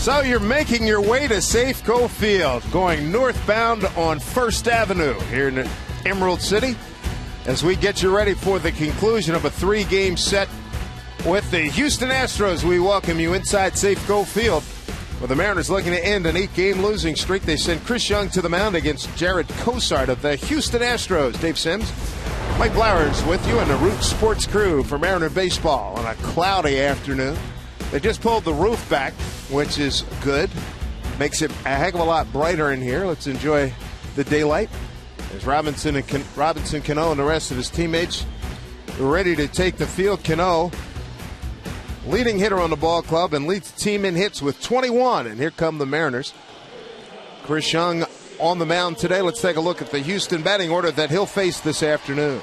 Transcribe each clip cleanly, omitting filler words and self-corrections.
So you're making your way to Safeco Field, going northbound on 1st Avenue here in Emerald City, as we get you ready for the conclusion of a 3-game set with the Houston Astros. We welcome you inside Safeco Field, with the Mariners looking to end an 8-game losing streak. They send Chris Young to the mound against Jared Cosart of the Houston Astros. Dave Sims, Mike Blowers with you and the Root Sports crew for Mariner Baseball on a cloudy afternoon. They just pulled the roof back, which is good. Makes it a heck of a lot brighter in here. Let's enjoy the daylight. As Robinson Cano and the rest of his teammates are ready to take the field. Cano, leading hitter on the ball club, and leads the team in hits with 21. And here come the Mariners. Chris Young on the mound today. Let's take a look at the Houston batting order that he'll face this afternoon.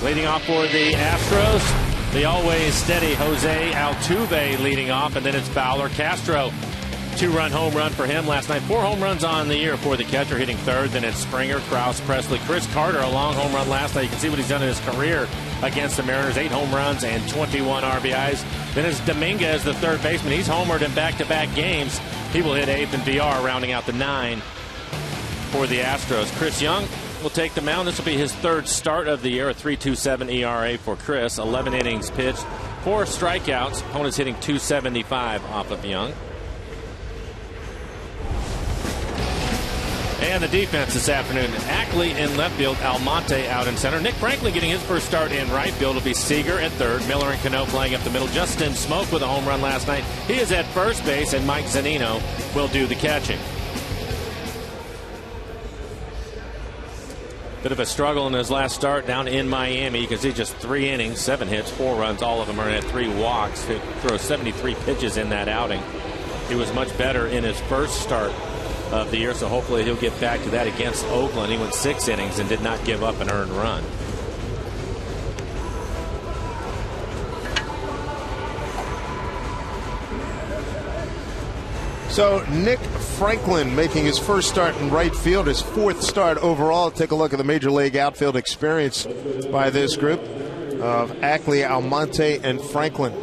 Leading off for the Astros, the always steady Jose Altuve leading off, and then it's Fowler. Castro, 2-run home run for him last night. 4 home runs on the year for the catcher, hitting third. Then it's Springer, Krause, Presley. Chris Carter, a long home run last night. You can see what he's done in his career against the Mariners. 8 home runs and 21 RBIs. Then it's Dominguez, the third baseman. He's homered in back-to-back games. He will hit 8th and VR, rounding out the 9 for the Astros. Chris Young will take the mound. This will be his 3rd start of the year, a 3.27 ERA for Chris. 11 innings pitched, 4 strikeouts. Opponent's hitting .275 off of Young. And the defense this afternoon: Ackley in left field, Almonte out in center. Nick Franklin getting his first start in right field. It'll be Seager at third. Miller and Cano playing up the middle. Justin Smoke with a home run last night. He is at first base, and Mike Zunino will do the catching. Bit of a struggle in his last start down in Miami. You can see just 3 innings, 7 hits, 4 runs. All of them are at 3 walks. He throws 73 pitches in that outing. He was much better in his first start of the year, so hopefully he'll get back to that against Oakland. He went 6 innings and did not give up an earned run. So Nick Franklin making his first start in right field, his 4th start overall. Take a look at the Major League outfield experience by this group of Ackley, Almonte, and Franklin.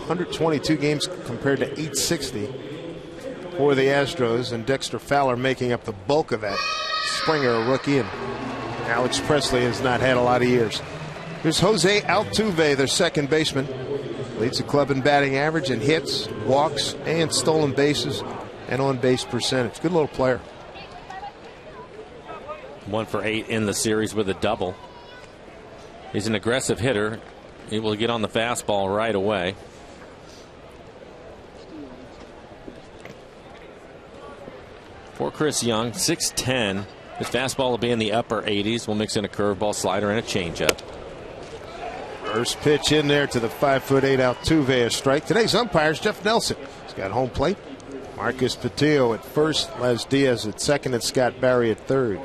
122 games compared to 860 for the Astros, and Dexter Fowler making up the bulk of that. Springer, a rookie, and Alex Presley has not had a lot of years. Here's Jose Altuve, their second baseman. Leads the club in batting average and hits, walks, and stolen bases, and on-base percentage. Good little player. 1 for 8 in the series with a double. He's an aggressive hitter. He will get on the fastball right away. For Chris Young, 6'10". His fastball will be in the upper 80s. We'll mix in a curveball, slider, and a changeup. First pitch in there to the 5'8" Altuve, a strike. Today's umpires, Jeff Nelson. He's got home plate. Marcus Patillo at first, Les Diaz at second, and Scott Barry at third.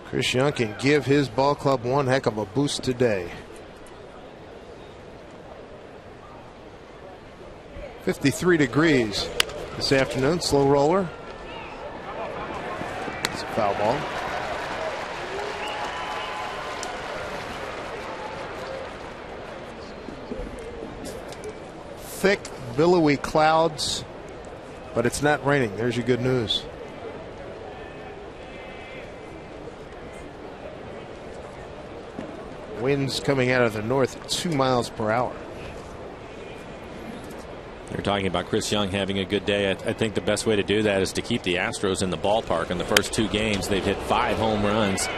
Chris Young can give his ball club one heck of a boost today. 53 degrees this afternoon. Slow roller. It's a foul ball. Thick, billowy clouds, but it's not raining. There's your good news. Winds coming out of the north at 2 miles per hour. You're talking about Chris Young having a good day. I think the best way to do that is to keep the Astros in the ballpark. In the first 2 games, they've hit 5 home runs,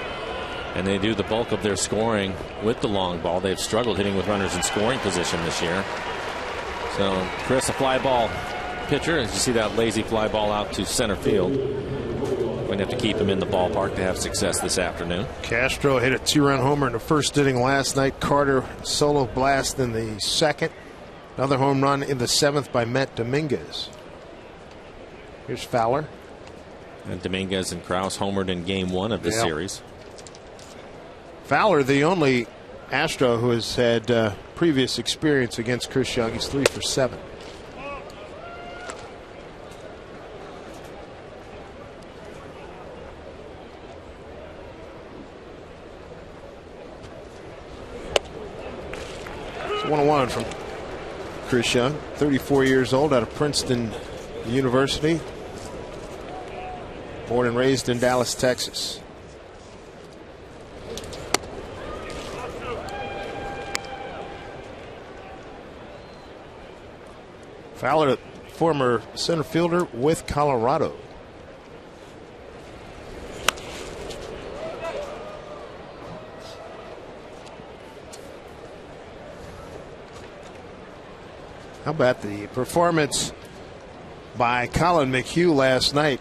and they do the bulk of their scoring with the long ball. They've struggled hitting with runners in scoring position this year. So Chris, a fly ball pitcher, as you see that lazy fly ball out to center field. Going to have to keep him in the ballpark to have success this afternoon. Castro hit a 2-run homer in the first inning last night. Carter solo blast in the second. Another home run in the 7th by Matt Dominguez. Here's Fowler. And Dominguez and Krause homered in game 1 of the series. Fowler, the only Astro who has had previous experience against Chris Young. He's 3 for 7. It's 101 from Chris Young, 34 years old, out of Princeton University. Born and raised in Dallas, Texas. Fowler, former center fielder with Colorado. How about the performance by Colin McHugh last night?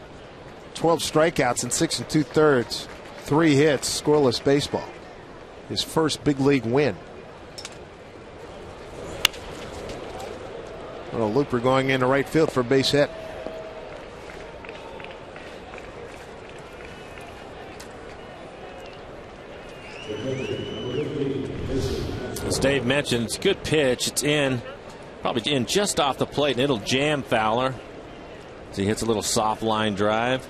12 strikeouts in 6 2/3, 3 hits, scoreless baseball. His first big league win. A looper going into right field for a base hit. As Dave mentioned, it's a good pitch. It's in, probably in just off the plate, and it'll jam Fowler as he hits a little soft line drive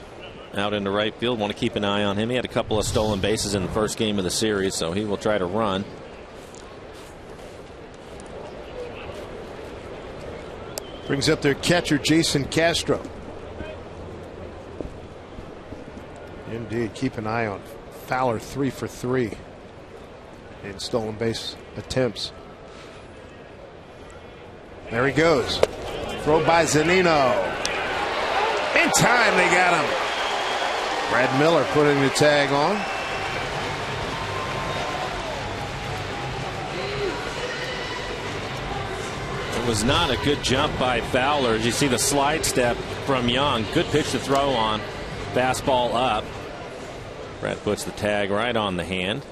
out into right field. Want to keep an eye on him. He had a couple of stolen bases in the first game of the series, so he will try to run. Brings up their catcher, Jason Castro. Indeed, keep an eye on Fowler, 3 for 3 in stolen base attempts. There he goes. Throw by Zunino. In time, they got him. Brad Miller putting the tag on. It was not a good jump by Fowler. As you see the slide step from Young. Good pitch to throw on. Fastball up. Brad puts the tag right on the hand.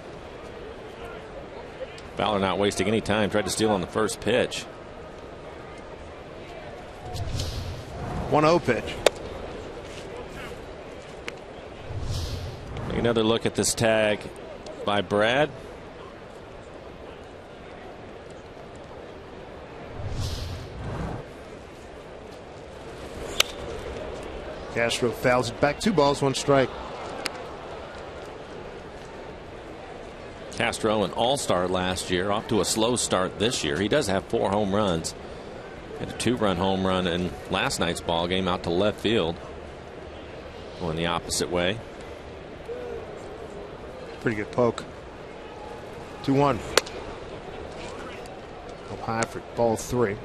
Fowler not wasting any time. Tried to steal on the first pitch. 1-0 pitch. Another look at this tag by Brad. Castro fouls it back. 2 balls, 1 strike. Castro, an all-star last year, off to a slow start this year. He does have 4 home runs. Had a 2-run home run in last night's ball game out to left field. Going the opposite way. Pretty good poke. 2-1. Up high for ball 3.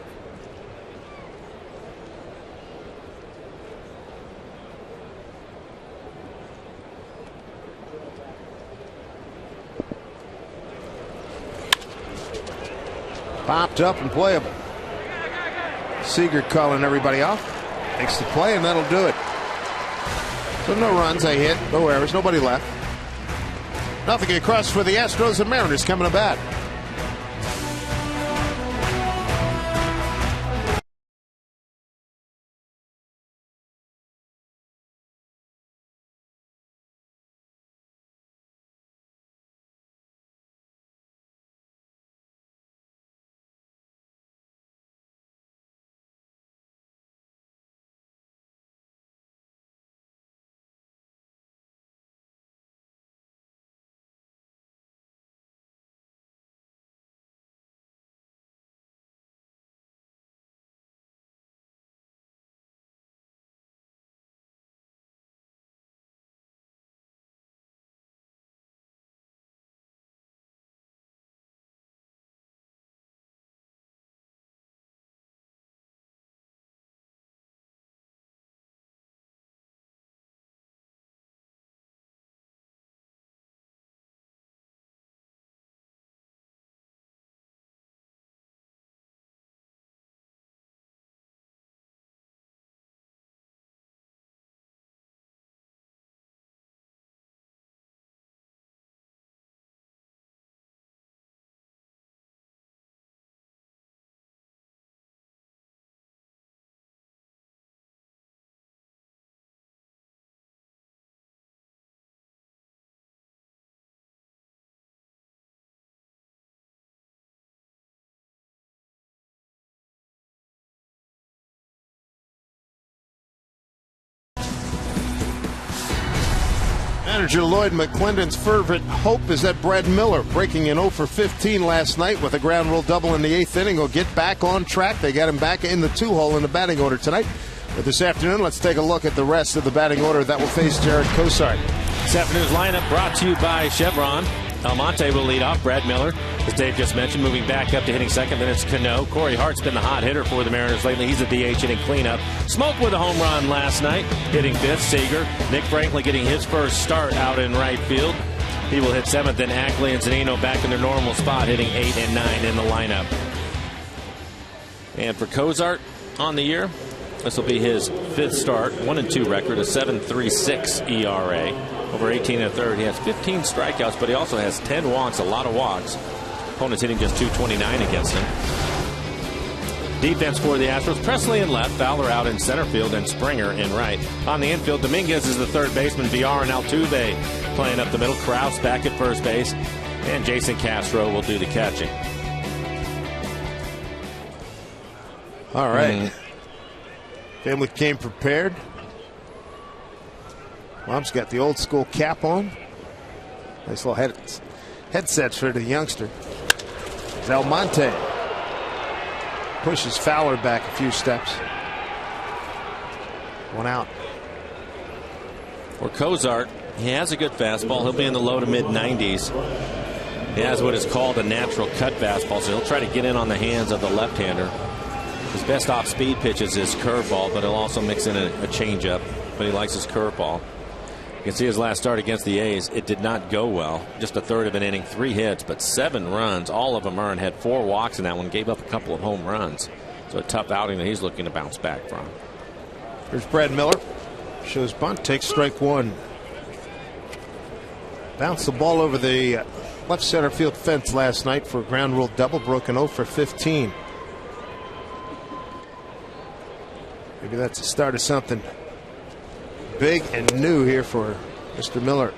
Popped up and playable. Seager calling everybody off. Makes the play, and that'll do it. So no runs, a hit, no errors, nobody left. Nothing across for the Astros and Mariners coming to bat. Manager Lloyd McClendon's fervent hope is that Brad Miller, breaking in 0 for 15 last night with a ground rule double in the 8th inning, will get back on track. They got him back in the 2-hole in the batting order tonight. But this afternoon, let's take a look at the rest of the batting order that will face Jared Cosart. This afternoon's lineup brought to you by Chevron. Almonte will lead off. Brad Miller, as Dave just mentioned, moving back up to hitting second. Then it's Cano. Corey Hart's been the hot hitter for the Mariners lately. He's a DH hitting cleanup. Smoke with a home run last night, hitting fifth. Seager. Nick Franklin getting his first start out in right field. He will hit seventh. Then Ackley and Zunino back in their normal spot, hitting 8 and 9 in the lineup. And for Cosart on the year, this will be his fifth start. 1-2 record, a 7.36 ERA. Over 18 1/3. He has 15 strikeouts, but he also has 10 walks, a lot of walks. Opponents hitting just .229 against him. Defense for the Astros. Presley in left, Fowler out in center field, and Springer in right. On the infield, Dominguez is the third baseman. VR and Altuve playing up the middle. Krause back at first base. And Jason Castro will do the catching. All right. Family came prepared. Mom's got the old school cap on. Nice little headsets for the youngster. Almonte pushes Fowler back a few steps. One out. For Cosart, he has a good fastball. He'll be in the low to mid 90s. He has what is called a natural cut fastball, so he'll try to get in on the hands of the left-hander. His best off-speed pitch is his curveball, but he'll also mix in a changeup. But he likes his curveball. You can see his last start against the A's. It did not go well. Just a third of an inning, 3 hits, but 7 runs. All of them earned. Had 4 walks in that one. Gave up a couple of home runs. So a tough outing that he's looking to bounce back from. Here's Brad Miller. Shows bunt. Takes strike 1. Bounced the ball over the left center field fence last night for a ground rule double. Broken 0 for 15. Maybe that's the start of something big and new here for Mr. Miller.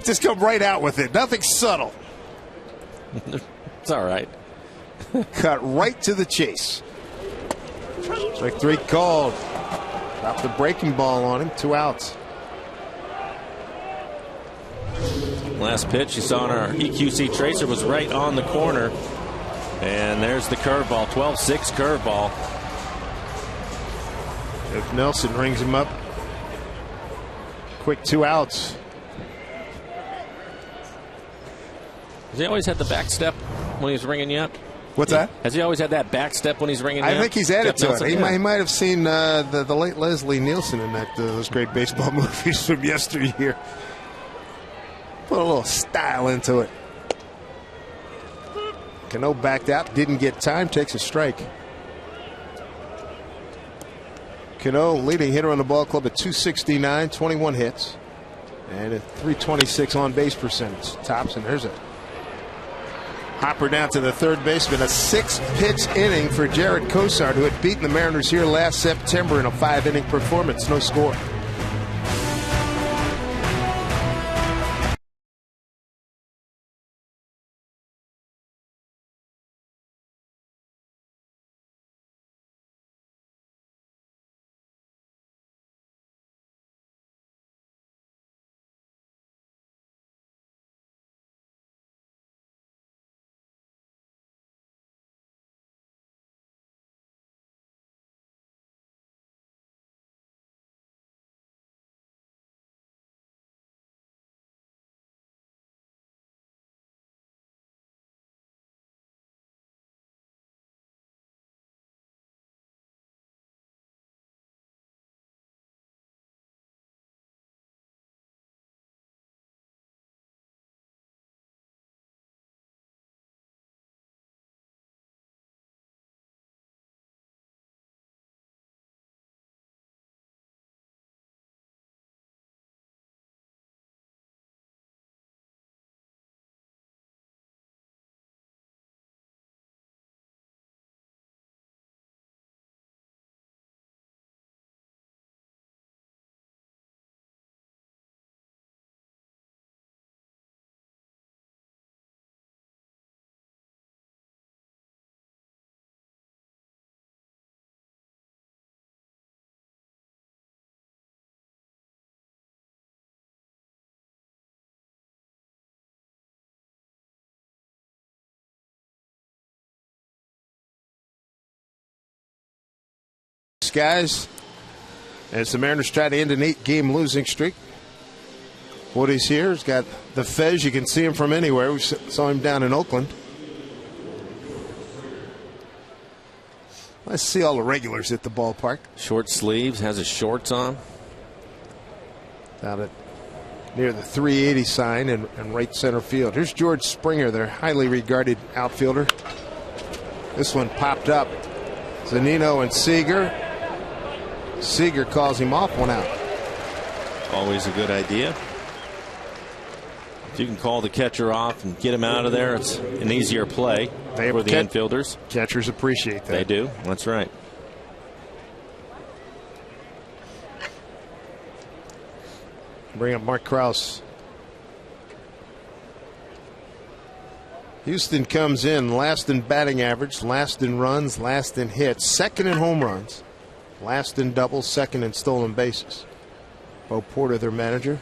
Just come right out with it. Nothing subtle. It's all right. Cut right to the chase. Strike 3 called. Dropped the breaking ball on him. 2 outs. Last pitch you saw on our EQC tracer was right on the corner. And there's the curveball, 12-6 curveball. If Nelson rings him up. Quick 2 outs. Has he always had the back step when he's ringing you up? What's that? Has he always had that back step when he's ringing you up? I think he's added to Nelson? it. He might have seen the late Leslie Nielsen in those great baseball movies from yesteryear. Put a little style into it. Cano backed out, didn't get time, takes a strike. Cano, leading hitter on the ball club at .269, 21 hits, and a .326 on base percentage. Tops, and there's a hopper down to the third baseman. A 6-pitch inning for Jared Cosart, who had beaten the Mariners here last September in a 5-inning performance. No score. skies as the Mariners try to end an 8-game losing streak. Woody's here. He's got the fez. You can see him from anywhere. We saw him down in Oakland. Let's see all the regulars at the ballpark. Short sleeves, has his shorts on. Down at near the 380 sign in right center field. Here's George Springer, their highly regarded outfielder. This one popped up. Zunino and Seager. Seager calls him off, 1 out. Always a good idea. If you can call the catcher off and get him out of there, it's an easier play for the infielders. Catchers appreciate that. They do. That's right. Bring up Mark Krause. Houston comes in last in batting average, last in runs, last in hits, second in home runs, last in doubles, second in stolen bases. Bo Porter, their manager.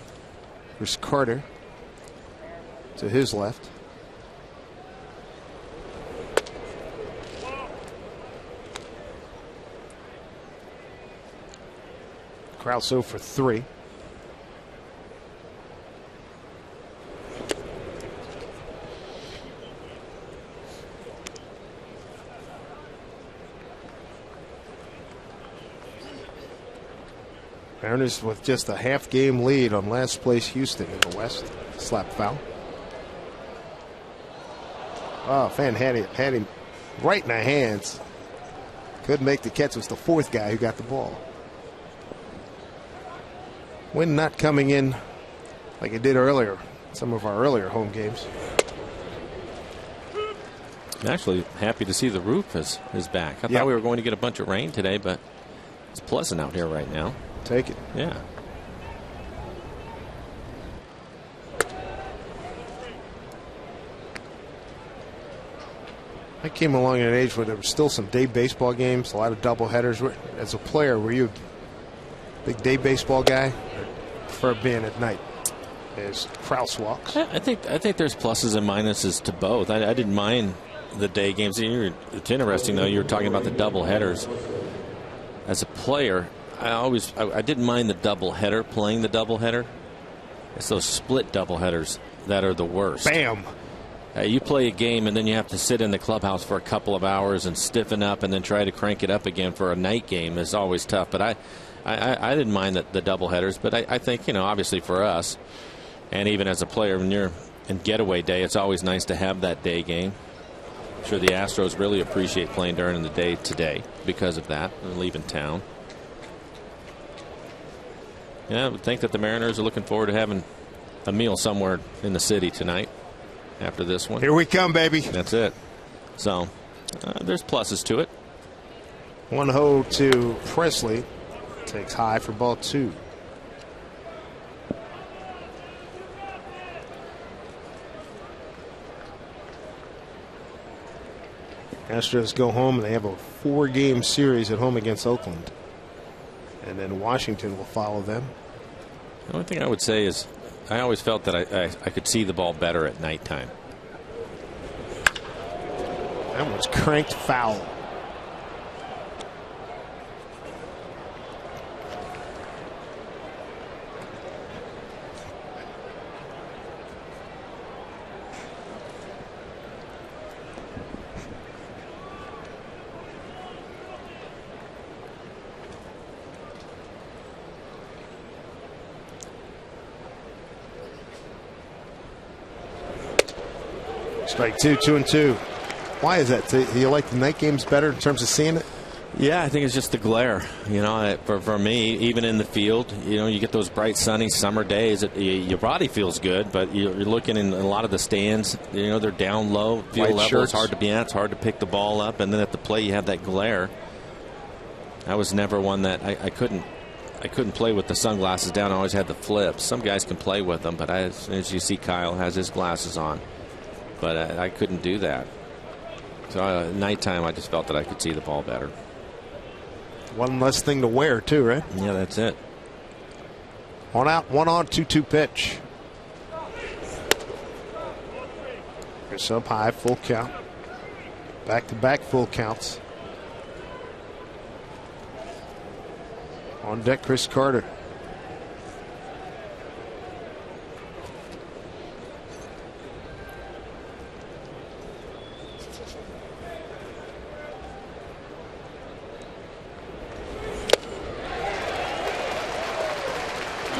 Chris Carter to his left. Krause 0 for 3. Mariners with just a half-game lead on last place Houston in the West. Slap foul. Oh, Fan had him right in the hands. Couldn't make the catch. It was the fourth guy who got the ball. Wind not coming in like it did earlier, some of our earlier home games. I'm actually happy to see the roof is back. I thought we were going to get a bunch of rain today, but it's pleasant out here right now. Take it. Yeah. I came along at an age where there were still some day baseball games, a lot of doubleheaders. As a player, were you a big day baseball guy, or prefer being at night as Krause walks? I think there's pluses and minuses to both. I didn't mind the day games. It's interesting though. You were talking about the doubleheaders. As a player, I didn't mind the doubleheader, playing the doubleheader. It's those split doubleheaders that are the worst. Bam. You play a game and then you have to sit in the clubhouse for a couple of hours and stiffen up and then try to crank it up again for a night game is always tough. But I didn't mind the doubleheaders. But I think, obviously for us, and even as a player, when you're in getaway day, it's always nice to have that day game. I'm sure the Astros really appreciate playing during the day today because of that. They're leaving town. Yeah, I would think that the Mariners are looking forward to having a meal somewhere in the city tonight after this one. Here we come, baby. That's it. So there's pluses to it. 1-0 to Presley. Takes high for ball 2. Astros go home and they have a 4-game series at home against Oakland. And then Washington will follow them. The only thing I would say is I always felt that I could see the ball better at nighttime. That one's cranked foul. Strike 2, 2-2. Why is that? Do you like the night games better in terms of seeing it? Yeah, I think it's just the glare. For me, even in the field, you get those bright, sunny summer days. Your body feels good, but you're looking in a lot of the stands. They're down low. Field level is hard to be at. It's hard to pick the ball up, and then at the plate you have that glare. I was never one that I couldn't play with the sunglasses down. I always had the flips. Some guys can play with them, but as you see, Kyle has his glasses on. But I couldn't do that. So at nighttime, I just felt that I could see the ball better. One less thing to wear, too, right? Yeah, that's it. 1 out, 1 on, 2-2 pitch. Here's up high, full count. Back-to-back full counts. On deck, Chris Carter.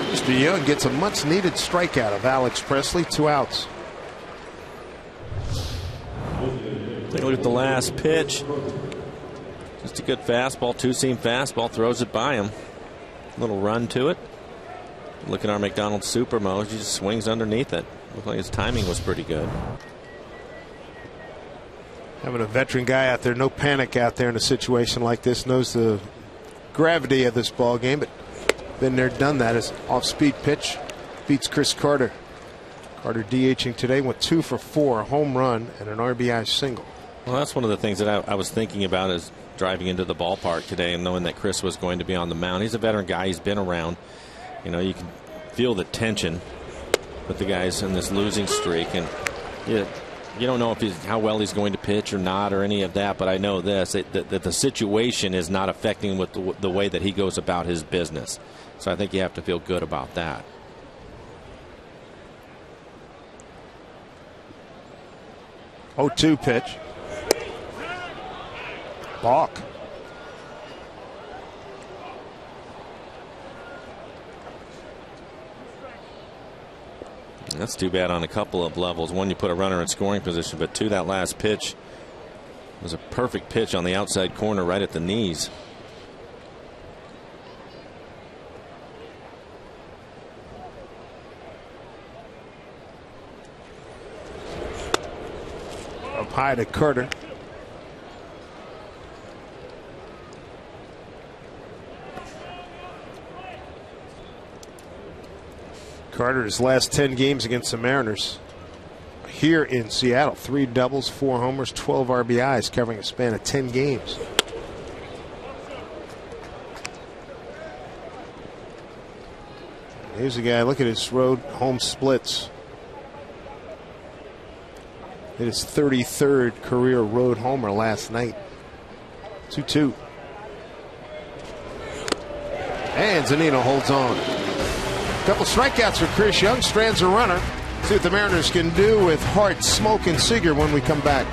Mr. Young gets a much-needed strikeout of Alex Presley. 2 outs. Take a look at the last pitch. Just a good fastball, two-seam fastball, throws it by him. Little run to it. Look at our McDonald's Supermo. He just swings underneath it. Looked like his timing was pretty good. Having a veteran guy out there, no panic out there in a situation like this, knows the gravity of this ball game, but been there, done that. As off-speed pitch beats Chris Carter. Carter DHing today, went 2 for 4, a home run and an RBI single. Well, that's one of the things that I was thinking about is driving into the ballpark today and knowing that Chris was going to be on the mound. He's a veteran guy. He's been around. You know, you can feel the tension with the guys in this losing streak, and you don't know if how well he's going to pitch or not or any of that. But I know this, that the situation is not affecting with the way that he goes about his business. So I think you have to feel good about that. Oh, 2 pitch. Balk. That's too bad on a couple of levels. One, you put a runner in scoring position, but 2, that last pitch was a perfect pitch on the outside corner right at the knees. Up high to Carter. Carter's last 10 games against the Mariners here in Seattle. 3 doubles, 4 homers, 12 RBIs, covering a span of 10 games. Here's a guy, look at his road home splits. Hit his 33rd career road homer last night. 2-2. And Zunino holds on. Couple strikeouts for Chris Young, strands a runner. See what the Mariners can do with Hart, Smoke, and Seager when we come back.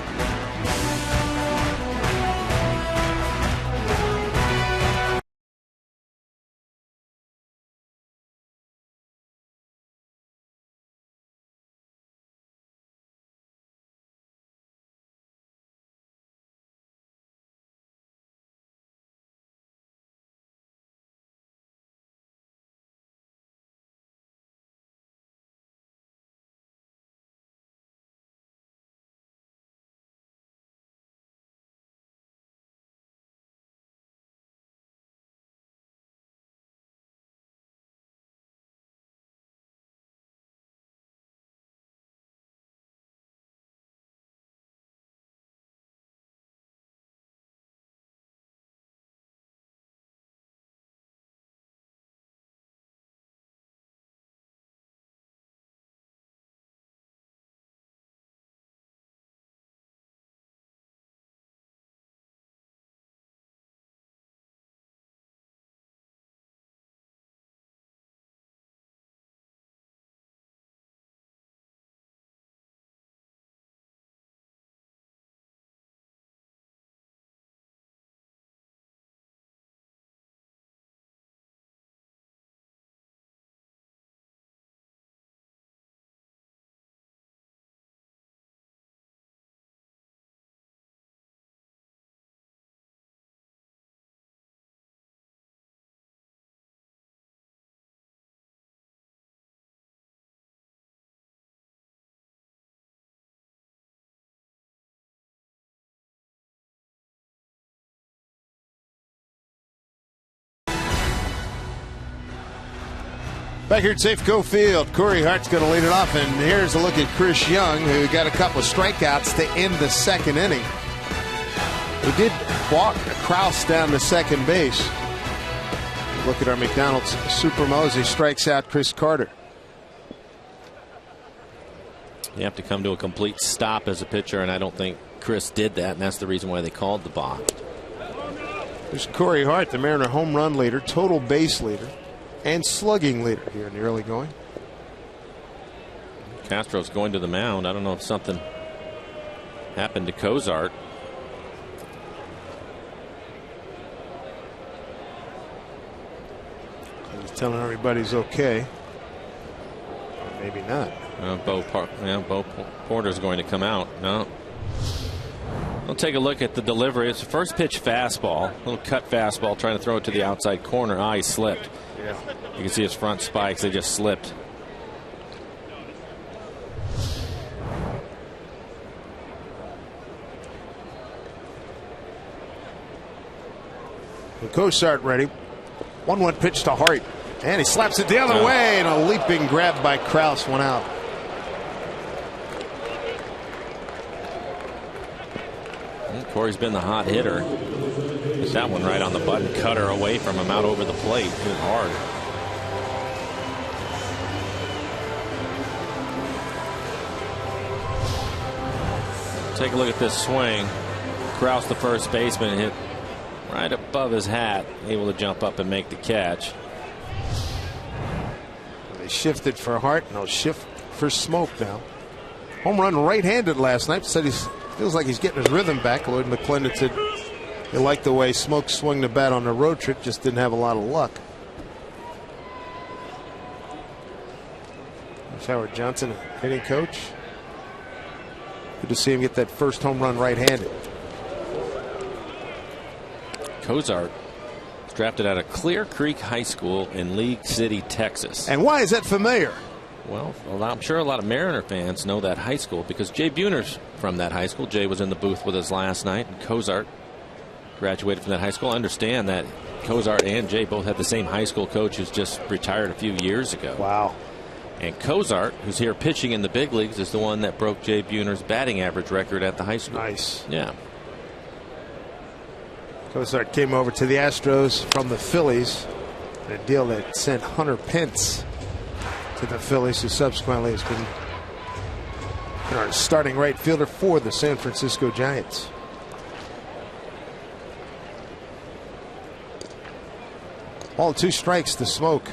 Back here at Safeco Field, Corey Hart's going to lead it off, and here's a look at Chris Young, who got a couple of strikeouts to end the second inning. He did walk Kraus down to second base. Look at our McDonald's Supermo as he strikes out Chris Carter. You have to come to a complete stop as a pitcher, and I don't think Chris did that, and that's the reason why they called the balk. There's Corey Hart, the Mariner home run leader, total base leader, and slugging leader here in the early going. Castro's going to the mound. I don't know if something happened to Cozart. He's telling everybody he's okay. Or maybe not. Bo Porter's going to come out. No. We'll take a look at the delivery. It's a first pitch fastball, little cut fastball, trying to throw it to the outside corner. He slipped. Yeah. You can see his front spikes. They just slipped. The Cozart ready. 1-1 pitch to Hart. And he slaps it the other way. And a leaping grab by Krause, one out. Corey's been the hot hitter. Hit that one right on the button, cutter away from him, out over the plate. Hit it hard. Take a look at this swing. Krause, the first baseman, hit right above his hat, able to jump up and make the catch. They shifted for Hart, and they'll shift for Smoke now. Home run right-handed last night. Said he feels like he's getting his rhythm back. Lloyd McClendon said he liked the way Smoke swung the bat on the road trip, just didn't have a lot of luck. There's Howard Johnson, hitting coach. Good to see him get that first home run right-handed. Cozart was drafted out of Clear Creek High School in League City, Texas. And why is that familiar? Well, I'm sure a lot of Mariner fans know that high school because Jay Buhner's from that high school. Jay was in the booth with us last night, and Cozart graduated from that high school. I understand that Cozart and Jay both had the same high school coach who's just retired a few years ago. Wow. And Cozart, who's here pitching in the big leagues, is the one that broke Jay Buhner's batting average record at the high school. Nice. Yeah. Cozart came over to the Astros from the Phillies. A deal that sent Hunter Pence to the Phillies, who subsequently has been our starting right fielder for the San Francisco Giants. All 2 strikes to Smoke.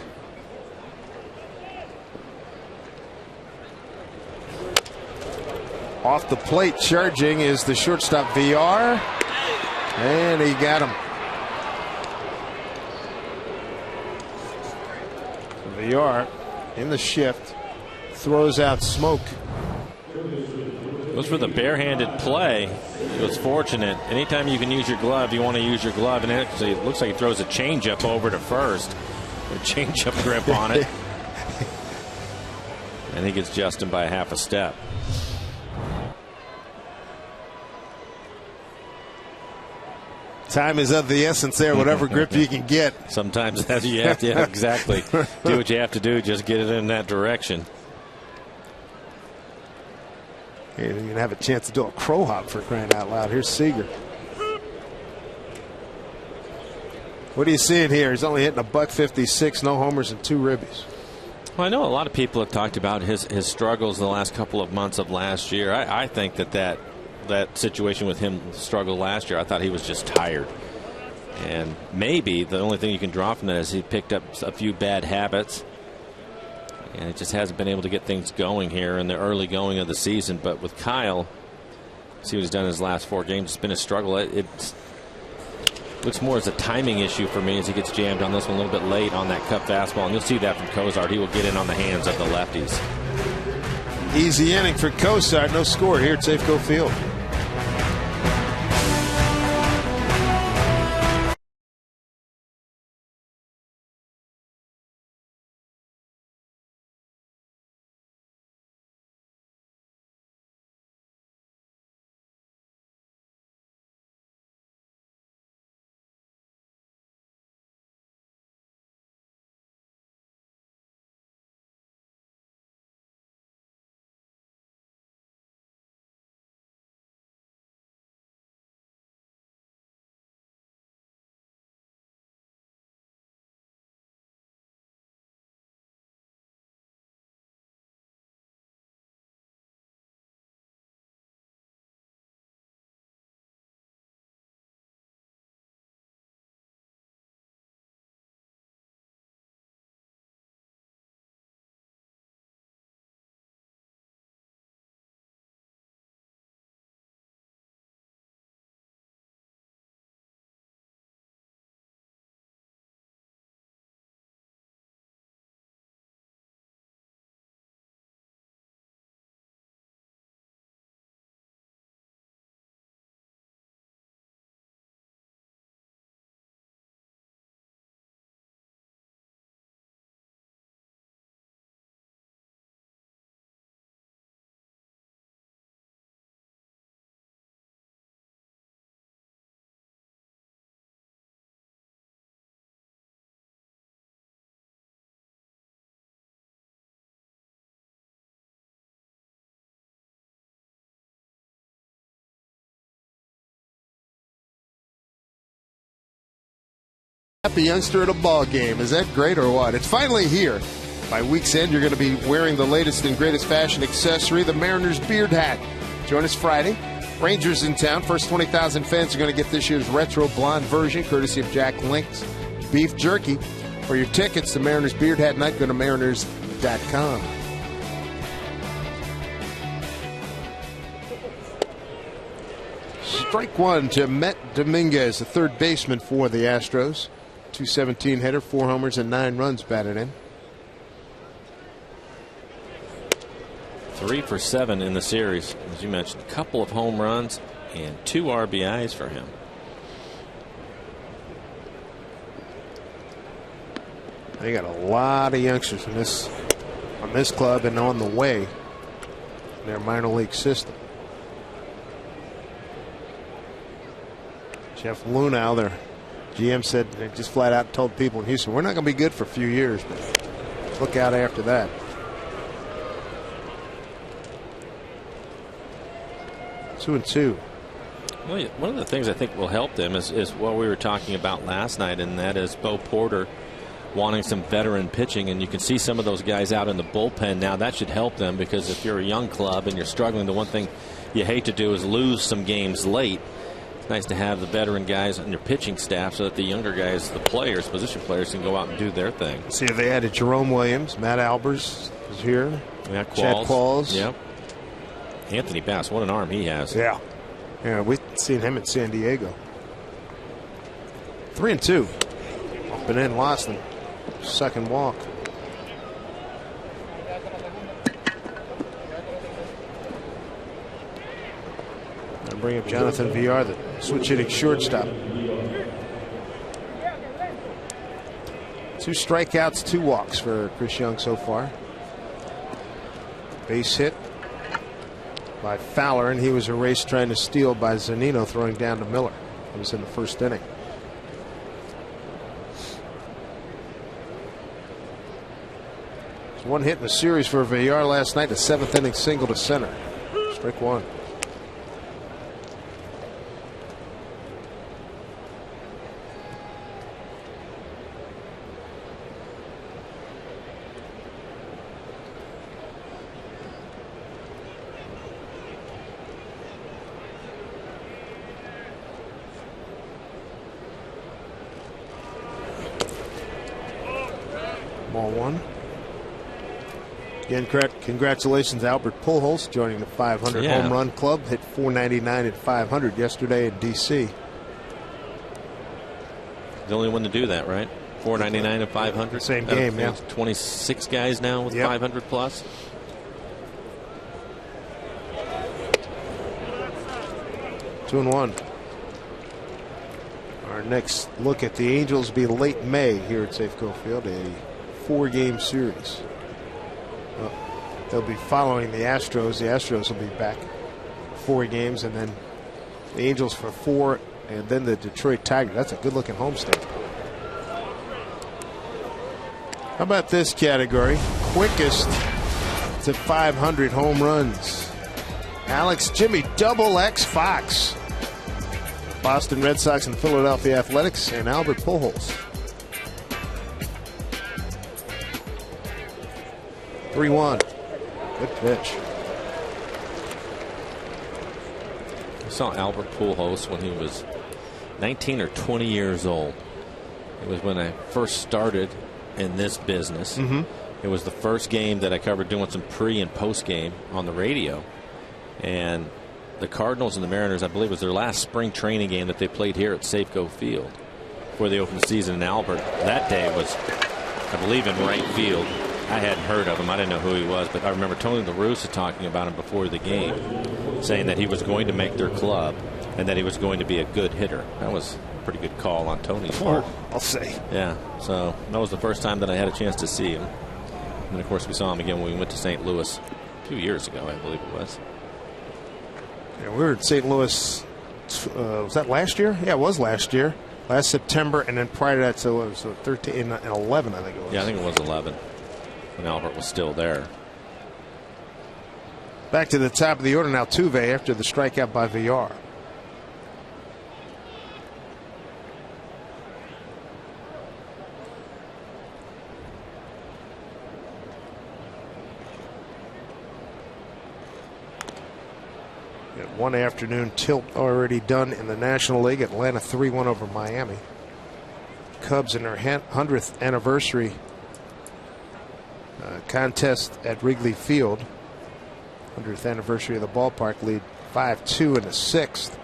Off the plate charging is the shortstop VR. And he got him. VR in the shift throws out Smoke. Goes for the barehanded play. He was fortunate. Anytime you can use your glove, you want to use your glove. And actually, it looks like he throws a changeup over to first. A changeup grip on it. And he gets Justin by half a step. Time is of the essence there, whatever grip you can get. Sometimes you have to, yeah, exactly. Do what you have to do, just get it in that direction. You're going to have a chance to do a crow hop, for crying out loud. Here's Seager. What are you seeing here? He's only hitting a .156, no homers and 2 ribbies. Well, I know a lot of people have talked about his struggles in the last couple of months of last year. I think that situation with him struggled last year. I thought he was just tired. And maybe the only thing you can draw from that is he picked up a few bad habits. And it just hasn't been able to get things going here in the early going of the season. But with Kyle, see what he's done in his last 4 games. It's been a struggle. It looks more as a timing issue for me as he gets jammed on this one a little bit late on that cut fastball. And you'll see that from Cozart. He will get in on the hands of the lefties. Easy inning for Cozart. No score here at Safeco Field. Happy youngster at a ball game. Is that great or what? It's finally here. By week's end, you're going to be wearing the latest and greatest fashion accessory, the Mariners beard hat. Join us Friday. Rangers in town. First 20,000 fans are going to get this year's retro blonde version, courtesy of Jack Link's beef jerky. For your tickets to Mariners beard hat night, go to mariners.com. Strike one to Met Dominguez, the third baseman for the Astros. 217 hitter, 4 homers, and 9 runs batted in. 3 for 7 in the series. As you mentioned, a couple of home runs and 2 RBIs for him. They got a lot of youngsters on this club and on the way in their minor league system. Jeff Lunau, their GM, said, they just flat out told people in Houston, we're not going to be good for a few years, but look out after that. 2-2. Well, one of the things I think will help them is what we were talking about last night, and that is Bo Porter wanting some veteran pitching, and you can see some of those guys out in the bullpen now. That should help them, because if you're a young club and you're struggling, the one thing you hate to do is lose some games late. It's nice to have the veteran guys on your pitching staff so that the younger guys, the players, position players, can go out and do their thing. See if they added Jerome Williams, Matt Albers is here. Yeah, Chad Qualls. Yep. Anthony Bass, what an arm he has. Yeah. Yeah, we've seen him in San Diego. 3-2. Up and in, lost them. Second walk. And bring up Jonathan Villar, the switch hitting shortstop. 2 strikeouts, 2 walks for Chris Young so far. Base hit by Fowler, and he was erased trying to steal by Zunino, throwing down to Miller. It was in the first inning. There's 1 hit in the series for Villar last night, a 7th inning single to center. Strike 1. Ball 1. Again, congratulations, Albert Pujols, joining the 500 home run club. Hit .499 at 500 yesterday in D.C. The only one to do that, right? .499 at 500. Same game, yeah. 26 guys now with 500 plus. Two and 1. Our next look at the Angels will be late May here at Safeco Field, a 4-game series. They'll be following the Astros. The Astros will be back 4 games, and then the Angels for 4, and then the Detroit Tigers. That's a good-looking homestand. How about this category? Quickest to 500 home runs. Alex Jimmy Double X Fox. Boston Red Sox and Philadelphia Athletics, and Albert Pujols. 3-1. Good pitch. I saw Albert Pujols when he was 19 or 20 years old. It was when I first started in this business. It was the first game that I covered doing some pre and post game on the radio. And the Cardinals and the Mariners, I believe, was their last spring training game that they played here at Safeco Field before they opened the season. And Albert that day was, I believe, in right field. I hadn't heard of him. I didn't know who he was, but I remember Tony La Russa talking about him before the game, saying that he was going to make their club and that he was going to be a good hitter. That was a pretty good call on Tony's part. I'll say. Yeah, so that was the first time that I had a chance to see him. And of course, we saw him again when we went to St. Louis a few years ago, I believe it was. Yeah, we were in St. Louis. Was that last year? Yeah, it was last year. Last September, and then prior to that, so it was 13 and 11, I think it was. Yeah, I think it was 11 when Albert was still there. Back to the top of the order now, Tuve after the strikeout by Villar. Got one afternoon tilt already done in the National League. Atlanta 3-1 over Miami. Cubs in their 100th anniversary contest at Wrigley Field. 100th anniversary of the ballpark, lead 5-2 in the 6th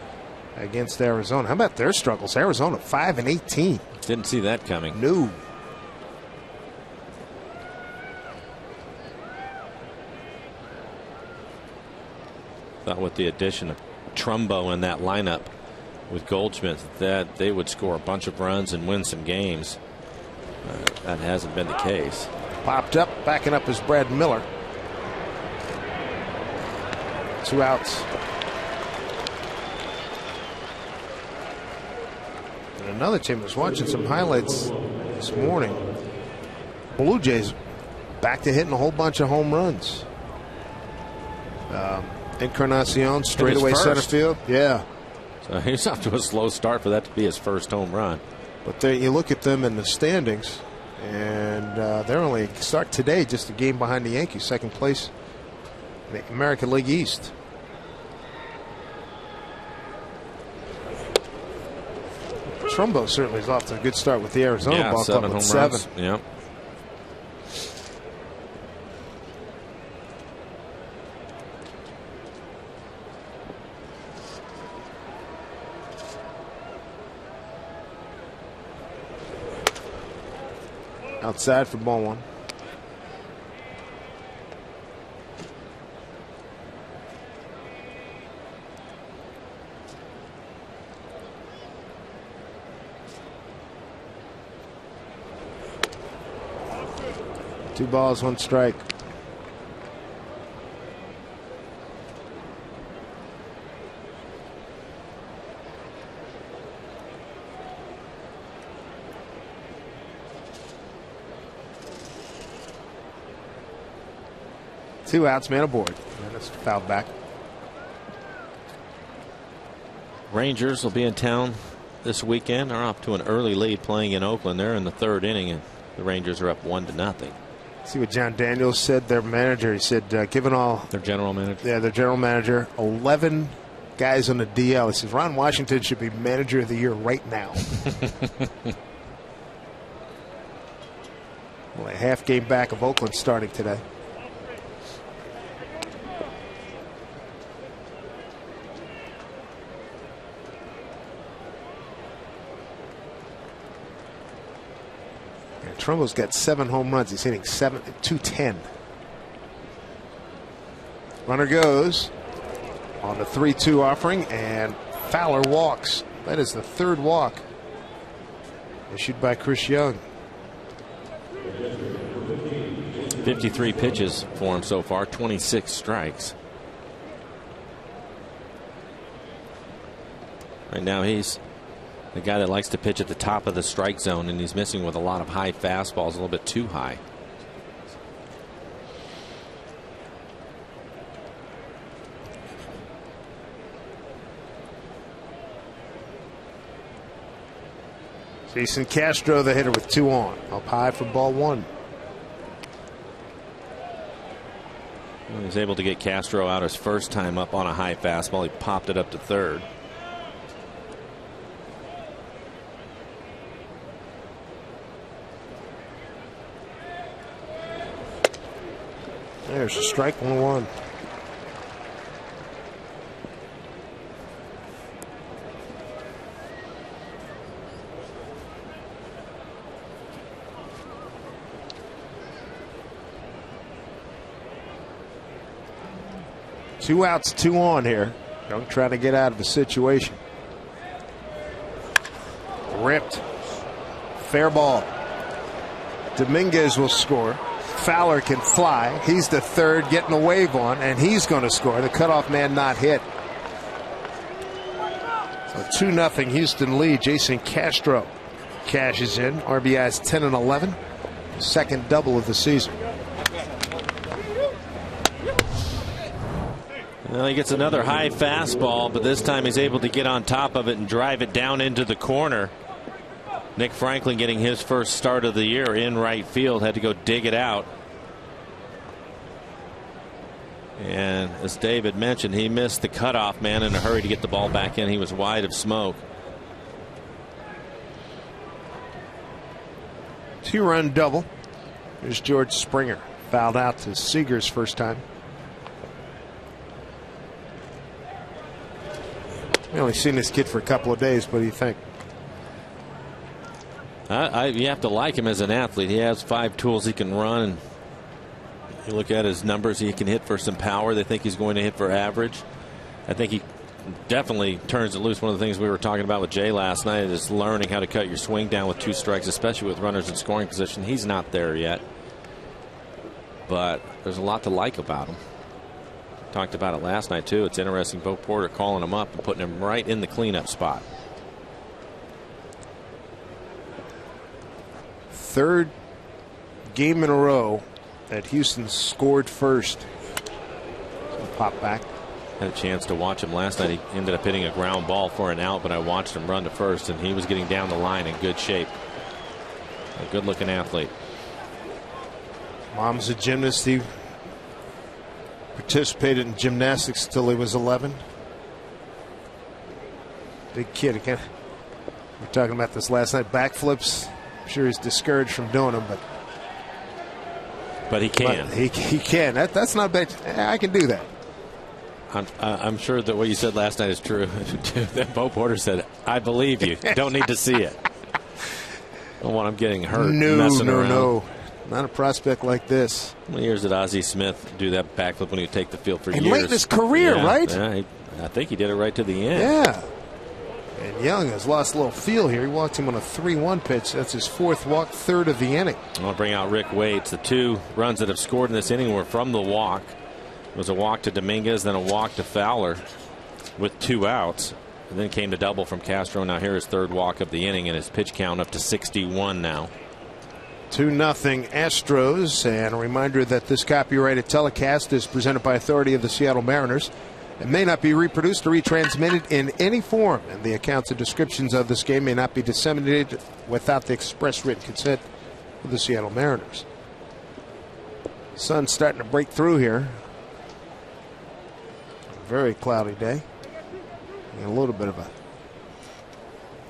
against Arizona. How about their struggles? Arizona 5-18. Didn't see that coming. No. Thought with the addition of Trumbo in that lineup with Goldschmidt that they would score a bunch of runs and win some games. That hasn't been the case. Popped up, backing up is Brad Miller. 2 outs. And another team was watching some highlights this morning. Blue Jays back to hitting a whole bunch of home runs. Encarnacion straightaway center field. Yeah. So he's off to a slow start for that to be his first home run. But there, you look at them in the standings, and they're only start today just a game behind the Yankees, second place in the American League East. Trumbo certainly is off to a good start with the Arizona ball club with 7. Yep. Outside for ball 1. Two balls, 1 strike. Two outs, man aboard. And it's fouled back. Rangers will be in town this weekend. They're off to an early lead playing in Oakland. They're in the 3rd inning, and the Rangers are up 1-0. See what John Daniels said, their manager. He said, given all. Their general manager? Yeah, their general manager. 11 guys on the DL. He says, Ron Washington should be manager of the year right now. Well, a half game back of Oakland starting today. Trumbo's got 7 home runs. He's hitting 210. Runner goes on the 3-2 offering, and Fowler walks. That is the 3rd walk issued by Chris Young. 53 pitches for him so far, 26 strikes. Right now he's the guy that likes to pitch at the top of the strike zone, and he's missing with a lot of high fastballs, a little bit too high. Jason Castro, the hitter, with 2 on. Up high for ball 1. Well, he was able to get Castro out his first time up on a high fastball. He popped it up to 3rd. There's a strike, 1-1. Two outs, 2 on here. Young trying to get out of the situation. Ripped. Fair ball. Dominguez will score. Fowler can fly. He's the 3rd, getting a wave on, and he's going to score. The cutoff man not hit. So 2-0 Houston lead. Jason Castro cashes in. RBIs 10 and 11. Second double of the season. Well, he gets another high fastball, but this time he's able to get on top of it and drive it down into the corner. Nick Franklin getting his first start of the year in right field, had to go dig it out. And as David mentioned, he missed the cutoff man in a hurry to get the ball back in. He was wide of smoke. 2-run double. Here's George Springer. Fouled out to Seager's first time. We only seen this kid for a couple of days. What do you think? You have to like him as an athlete. He has 5 tools he can run. And you look at his numbers, he can hit for some power. They think he's going to hit for average. I think he definitely turns it loose. One of the things we were talking about with Jay last night is learning how to cut your swing down with 2 strikes, especially with runners in scoring position. He's not there yet. But there's a lot to like about him. Talked about it last night, too. It's interesting. Bo Porter calling him up and putting him right in the cleanup spot. 3rd game in a row that Houston scored first. Pop back. Had a chance to watch him last night. He ended up hitting a ground ball for an out, but I watched him run to first, and he was getting down the line in good shape. A good-looking athlete. Mom's a gymnast. He participated in gymnastics till he was 11. Big kid again. We were talking about this last night. Backflips. I'm sure he's discouraged from doing them, but he can. But he can. That's not bad. I can do that. I'm sure that what you said last night is true. That Bo Porter said, "I believe you. Don't need to see it." I don't want him getting hurt. No. Not a prospect like this. How many years did Ozzie Smith do that backflip when he would take the field for years? Late in his career, right? Yeah, I think he did it right to the end. Yeah. And Young has lost a little feel here. He walked him on a 3-1 pitch. That's his 4th walk, 3rd of the inning. I'll bring out Rick Waits. The 2 runs that have scored in this inning were from the walk. It was a walk to Dominguez, then a walk to Fowler with 2 outs. And then came the double from Castro. Now here his 3rd walk of the inning, and his pitch count up to 61 now. 2-0 Astros. And a reminder that this copyrighted telecast is presented by authority of the Seattle Mariners. It may not be reproduced or retransmitted in any form, and the accounts and descriptions of this game may not be disseminated without the express written consent of the Seattle Mariners. Sun's starting to break through here. Very cloudy day. And a little bit of a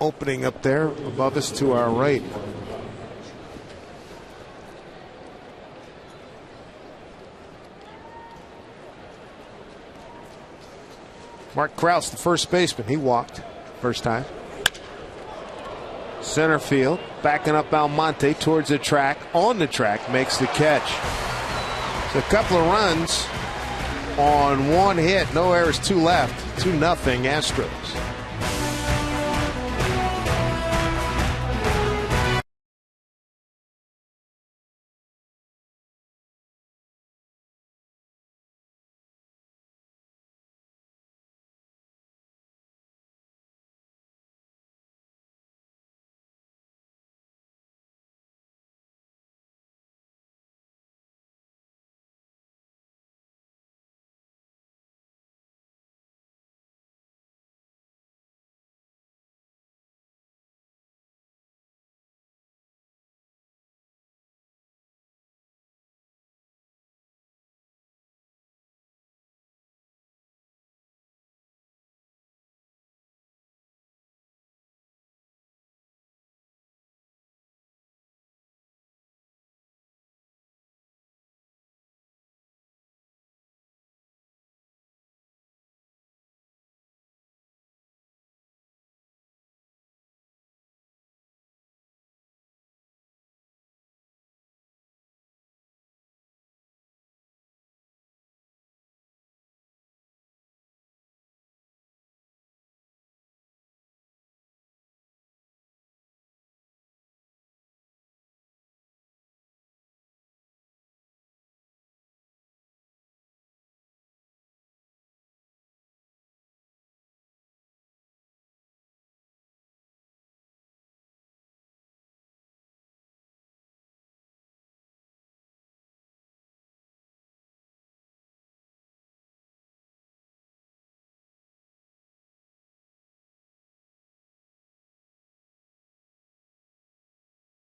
opening up there above us to our right. Mark Krause, the first baseman, he walked first time. Center field, backing up Almonte towards the track, on the track, makes the catch. So a couple of runs on 1 hit, no errors, 2 left. 2-0 Astros.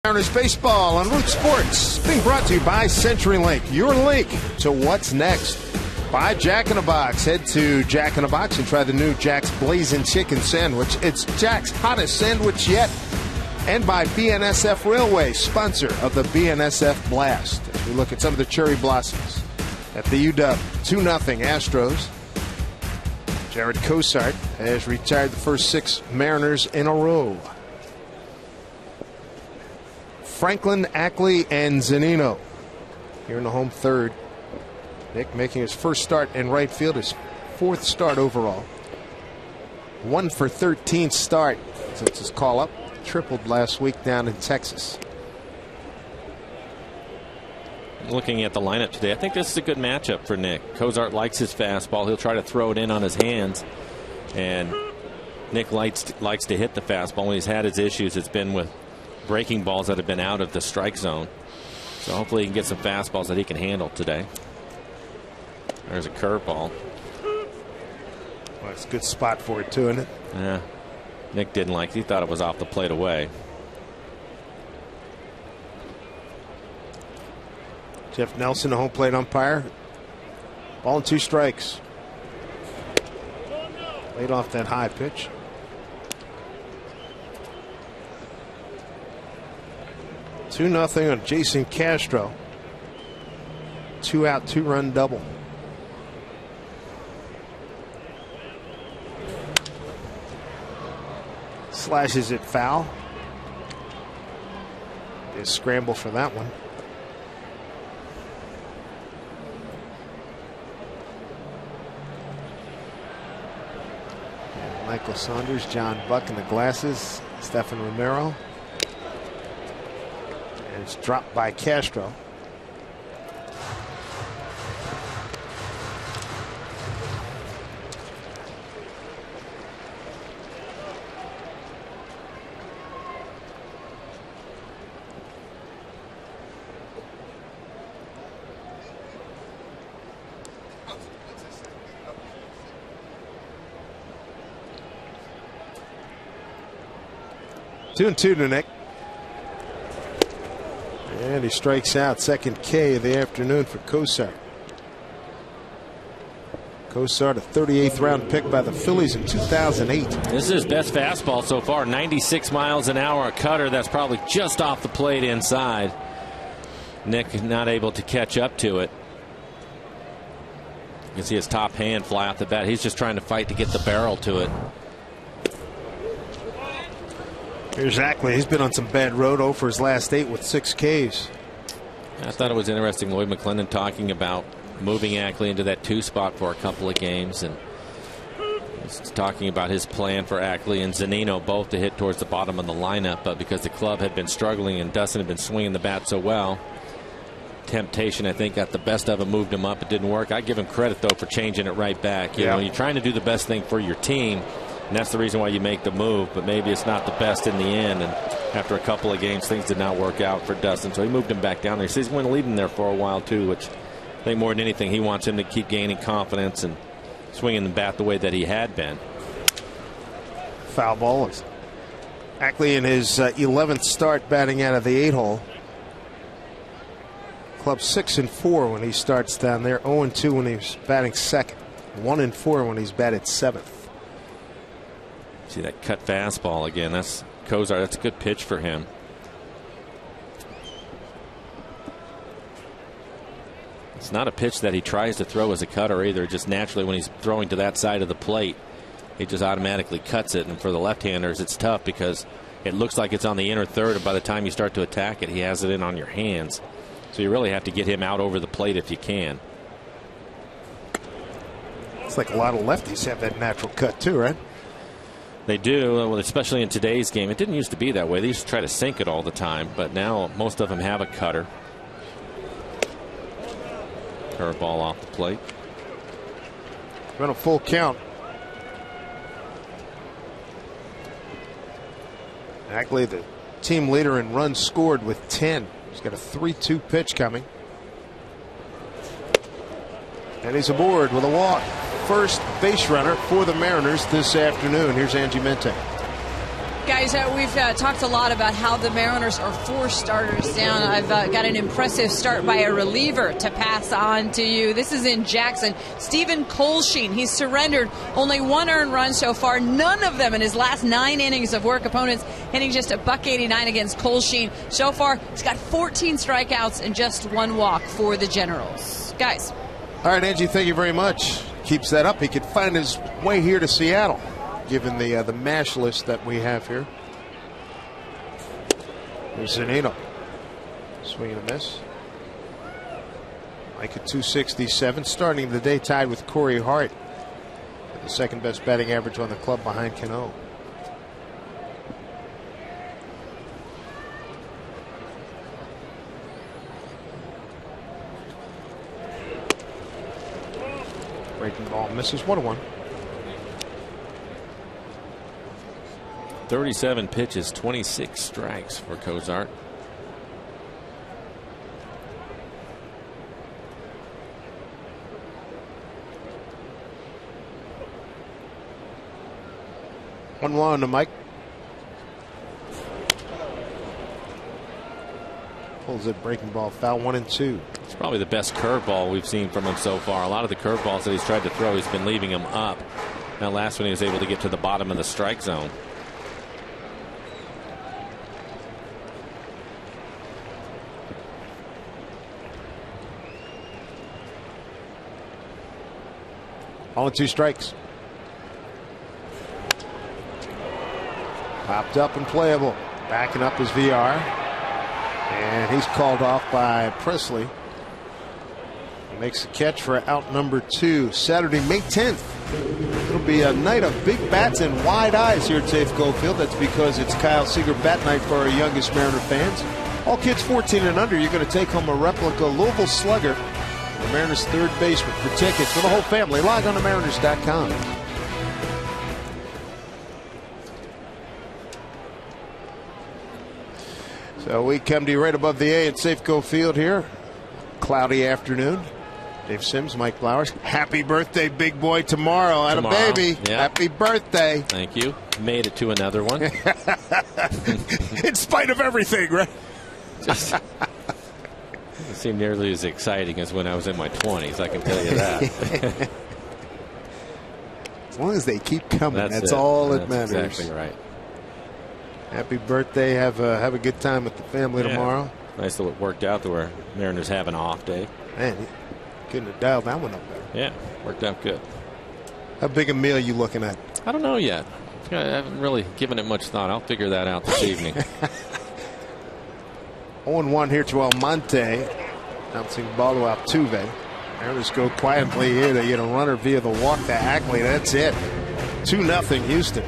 Mariners baseball on Root Sports, being brought to you by CenturyLink, your link to what's next. By Jack in the Box. Head to Jack in the Box and try the new Jack's Blazing Chicken Sandwich. It's Jack's hottest sandwich yet. And by BNSF Railway, sponsor of the BNSF Blast. As we look at some of the cherry blossoms at the UW. 2-0 Astros. Jared Cosart has retired the first 6 Mariners in a row. Franklin, Ackley, and Zunino here in the home third. Nick making his first start in right field, his 4th start overall. 1 for 13 start since his call up. Tripled last week down in Texas. Looking at the lineup today, I think this is a good matchup for Nick. Cozart likes his fastball. He'll try to throw it in on his hands. And Nick likes to hit the fastball. When he's had his issues, it's been with breaking balls that have been out of the strike zone. So hopefully he can get some fastballs that he can handle today. There's a curveball. Well, it's a good spot for it, too, isn't it? Yeah. Nick didn't like it. He thought it was off the plate away. Jeff Nelson, the home plate umpire. Ball and 2 strikes. Laid off that high pitch. Two 2-0 on Jason Castro. 2-out, 2-run double. Slashes it foul. They scramble for that one. And Michael Saunders, John Buck in the glasses, Stephen Romero. And it's dropped by Castro. Two and 2 to Nick. And he strikes out. Second K of the afternoon for Cosart. Cosart, a 38th round pick by the Phillies in 2008. This is his best fastball so far. 96 miles an hour. A cutter that's probably just off the plate inside. Nick not able to catch up to it. You can see his top hand fly off the bat. He's just trying to fight to get the barrel to it. Here's Ackley. He's been on some bad road. 0 for his last 8 with 6 Ks. I thought it was interesting. Lloyd McClendon talking about moving Ackley into that 2 spot for a couple of games, and he's talking about his plan for Ackley and Zunino both to hit towards the bottom of the lineup, but because the club had been struggling and Dustin had been swinging the bat so well, temptation I think got the best of him, moved him up. It didn't work. I give him credit though for changing it right back. You know, you're trying to do the best thing for your team, and that's the reason why you make the move, but maybe it's not the best in the end. And after a couple of games, things did not work out for Dustin, so he moved him back down there. He says he's going to leave him there for a while too, which I think more than anything he wants him to keep gaining confidence and swinging the bat the way that he had been. Foul ball. Ackley in his 11th start batting out of the 8-hole. Club 6-4 when he starts down there. 0-2 when he's batting second. 1-4 when he's batted 7th. See that cut fastball again. That's Cozart. That's a good pitch for him. It's not a pitch that he tries to throw as a cutter either. Just naturally when he's throwing to that side of the plate, he just automatically cuts it. And for the left-handers, it's tough because it looks like it's on the inner third, and by the time you start to attack it, he has it in on your hands. So you really have to get him out over the plate if you can. It's like a lot of lefties have that natural cut too, right? They do, especially in today's game. It didn't used to be that way. They used to try to sink it all the time, but now most of them have a cutter. Curveball off the plate. Run a full count. Ackley, the team leader in runs scored with 10. He's got a 3-2 pitch coming. And he's aboard with a walk. First base runner for the Mariners this afternoon. Here's Angie Mente. Guys, we've talked a lot about how the Mariners are 4 starters down. I've got an impressive start by a reliever to pass on to you. This is in Jackson. Stephen Colsheen. He's surrendered only 1 earned run so far. None of them in his last 9 innings of work. Opponents hitting just a $189 against Colsheen. So far, he's got 14 strikeouts and just 1 walk for the Generals. Guys. All right, Angie, thank you very much. Keeps that up. He could find his way here to Seattle, given the MASH list that we have here. There's Zunino. Swing and a miss. Mike at 267, starting the day tied with Corey Hart, the second best batting average on the club behind Cano. Breaking ball misses. 1-1. 37 pitches, 26 strikes for Cozart. One to Mike. Pulls it, breaking ball foul. 1-2. It's probably the best curveball we've seen from him so far. A lot of the curveballs that he's tried to throw, he's been leaving them up. That last one, he was able to get to the bottom of the strike zone. All 2 strikes. Popped up and playable. Backing up his VR. And he's called off by Presley. He makes the catch for out number 2. Saturday, May 10th. It'll be a night of big bats and wide eyes here at Safeco Field. That's because it's Kyle Seager bat night for our youngest Mariner fans. All kids 14 and under, you're going to take home a replica Louisville Slugger, the Mariners' third baseman. For tickets for the whole family, log on to Mariners.com. So we come to you right above the A at Safeco Field here. Cloudy afternoon. Dave Sims, Mike Flowers. Happy birthday, big boy, tomorrow. And a baby. Yeah. Happy birthday. Thank you. Made it to another one. In spite of everything, right? Just it seemed nearly as exciting as when I was in my 20s, I can tell you that. As long as they keep coming, that's all that matters. Exactly right. Happy birthday. Have a good time with the family tomorrow. Nice that it worked out to where Mariners have an off day. Man, you couldn't have dialed that one up there. Yeah, worked out good. How big a meal you looking at? I don't know yet. I haven't really given it much thought. I'll figure that out this evening. 0-1 here to Almonte. Bouncing ball to Altuve. Mariners go quietly here. They get a runner via the walk to Ackley. That's it. 2-0 Houston.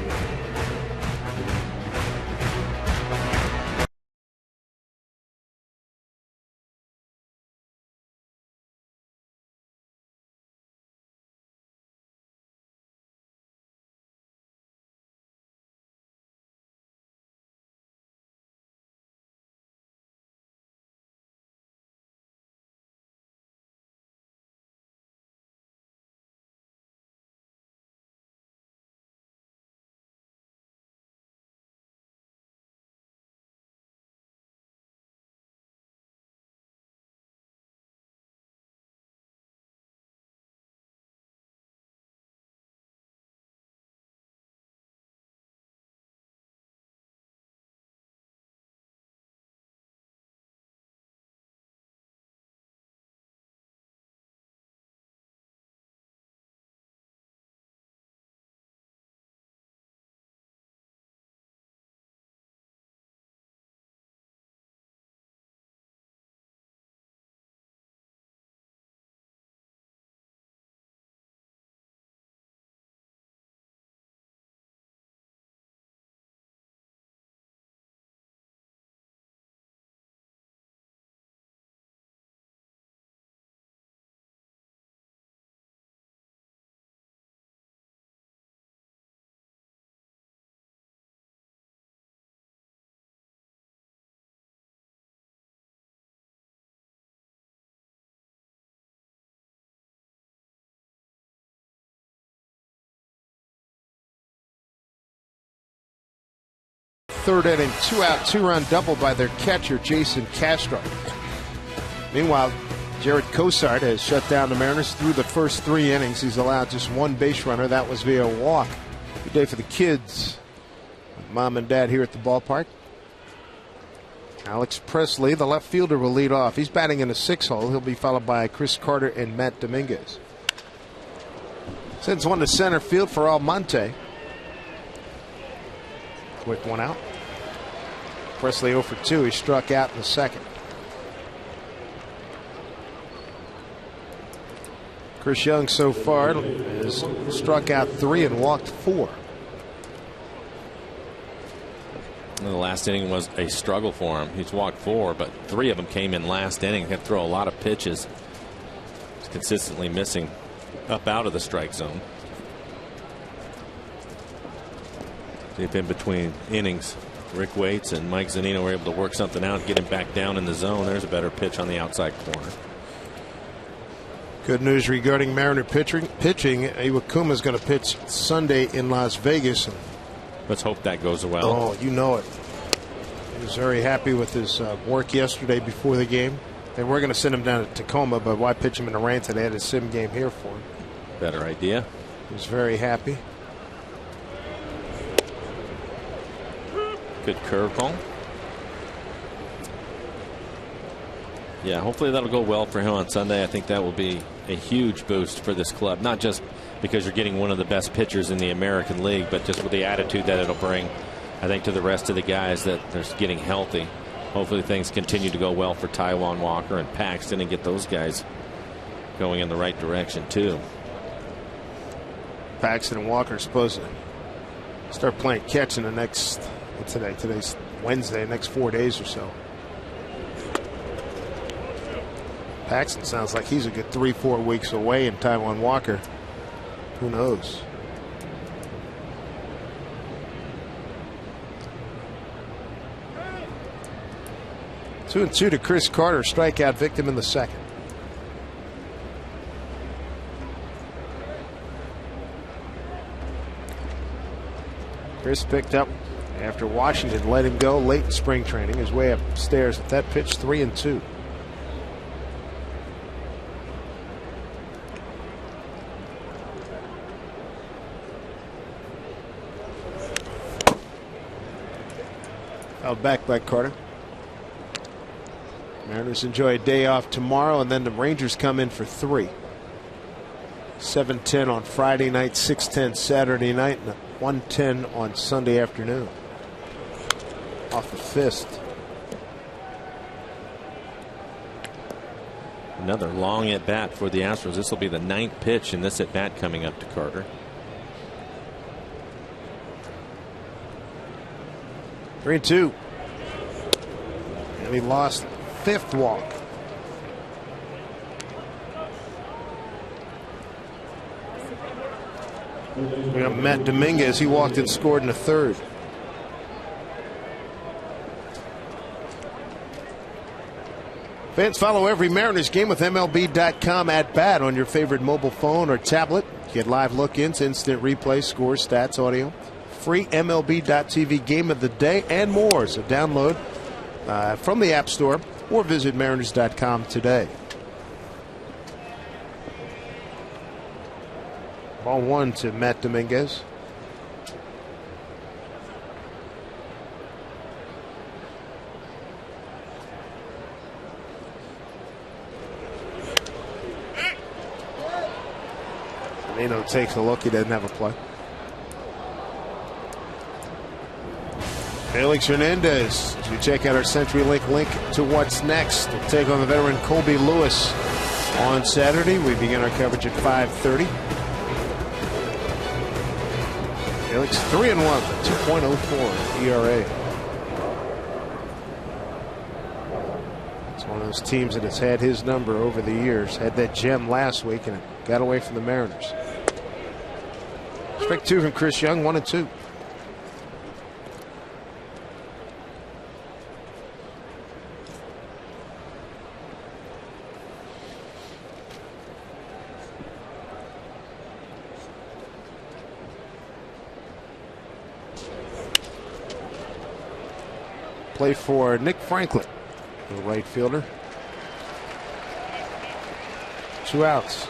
third inning, 2-out, 2-run double by their catcher, Jason Castro. Meanwhile, Jared Cosart has shut down the Mariners through the first 3 innings. He's allowed just 1 base runner. That was via walk. Good day for the kids. Mom and Dad here at the ballpark. Alex Presley, the left fielder, will lead off. He's batting in the 6th hole. He'll be followed by Chris Carter and Matt Dominguez. Sends one to center field for Almonte. Quick one out. Presley 0 for 2. He struck out in the second. Chris Young so far has struck out 3 and walked 4. The last inning was a struggle for him. He's walked 4, but 3 of them came in last inning. He had to throw a lot of pitches. He's consistently missing up out of the strike zone. Deep in between innings, Rick Waits and Mike Zunino were able to work something out, get him back down in the zone. There's a better pitch on the outside corner. Good news regarding Mariner pitching. Iwakuma is going to pitch Sunday in Las Vegas. Let's hope that goes well. Oh, you know it. He was very happy with his work yesterday before the game. And we're going to send him down to Tacoma, but why pitch him in the rain today? They had a sim game here for him. Better idea. He was very happy. Good curveball. Yeah, hopefully that'll go well for him on Sunday. I think that will be a huge boost for this club, not just because you're getting one of the best pitchers in the American League, but just with the attitude that it'll bring, I think, to the rest of the guys that they're getting healthy. Hopefully things continue to go well for Taijuan Walker and Paxton and get those guys going in the right direction too. Paxton and Walker are supposed to start playing catch in the next, today's Wednesday, next 4 days or so. Paxton sounds like he's a good 3-4 weeks away, and Taijuan Walker, who knows? Two and 2 to Chris Carter, strikeout victim in the second. Chris picked up after Washington let him go late in spring training. His way upstairs at that pitch, 3 and 2. Out back by Carter. Mariners enjoy a day off tomorrow, and then the Rangers come in for 3. 7:10 on Friday night, 6:10 Saturday night, and 1:10 on Sunday afternoon. Off the fist. Another long at bat for the Astros. This will be the 9th pitch in this at bat coming up to Carter. 3 and 2. And he lost 5th walk. We have Matt Dominguez. He walked and scored in the 3rd. Fans, follow every Mariners game with MLB.com at bat on your favorite mobile phone or tablet. Get live look-ins, instant replay, scores, stats, audio. Free MLB.tv game of the day and more. So download from the App Store or visit Mariners.com today. Ball 1 to Matt Dominguez. Zunino takes a look. He doesn't have a play. Felix Hernandez, as we check out our CenturyLink link to what's next, we'll take on the veteran Colby Lewis on Saturday. We begin our coverage at 5:30. Felix 3-1, 2.04 ERA. It's one of those teams that has had his number over the years. Had that gem last week and it got away from the Mariners. Strike 2 from Chris Young, 1 and 2. play for Nick Franklin, the right fielder. 2 outs.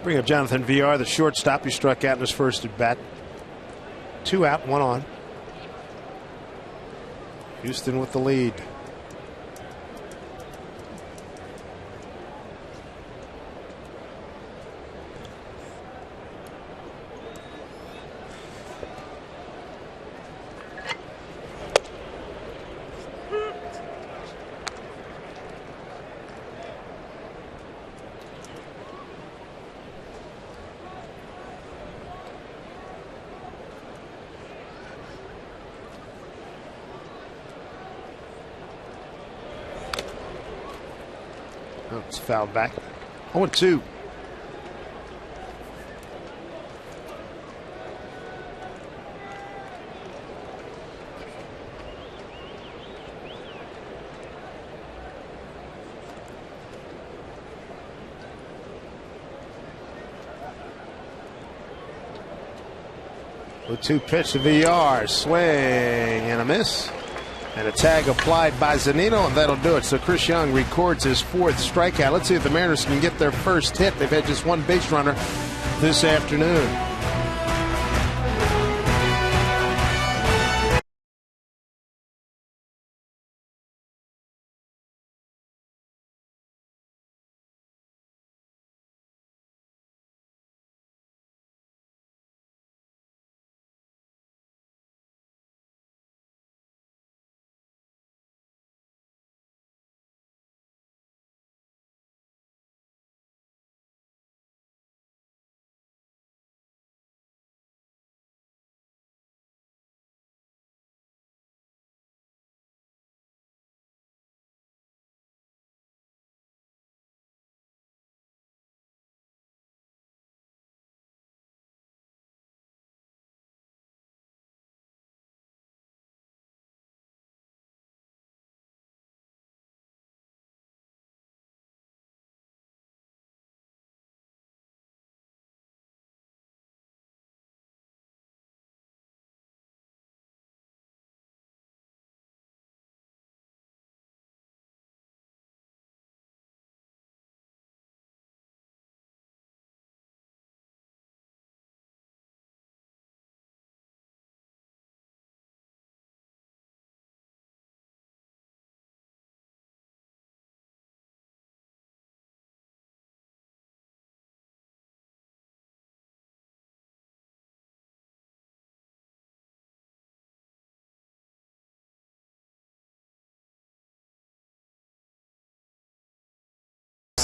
Bring up Jonathan Villar, the shortstop, who struck out in his first at bat. 2 out, 1 on. Houston with the lead. Oh, it's fouled back. 0-2. Two pitch to Villar, swing and a miss, and a tag applied by Zunino, and that'll do it. So Chris Young records his 4th strikeout. Let's see if the Mariners can get their first hit. They've had just 1 base runner this afternoon.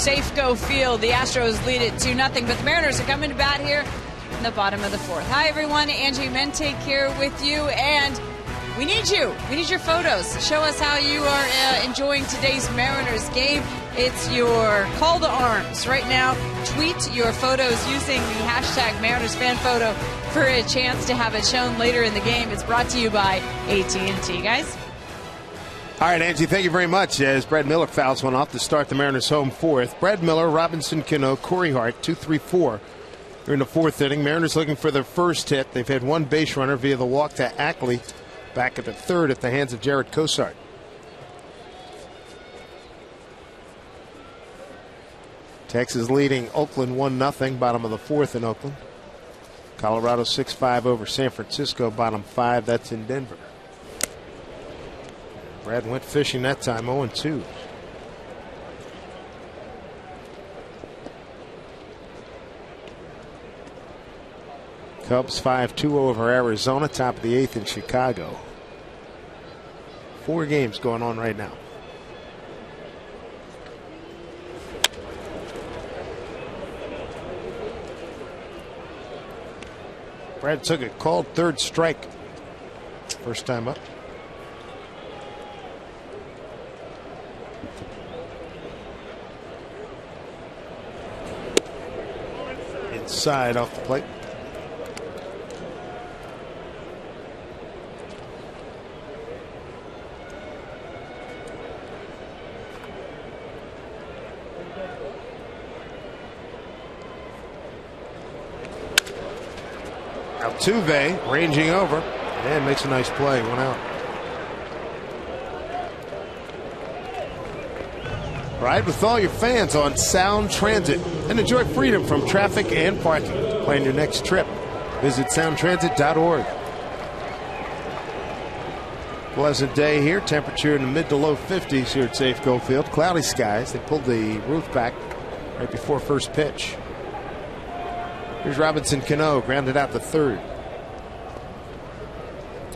Safeco Field. The Astros lead it 2-0, but the Mariners are coming to bat here in the bottom of the 4th. Hi, everyone. Angie Mente here with you, and we need you. We need your photos. Show us how you are enjoying today's Mariners game. It's your call to arms. Right now, tweet your photos using the hashtag MarinersFanPhoto for a chance to have it shown later in the game. It's brought to you by AT&T, guys. All right, Angie, thank you very much. As Brad Miller fouls one off to start the Mariners home 4th. Brad Miller, Robinson Cano, Corey Hart, 2-3-4. They're in the 4th inning. Mariners looking for their first hit. They've had 1 base runner via the walk to Ackley back at the 3rd at the hands of Jared Cosart. Texas leading Oakland 1-0, bottom of the 4th in Oakland. Colorado 6-5 over San Francisco, bottom 5. That's in Denver. Brad went fishing that time, 0-2. Cubs 5-2 over Arizona, top of the 8th in Chicago. 4 games going on right now. Brad took a called 3rd strike. First time up. Inside off the plate. Altuve ranging over and makes a nice play. 1 out. Ride with all your fans on Sound Transit and enjoy freedom from traffic and parking. Plan your next trip. Visit soundtransit.org. Pleasant day here. Temperature in the mid to low 50s here at Safeco Field. Cloudy skies. They pulled the roof back right before first pitch. Here's Robinson Cano, grounded out to third.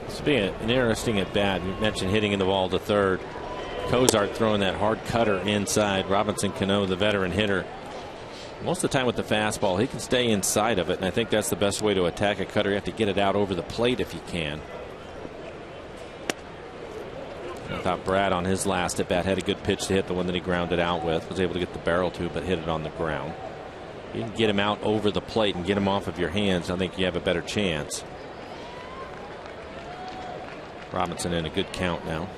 This will be an interesting at bat. You mentioned hitting in the ball to third. Cozart throwing that hard cutter inside. Robinson Cano, the veteran hitter, most of the time with the fastball, he can stay inside of it, and I think that's the best way to attack a cutter. You have to get it out over the plate if you can. I thought Brad on his last at bat had a good pitch to hit, the one that he grounded out with. Was able to get the barrel to, but hit it on the ground. You can get him out over the plate and get him off of your hands. I think you have a better chance. Robinson in a good count now.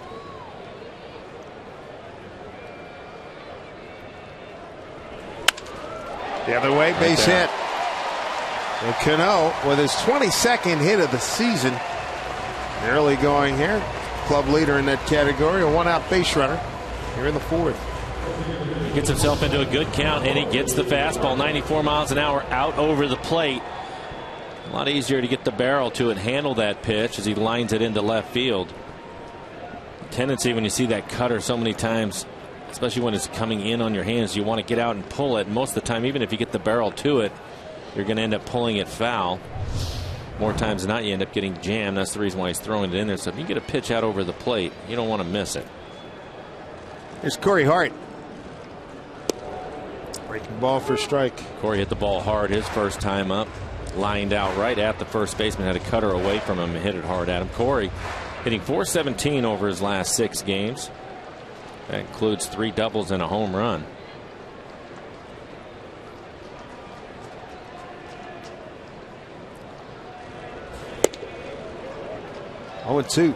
The other way, base hit. And Cano with his 22nd hit of the season. Early going here. Club leader in that category. A 1-out base runner here in the fourth. He gets himself into a good count, and he gets the fastball 94 miles an hour out over the plate. A lot easier to get the barrel to it, handle that pitch as he lines it into left field. Tendency when you see that cutter so many times, especially when it's coming in on your hands, you want to get out and pull it. Most of the time, even if you get the barrel to it, you're going to end up pulling it foul. More times than not, you end up getting jammed. That's the reason why he's throwing it in there. So if you get a pitch out over the plate, you don't want to miss it. Here's Corey Hart. Breaking ball for a strike. Corey hit the ball hard his first time up. Lined out right at the first baseman. Had a cutter away from him and hit it hard at him. Corey hitting .417 over his last 6 games. That includes 3 doubles and a home run. Oh, 2.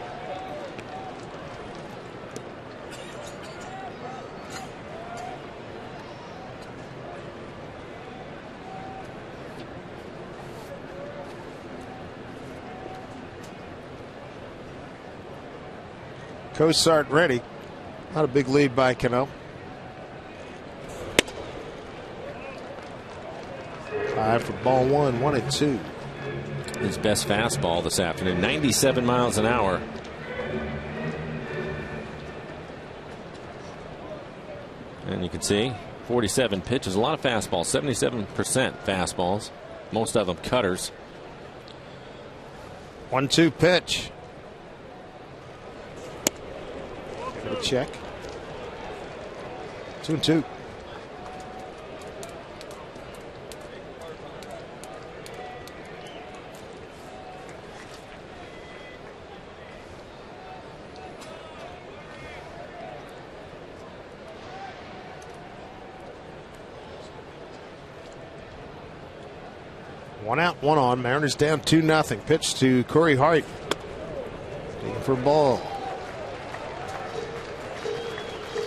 Cozart ready. Not a big lead by Cano. 5 for ball 1. 1-2. His best fastball this afternoon, 97 miles an hour. And you can see 47 pitches, a lot of fastballs, 77% fastballs, most of them cutters. 1-2 pitch. Give it a check. 2-2. One out, one on. Mariners down 2-0. Pitch to Corey Hart. Looking for a ball.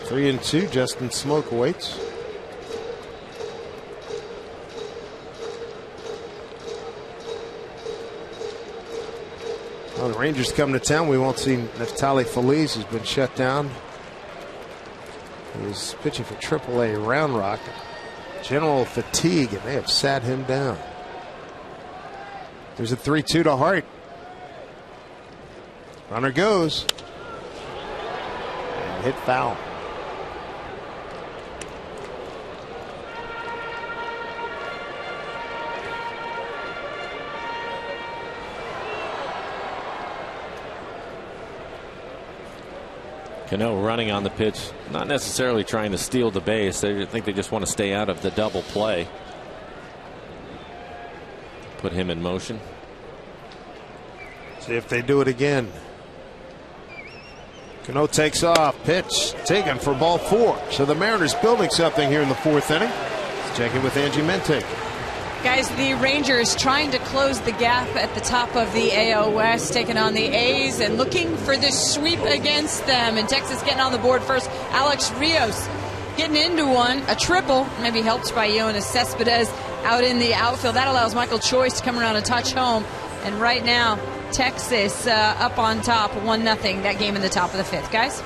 3-2. Justin Smoke waits. Well, the Rangers come to town. We won't see Neftali Feliz, who's been shut down. He was pitching for AAA Round Rock. General fatigue, and they have sat him down. There's a 3-2 to Hart. Runner goes. And hit foul. Cano running on the pitch, not necessarily trying to steal the base. I think they just want to stay out of the double play. Put him in motion. See if they do it again. Cano takes off. Pitch taken for ball 4. So the Mariners building something here in the 4th inning. Let's check in with Angie Mentek. Guys, the Rangers trying to close the gap at the top of the AL West, taking on the A's and looking for this sweep against them. And Texas getting on the board first. Alex Rios getting into one, a triple, maybe helped by Yoenis Cespedes out in the outfield. That allows Michael Choice to come around and touch home. And right now, Texas up on top, 1-0. That game in the top of the 5th, guys.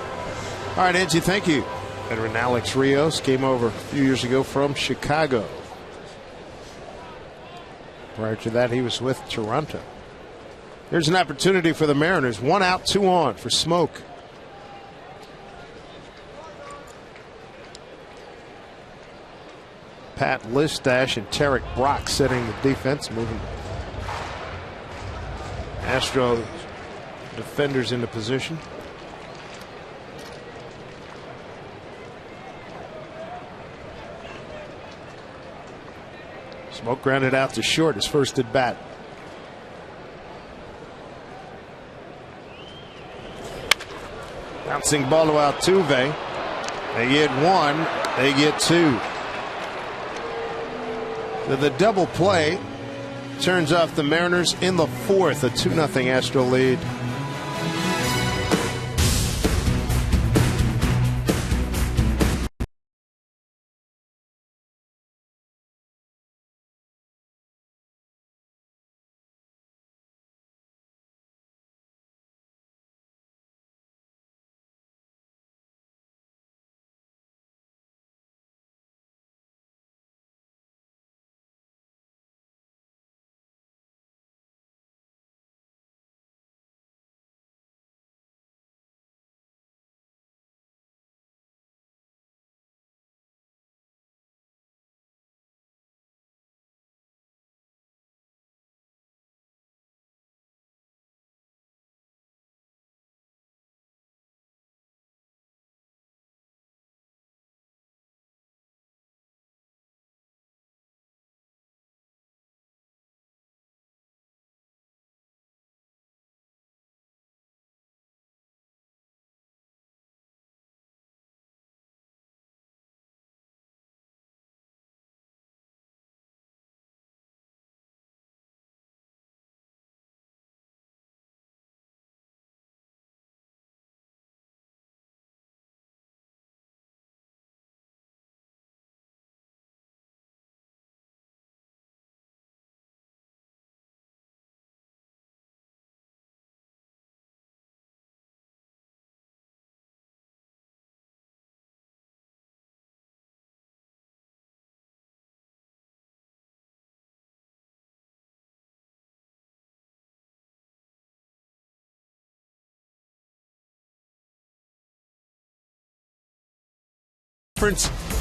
All right, Angie, thank you. Veteran Alex Rios came over a few years ago from Chicago. Prior to that, he was with Toronto. Here's an opportunity for the Mariners. 1 out, 2 on for Smoke. Pat Listash and Tarek Brock setting the defense, moving Astros defenders into position. Smoke grounded out to short, his first at bat. Bouncing ball to Altuve. They get 1, they get 2. The double play turns off the Mariners in the 4th, a 2-0 Astro lead.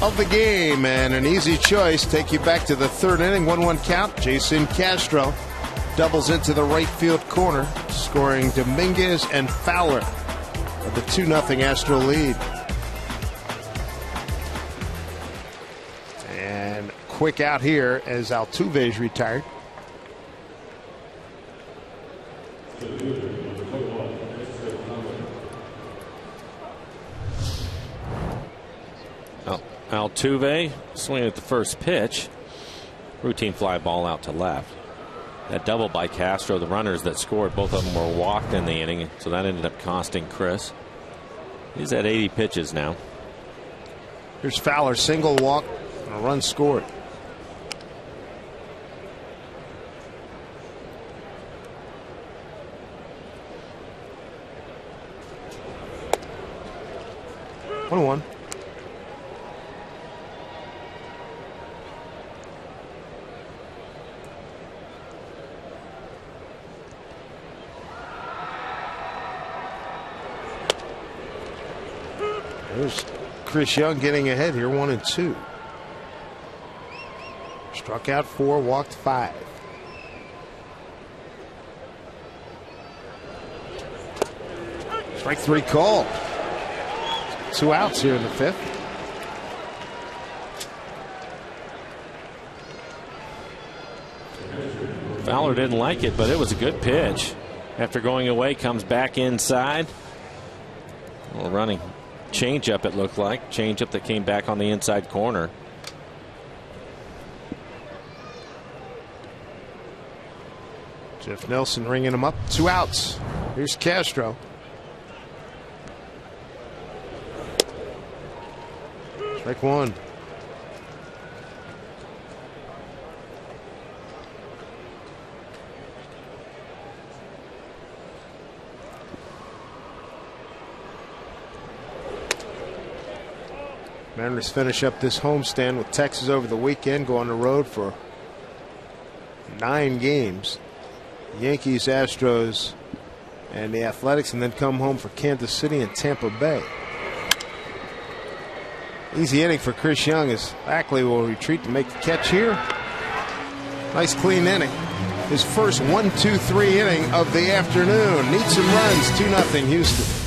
Of the game, and an easy choice. Take you back to the 3rd inning. 1-1 count. Jason Castro doubles into the right field corner, scoring Dominguez and Fowler of the 2-0 Astro lead. And quick out here as Altuve is retired. Altuve swinging at the first pitch. Routine fly ball out to left. That double by Castro, the runners that scored, both of them were walked in the inning, so that ended up costing Chris. He's at 80 pitches now. Here's Fowler, single walk, and a run scored. One. There's Chris Young getting ahead here, 1-2. Struck out 4, walked 5. Strike 3 called. 2 outs here in the 5th. Fowler didn't like it, but it was a good pitch. After going away, comes back inside. Well, running changeup, it looked like. Changeup that came back on the inside corner. Jeff Nelson ringing him up. 2 outs. Here's Castro. Strike 1. Mariners finish up this homestand with Texas over the weekend, go on the road for 9 games. Yankees, Astros, and the Athletics, and then come home for Kansas City and Tampa Bay. Easy inning for Chris Young as Ackley will retreat to make the catch here. Nice clean inning. His first 1-2-3 inning of the afternoon. Needs some runs. 2-0 Houston.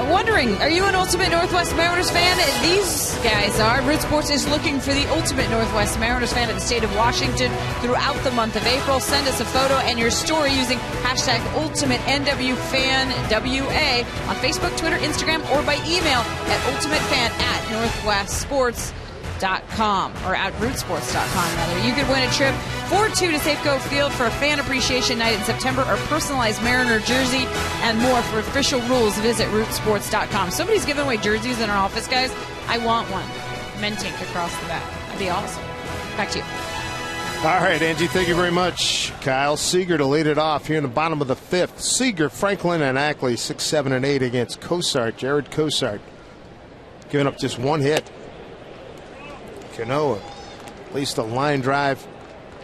Wondering, are you an Ultimate Northwest Mariners fan? These guys are. Root Sports is looking for the Ultimate Northwest Mariners fan in the state of Washington throughout the month of April. Send us a photo and your story using hashtag UltimateNWFanWA on Facebook, Twitter, Instagram, or by email at ultimatefan@northwestsports.com or at rootsports.com rather. You could win a trip for 2 to Safeco Field for a fan appreciation night in September, or personalized Mariner jersey and more. For official rules, visit rootsports.com. Somebody's giving away jerseys in our office, guys. I want one. Mentink across the back. That'd be awesome. Back to you. All right, Angie, thank you very much. Kyle Seager to lead it off here in the bottom of the 5th. Seager, Franklin, and Ackley 6, 7, and 8 against Cosart. Jared Cosart giving up just 1 hit. Cano, at least a line drive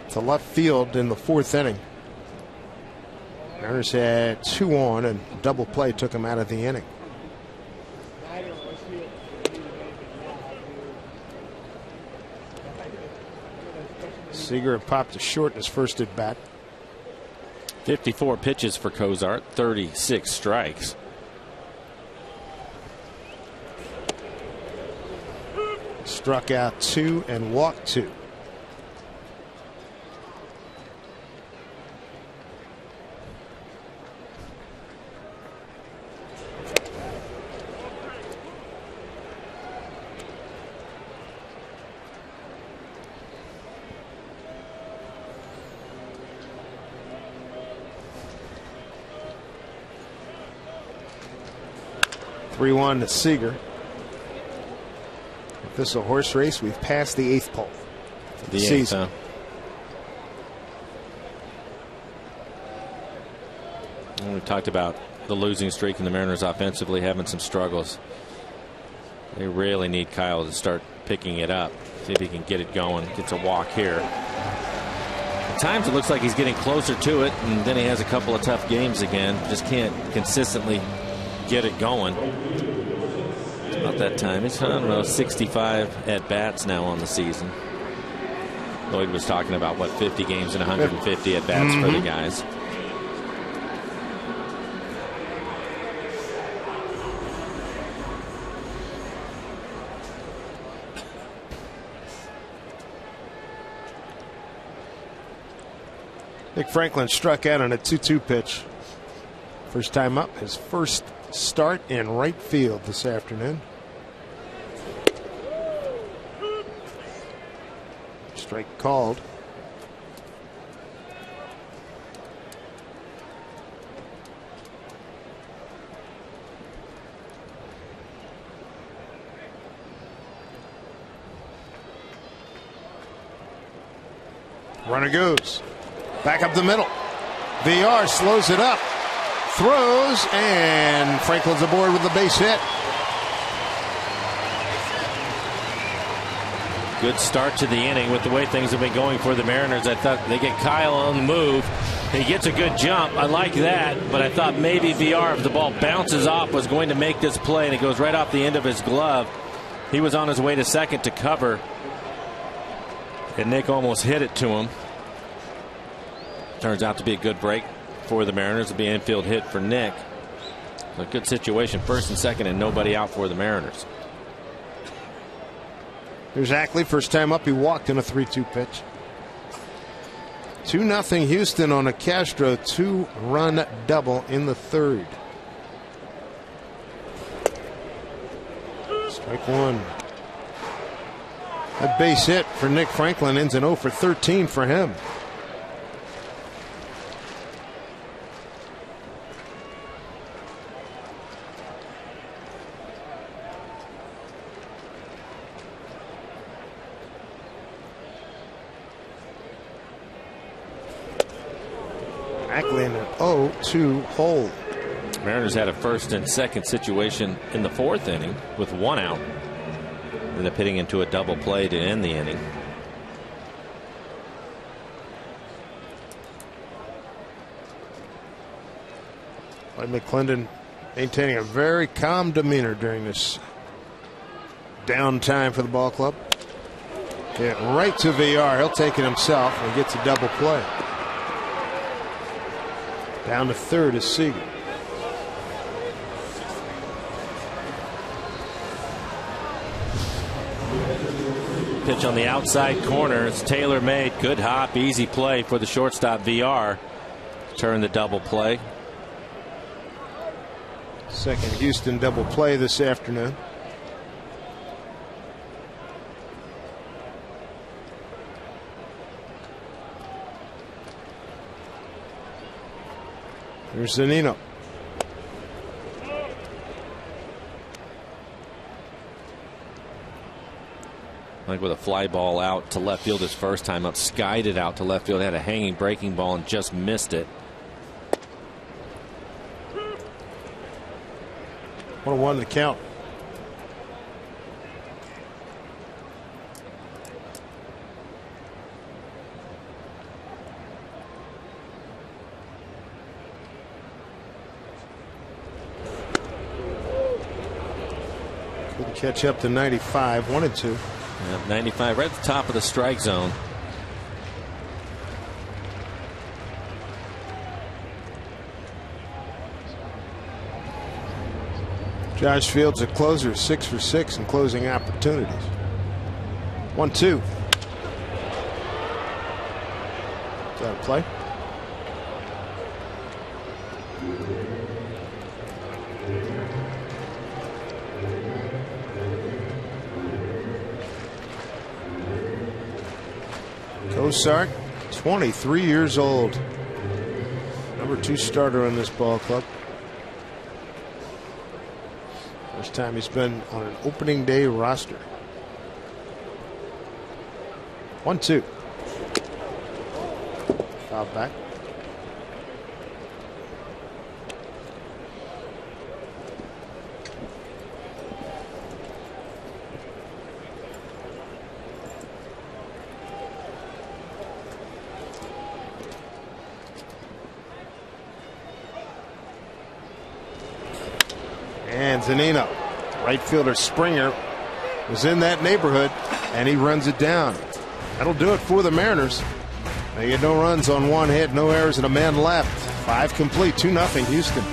to left field in the 4th inning. Mariners had 2 on, and double play took him out of the inning. Seager popped a short in his first at bat. 54 pitches for Cosart, 36 strikes. Struck out 2 and walked 2. (3-1) to Seager. If this is a horse race, we've passed the 8th pole for the season. We talked about the losing streak and the Mariners offensively having some struggles. They really need Kyle to start picking it up. See if he can get it going. Gets a walk here. At times it looks like he's getting closer to it, and then he has a couple of tough games again. Just can't consistently get it going. It's about that time. It's, I don't know, 65 at bats now on the season. Lloyd was talking about what, 50 games and 150 at bats for the guys. Nick Franklin struck out on a 2-2 pitch. First time up, his first start in right field this afternoon. Strike called. Runner goes. Back up the middle. VR slows it up. Throws, and Franklin's aboard with the base hit. Good start to the inning with the way things have been going for the Mariners. I thought they get Kyle on the move. He gets a good jump. I like that, but I thought maybe VR, if the ball bounces off, was going to make this play, and it goes right off the end of his glove. He was on his way to second to cover, and Nick almost hit it to him. Turns out to be a good break for the Mariners. It'll be an infield hit for Nick. A good situation, first and second, and nobody out for the Mariners. Here's Ackley, first time up, he walked in a 3-2 pitch. 2-0 Houston on a Castro 2-run double in the third. Strike one. A base hit for Nick Franklin ends an 0 for 13 for him. Ackley in an 0-2 hole. Mariners had a first and second situation in the fourth inning with one out. Ended up hitting into a double play to end the inning. Mike McClendon maintaining a very calm demeanor during this downtime for the ball club. Hit right to VR. He'll take it himself and gets a double play. Down to third is Seager. Pitch on the outside corner. It's tailor made. Good hop. Easy play for the shortstop VR. Turn the double play. Second Houston double play this afternoon. Here's Zunino. Like with a fly ball out to left field his first time up, skied it out to left field, had a hanging breaking ball and just missed it. 1-1 to count. Couldn't catch up to 95. 1-2. Yeah, 95 right at the top of the strike zone. Josh Fields, a closer, 6 for 6 in closing opportunities. 1-2. Is that a play? Cosart, 23 years old. Number 2 starter on this ball club. First time he's been on an opening day roster. 1-2. Foul back. And Zunino, right fielder Springer, was in that neighborhood, and he runs it down. That'll do it for the Mariners. They get no runs on one hit, no errors, and a man left. 5 complete, 2-0 Houston.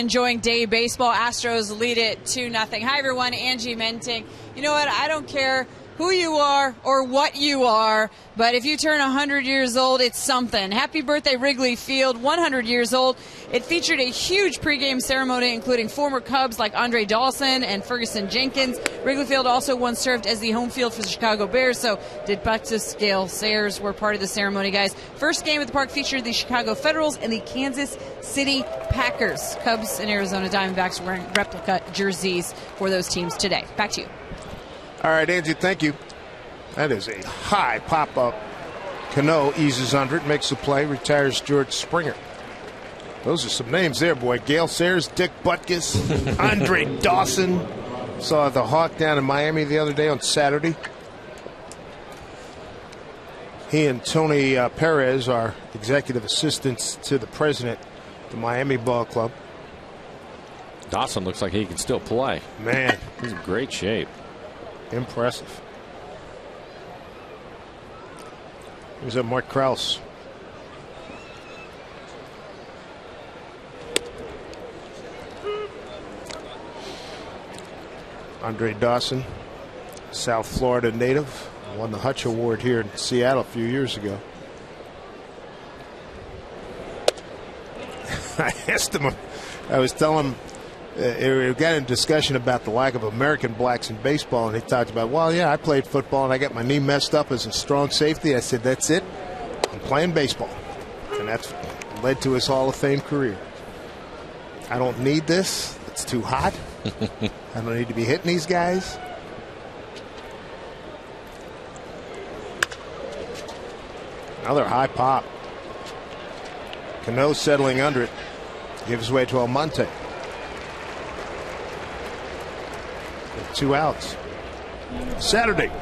Enjoying day baseball. Astros lead it 2-0. Hi, everyone. Angie Menting. You know what? I don't care who you are or what you are, but if you turn 100 years old, it's something. Happy birthday, Wrigley Field, 100 years old. It featured a huge pregame ceremony, including former Cubs like Andre Dawson and Ferguson Jenkins. Wrigley Field also once served as the home field for the Chicago Bears, so did Buckus, Gale Sayers were part of the ceremony, guys. First game at the park featured the Chicago Federals and the Kansas City Packers. Cubs and Arizona Diamondbacks wearing replica jerseys for those teams today. Back to you. All right, Angie, thank you. That is a high pop-up. Cano eases under it, makes the play, retires George Springer. Those are some names there, boy. Gale Sayers, Dick Butkus, Andre Dawson. Saw the Hawk down in Miami the other day on Saturday. He and Tony Perez are executive assistants to the president of the Miami Ball Club. Dawson looks like he can still play. Man. He's in great shape. Impressive. Here's Mark Krause. Andre Dawson, South Florida native, won the Hutch Award here in Seattle a few years ago. I asked him, I was telling him, we got in a discussion about the lack of American blacks in baseball, and he talked about, well, yeah, I played football and I got my knee messed up as a strong safety. I said, that's it. I'm playing baseball. And that's led to his Hall of Fame career. I don't need this. It's too hot. I don't need to be hitting these guys. Another high pop. Cano settling under it. Gives way to Almonte. 2 outs. Saturday,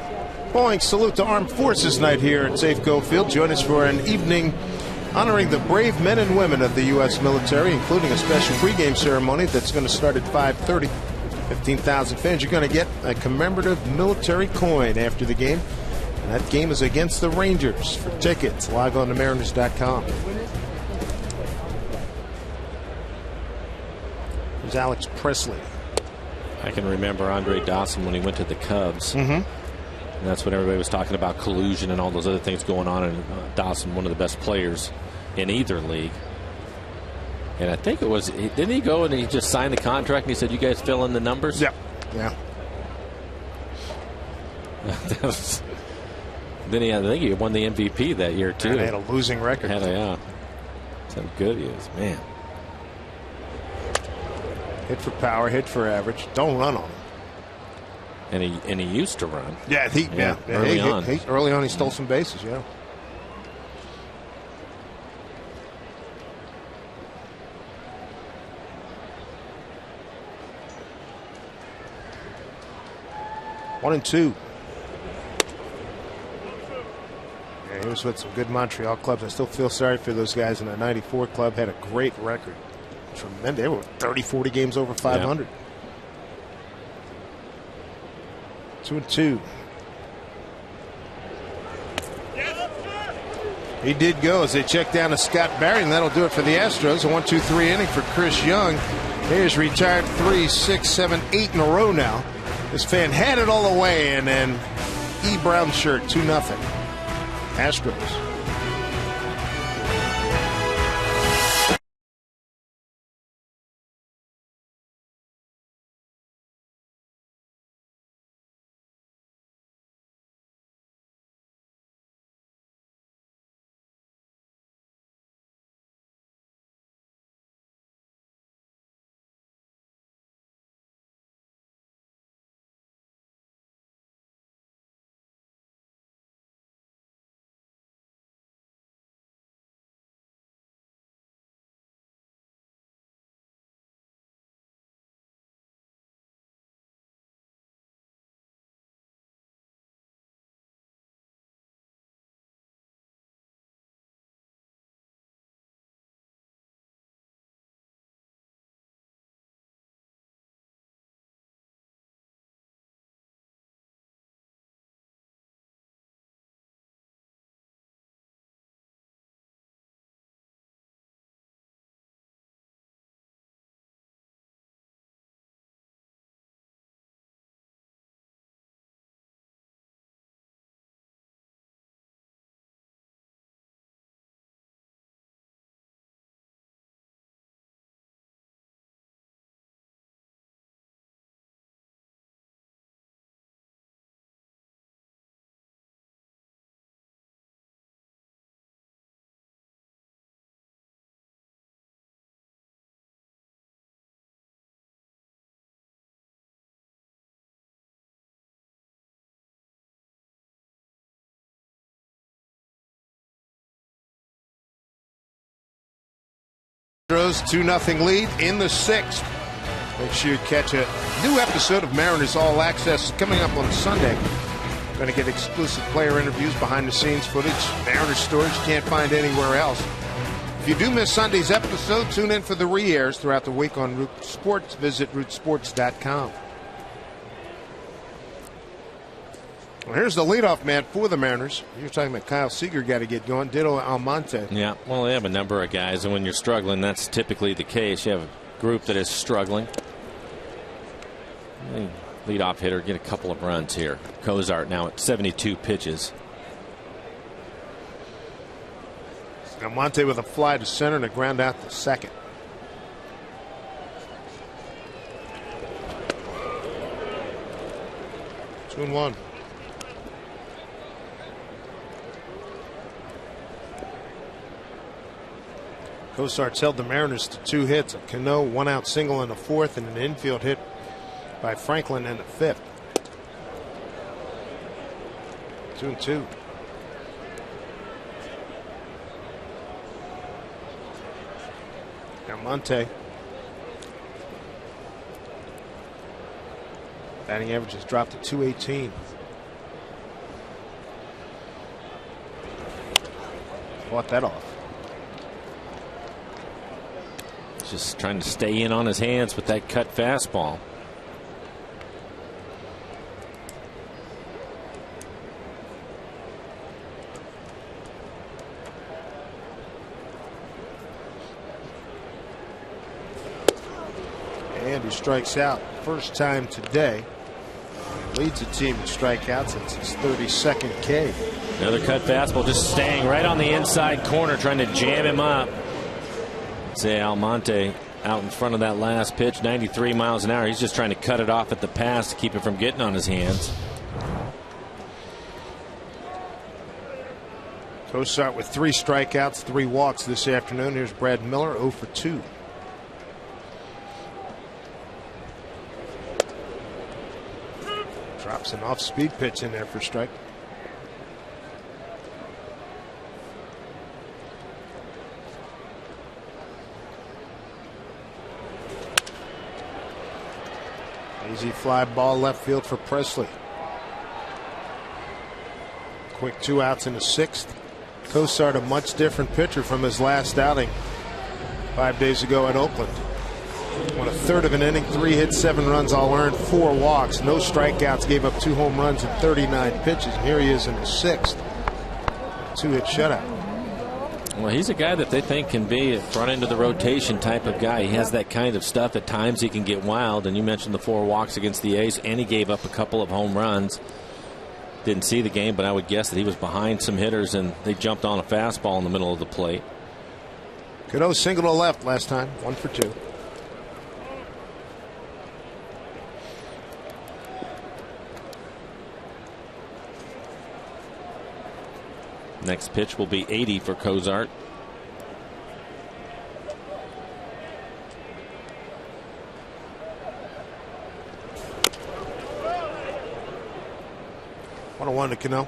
Boeing Salute to Armed Forces Night here at Safeco Field. Join us for an evening honoring the brave men and women of the U.S. military, including a special pregame ceremony that's going to start at 5:30. 15,000 fans. You're going to get a commemorative military coin after the game. And that game is against the Rangers. For tickets, log on to Mariners.com. There's Alex Presley. I can remember Andre Dawson when he went to the Cubs. And that's when everybody was talking about collusion and all those other things going on. And Dawson, one of the best players in either league. And I think it was, didn't he go and he just signed the contract and he said, you guys fill in the numbers? Yeah. Yeah. That was, then I think he won the MVP that year, too. And they had a losing record. Yeah. That's how good he is, man. Hit for power, hit for average. Don't run on him. And he used to run. Yeah, early on. Early on, he stole some bases. Yeah. One and two. Yeah, he was with some good Montreal clubs. I still feel sorry for those guys in the '94 club. Had a great record. Tremendous. They were 30, 40 games over 500. Yeah. 2-2. He did go as they check down to Scott Barry, and that'll do it for the Astros. A 1-2-3 inning for Chris Young. He has retired 3, 6, 7, 8 in a row now. This fan had it all the way, and then E. Brown shirt, 2-0. Astros. Astros 2-0 lead in the 6th. Make sure you catch a new episode of Mariners All Access coming up on Sunday. We're going to get exclusive player interviews, behind-the-scenes footage, Mariners stories you can't find anywhere else. If you do miss Sunday's episode, tune in for the re-airs throughout the week on Root Sports. Visit rootsports.com. Well, here's the leadoff man for the Mariners. You're talking about Kyle Seager got to get going. Ditto Almonte. Yeah, well, they have a number of guys, and when you're struggling, that's typically the case. You have a group that is struggling. Leadoff hitter, get a couple of runs here. Cozart now at 72 pitches. Almonte with a fly to center and a ground out to second. Two and one. Cozart's held the Mariners to 2 hits, a Cano 1-out single in the 4th, and an infield hit by Franklin in the 5th. 2-2. Almonte. Batting average has dropped to 218. Fought that off. Just trying to stay in on his hands with that cut fastball. And he strikes out. First time today. Leads the team in strikeouts. It's his 32nd K. Another cut fastball just staying right on the inside corner, trying to jam him up. Say Almonte out in front of that last pitch, 93 miles an hour. He's just trying to cut it off at the pass to keep it from getting on his hands. Cozart with 3 strikeouts, 3 walks this afternoon. Here's Brad Miller, 0 for 2. Drops an off-speed pitch in there for strike. Easy fly ball left field for Presley. Quick 2 outs in the 6th. Cozart a much different pitcher from his last outing 5 days ago at Oakland. Went a third of an inning, 3 hits, 7 runs, all earned, 4 walks, no strikeouts, gave up 2 home runs in 39 pitches. And here he is in the 6th. 2-hit shutout. Well, he's a guy that they think can be a front end of the rotation type of guy. He has that kind of stuff. At times he can get wild, and you mentioned the 4 walks against the A's, and he gave up a couple of home runs. Didn't see the game, but I would guess that he was behind some hitters and they jumped on a fastball in the middle of the plate. Cano single to left last time, 1 for 2. Next pitch will be 80 for Cozart. One to Cano.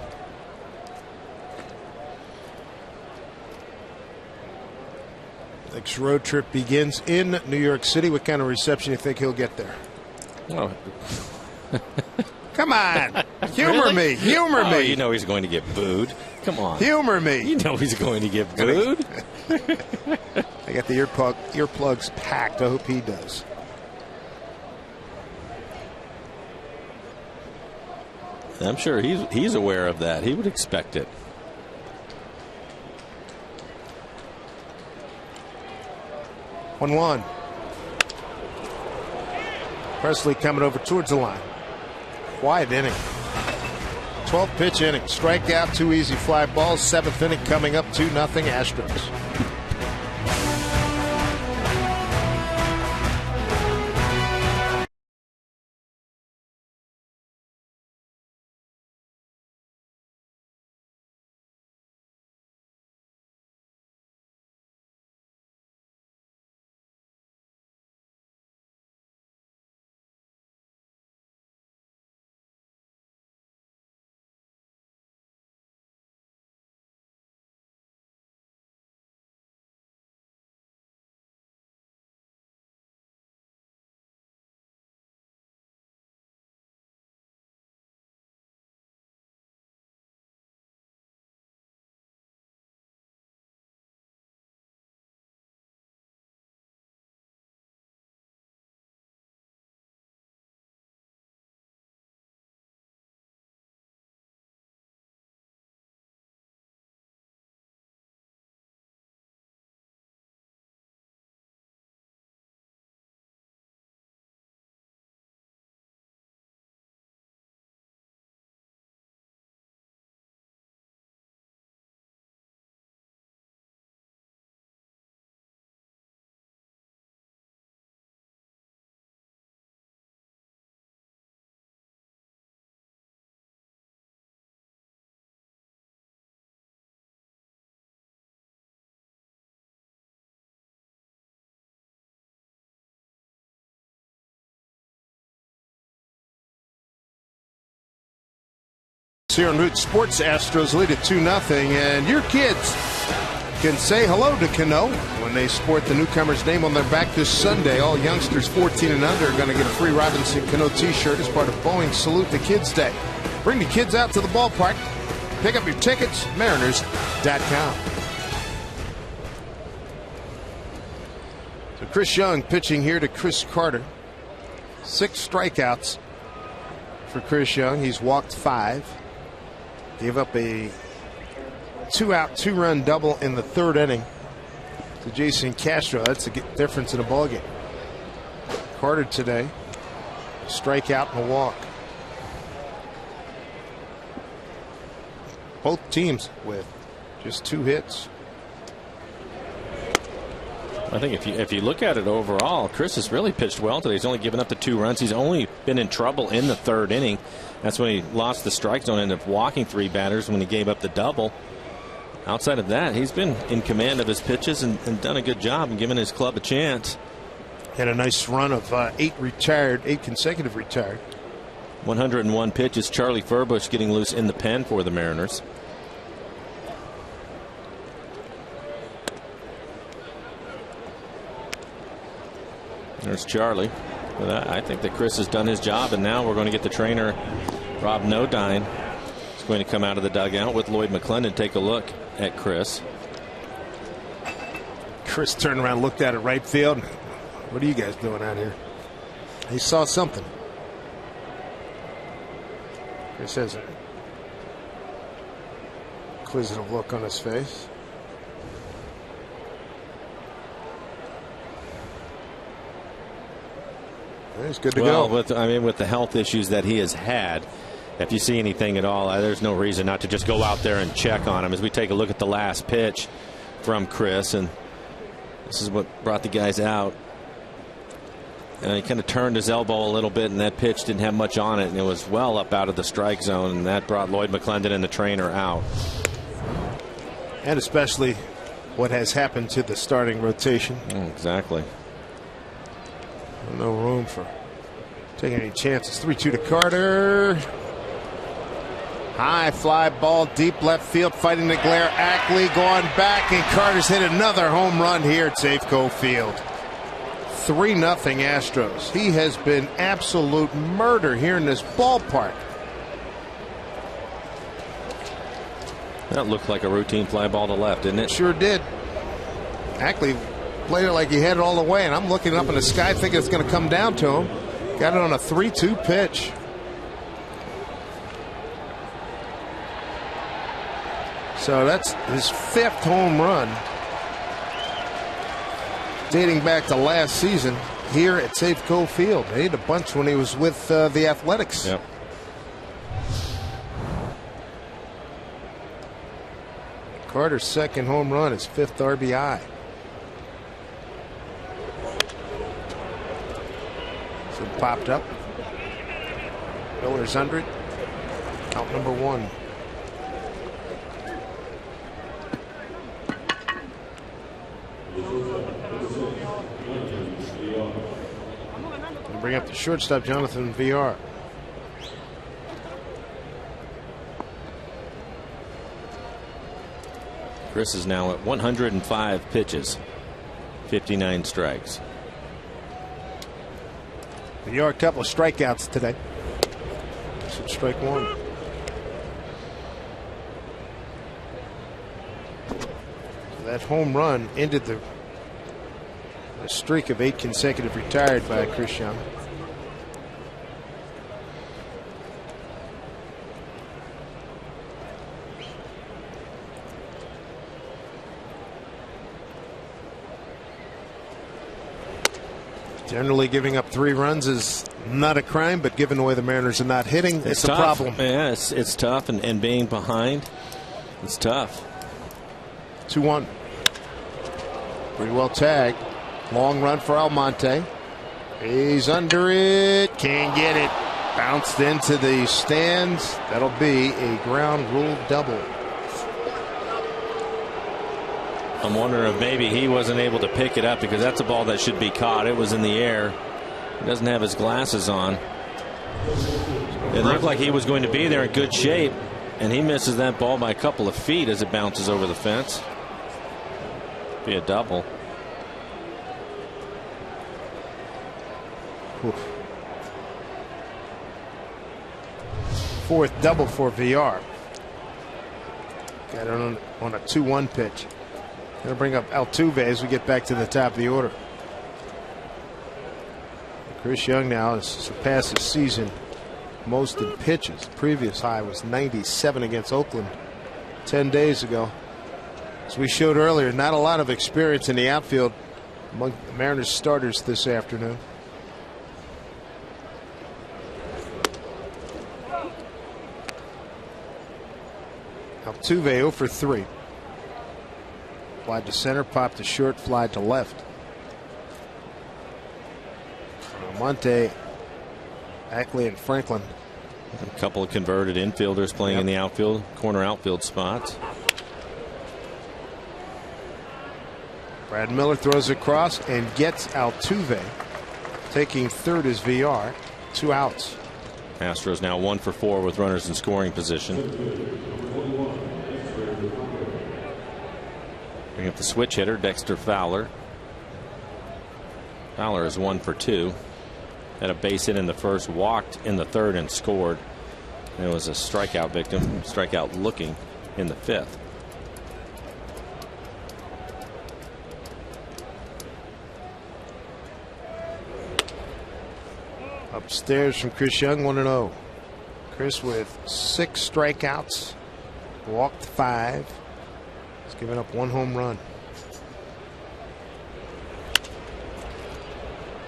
Next road trip begins in New York City. What kind of reception do you think he'll get there? Oh. Come on. Humor me. Humor me. You know he's going to get booed. Come on. Humor me. You know he's going to get booed. I got the earplugs packed. I hope he does. I'm sure he's aware of that. He would expect it. One. Presley coming over towards the line. Quiet inning. 12-pitch inning. Strikeout, 2 easy fly balls. 7th inning coming up, 2-0 Astros. Here on Root Sports, Astros lead at 2-0, and your kids can say hello to Cano when they sport the newcomer's name on their back this Sunday. All youngsters 14 and under are going to get a free Robinson Cano t-shirt as part of Boeing's Salute the Kids Day. Bring the kids out to the ballpark. Pick up your tickets, mariners.com. So Chris Young pitching here to Chris Carter. 6 strikeouts for Chris Young. He's walked 5. Gave up a 2-out, 2-run double in the 3rd inning to Jason Castro. That's a difference in a ballgame. Carter today, a strikeout and a walk. Both teams with just 2 hits. I think if you look at it overall, Chris has really pitched well today. He's only given up the 2 runs. He's only been in trouble in the 3rd inning. That's when he lost the strike zone, ended up walking 3 batters when he gave up the double. Outside of that, he's been in command of his pitches and done a good job and given his club a chance. Had a nice run of 8 consecutive retired. 101 pitches. Charlie Furbush getting loose in the pen for the Mariners. There's Charlie. But I think that Chris has done his job, and now we're going to get the trainer, Rob Nodine. He's going to come out of the dugout with Lloyd McClendon. Take a look at Chris. Chris turned around, looked at it right field. What are you guys doing out here? He saw something. Chris has an inquisitive look on his face. He's good to go. With the health issues that he has had, if you see anything at all, there's no reason not to just go out there and check on him. As we take a look at the last pitch from Chris, and this is what brought the guys out. He kind of turned his elbow a little bit, and that pitch didn't have much on it, and it was well up out of the strike zone, and that brought Lloyd McClendon and the trainer out. And especially what has happened to the starting rotation. Exactly. No room for taking any chances. 3-2 to Carter. High fly ball, deep left field, fighting the glare. Ackley going back, and Carter's hit another home run here at Safeco Field. 3-0 Astros. He has been absolute murder here in this ballpark. That looked like a routine fly ball to left, didn't it? Sure did. Ackley played it like he had it all the way, and I'm looking up in the sky thinking it's going to come down to him. Got it on a 3-2 pitch. So that's his 5th home run dating back to last season here at Safeco Field. He hit a bunch when he was with the Athletics. Yep. Carter's 2nd home run, his 5th RBI. So it popped up. Miller's under it. Out number 1. Bring up the shortstop, Jonathan VR. Chris is now at 105 pitches, 59 strikes. VR, a couple of strikeouts today. Should strike 1. So that home run ended the streak of 8 consecutive retired by Chris Young. Generally giving up 3 runs is not a crime, but given the way the Mariners are not hitting, it's a problem. Yeah, it's tough, and being behind, it's tough. 2-1. Pretty well tagged. Long run for Almonte. He's under it. Can't get it. Bounced into the stands. That'll be a ground rule double. I'm wondering if maybe he wasn't able to pick it up, because that's a ball that should be caught. It was in the air. He doesn't have his glasses on. It looked like he was going to be there in good shape. And he misses that ball by a couple of feet as it bounces over the fence. Be a double. Oof. Fourth double for VR. Got it on a 2-1 pitch. Going to bring up Altuve as we get back to the top of the order. Chris Young now has surpassed his season most in pitches. The previous high was 97 against Oakland 10 days ago. As we showed earlier, not a lot of experience in the outfield among the Mariners starters this afternoon. Altuve 0 for 3. Fly to center, pop to short, fly to left. Monte, Ackley, and Franklin. A couple of converted infielders playing in the outfield, corner outfield spots. Brad Miller throws across and gets Altuve. Taking third is VR. 2 outs. Astros now 1 for 4 with runners in scoring position. Bring up the switch hitter, Dexter Fowler. Fowler is 1 for 2. Had a base hit in the first, walked in the third, and scored. And it was a strikeout victim, strikeout looking in the 5th. Upstairs from Chris Young, 1-0. Chris with 6 strikeouts, walked 5. He's given up 1 home run.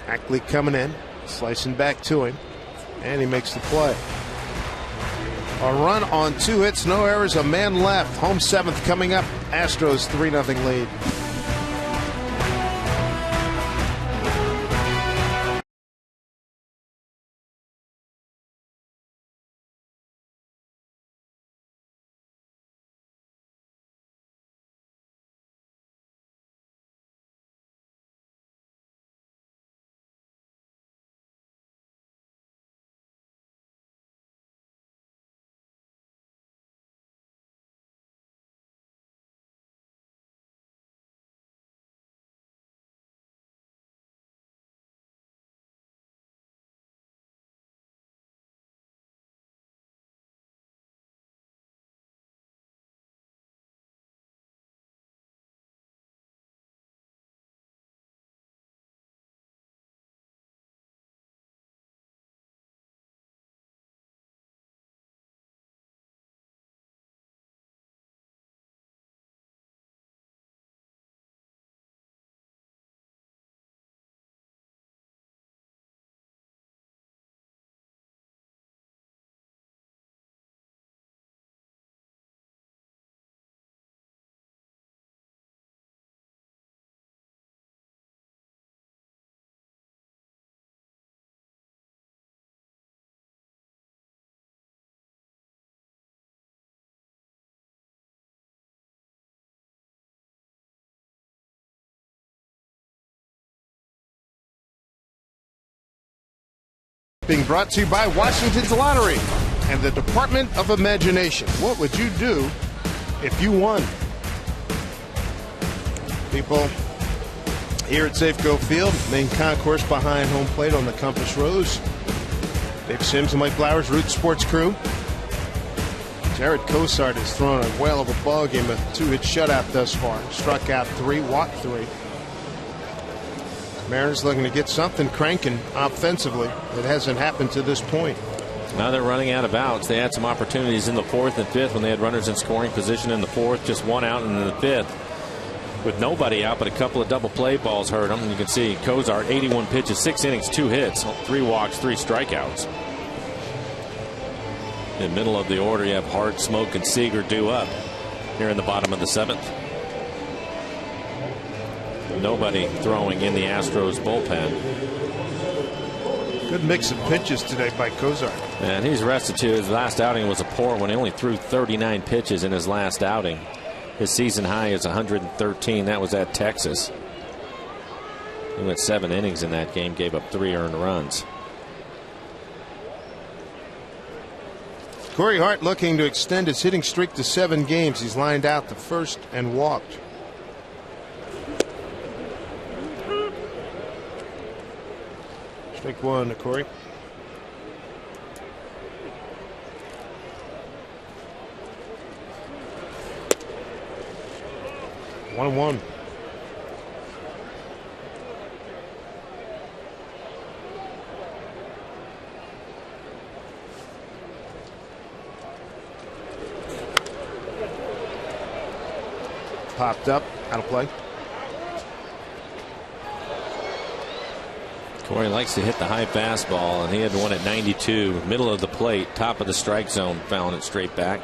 Ackley coming in, slicing back to him, and he makes the play. A run on 2 hits, no errors, a man left. Home 7th coming up. Astros 3-0 lead. Being brought to you by Washington's Lottery and the Department of Imagination. What would you do if you won? People here at Safeco Field, main concourse behind home plate on the Compass Rose. Dave Sims and Mike Flowers, Root Sports crew. Jared Cosart has thrown a whale of a ball game, a 2-hit shutout thus far. Struck out 3, walked 3. Mariners looking to get something cranking offensively. It hasn't happened to this point. Now they're running out of outs. They had some opportunities in the 4th and 5th when they had runners in scoring position in the 4th. Just 1 out in the 5th with nobody out, but a couple of double play balls hurt them. And you can see Cozart, 81 pitches, 6 innings, 2 hits, 3 walks, 3 strikeouts. In the middle of the order, you have Hart, Smoke, and Seager due up here in the bottom of the 7th. Nobody throwing in the Astros bullpen. Good mix of pitches today by Cozart. And he's rested too. His last outing was a poor one. He only threw 39 pitches in his last outing. His season high is 113. That was at Texas. He went 7 innings in that game, gave up 3 earned runs. Corey Hart looking to extend his hitting streak to 7 games. He's lined out to first and walked. Strike one to Corey. One. Popped up, out of play. Corey likes to hit the high fastball, and he had one at 92, middle of the plate, top of the strike zone, fouling it straight back.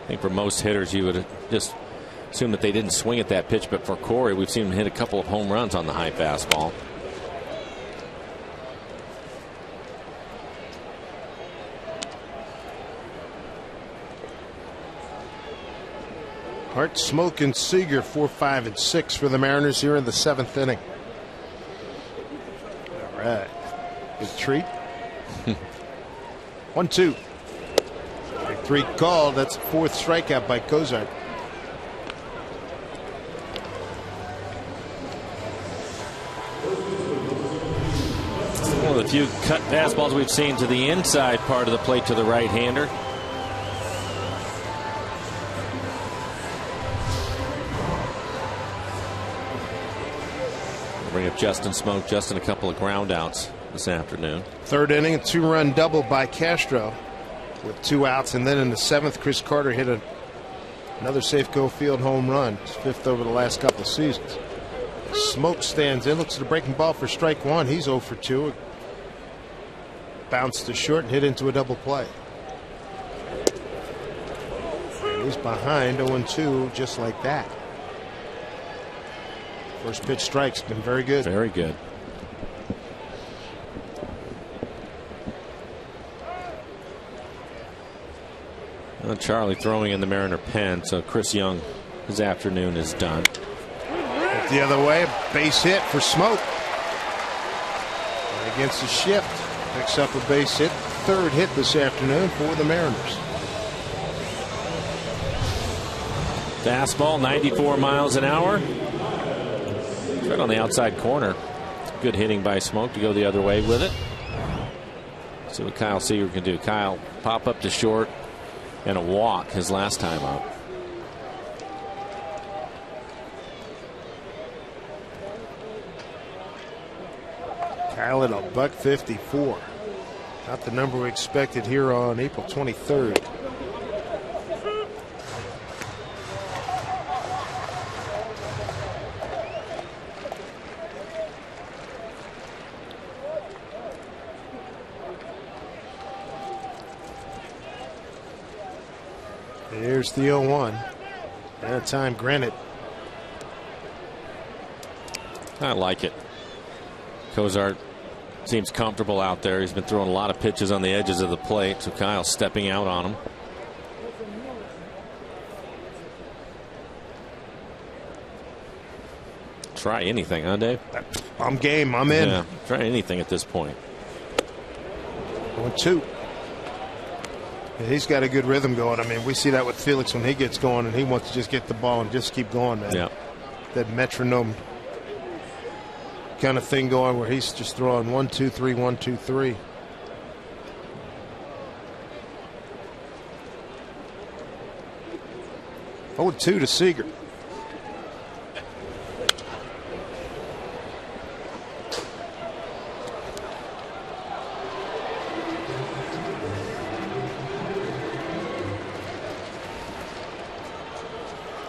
I think for most hitters, you would just assume that they didn't swing at that pitch, but for Corey, we've seen him hit a couple of home runs on the high fastball. Hart, Smoke, and Seager 4, 5, and 6 for the Mariners here in the 7th inning. All right. Good treat. 1-2. Strike 3 called. That's the 4th strikeout by Cozart. One of the few cut fastballs we've seen to the inside part of the plate to the right-hander. Bring up Justin Smoke. Justin a couple of ground outs this afternoon. 3rd inning, a 2-run double by Castro with 2 outs, and then in the 7th, Chris Carter hit another Safeco Field home run. His 5th over the last couple of seasons. Smoke stands in, looks at the breaking ball for strike 1. He's 0 for 2. Bounced to short and hit into a double play. And he's behind 0-2 just like that. First pitch strike's been very good. Very good. Well, Charlie throwing in the Mariner pen, so Chris Young, his afternoon is done. The other way, base hit for Smoke. And against the shift, picks up a base hit. 3rd hit this afternoon for the Mariners. Fastball, 94 miles an hour. Right on the outside corner. Good hitting by Smoke to go the other way with it. See what Kyle Seager can do. Kyle pop up to short and a walk his last time up. Kyle at $154. Not the number we expected here on April 23rd. Here's the 0-1. And time granted. I like it. Cozart seems comfortable out there. He's been throwing a lot of pitches on the edges of the plate, so Kyle's stepping out on him. Try anything, huh, Dave? I'm game. I'm in. Yeah, try anything at this point. 1-2. He's got a good rhythm going. I mean, we see that with Felix when he gets going and he wants to just get the ball and just keep going, man. Yeah. That metronome kind of thing going where he's just throwing 1, 2, 3, 1, 2, 3. Oh, 2 to Seager.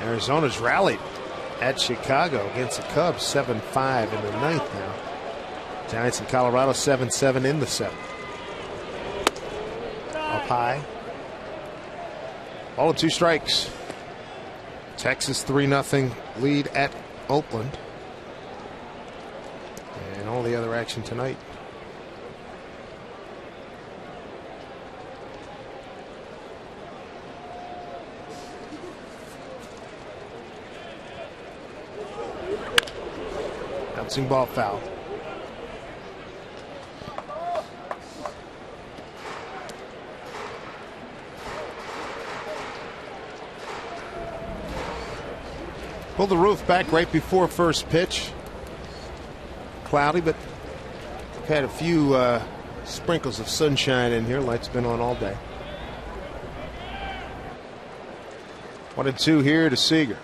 Arizona's rallied at Chicago against the Cubs 7-5 in the 9th now. Giants in Colorado 7-7 in the 7th. Up high. All of 2 strikes. Texas 3-0 lead at Oakland. And all the other action tonight. Ball foul. Pulled the roof back right before first pitch. Cloudy, but we've had a few sprinkles of sunshine in here. Lights been on all day. 1-2 here to Seager.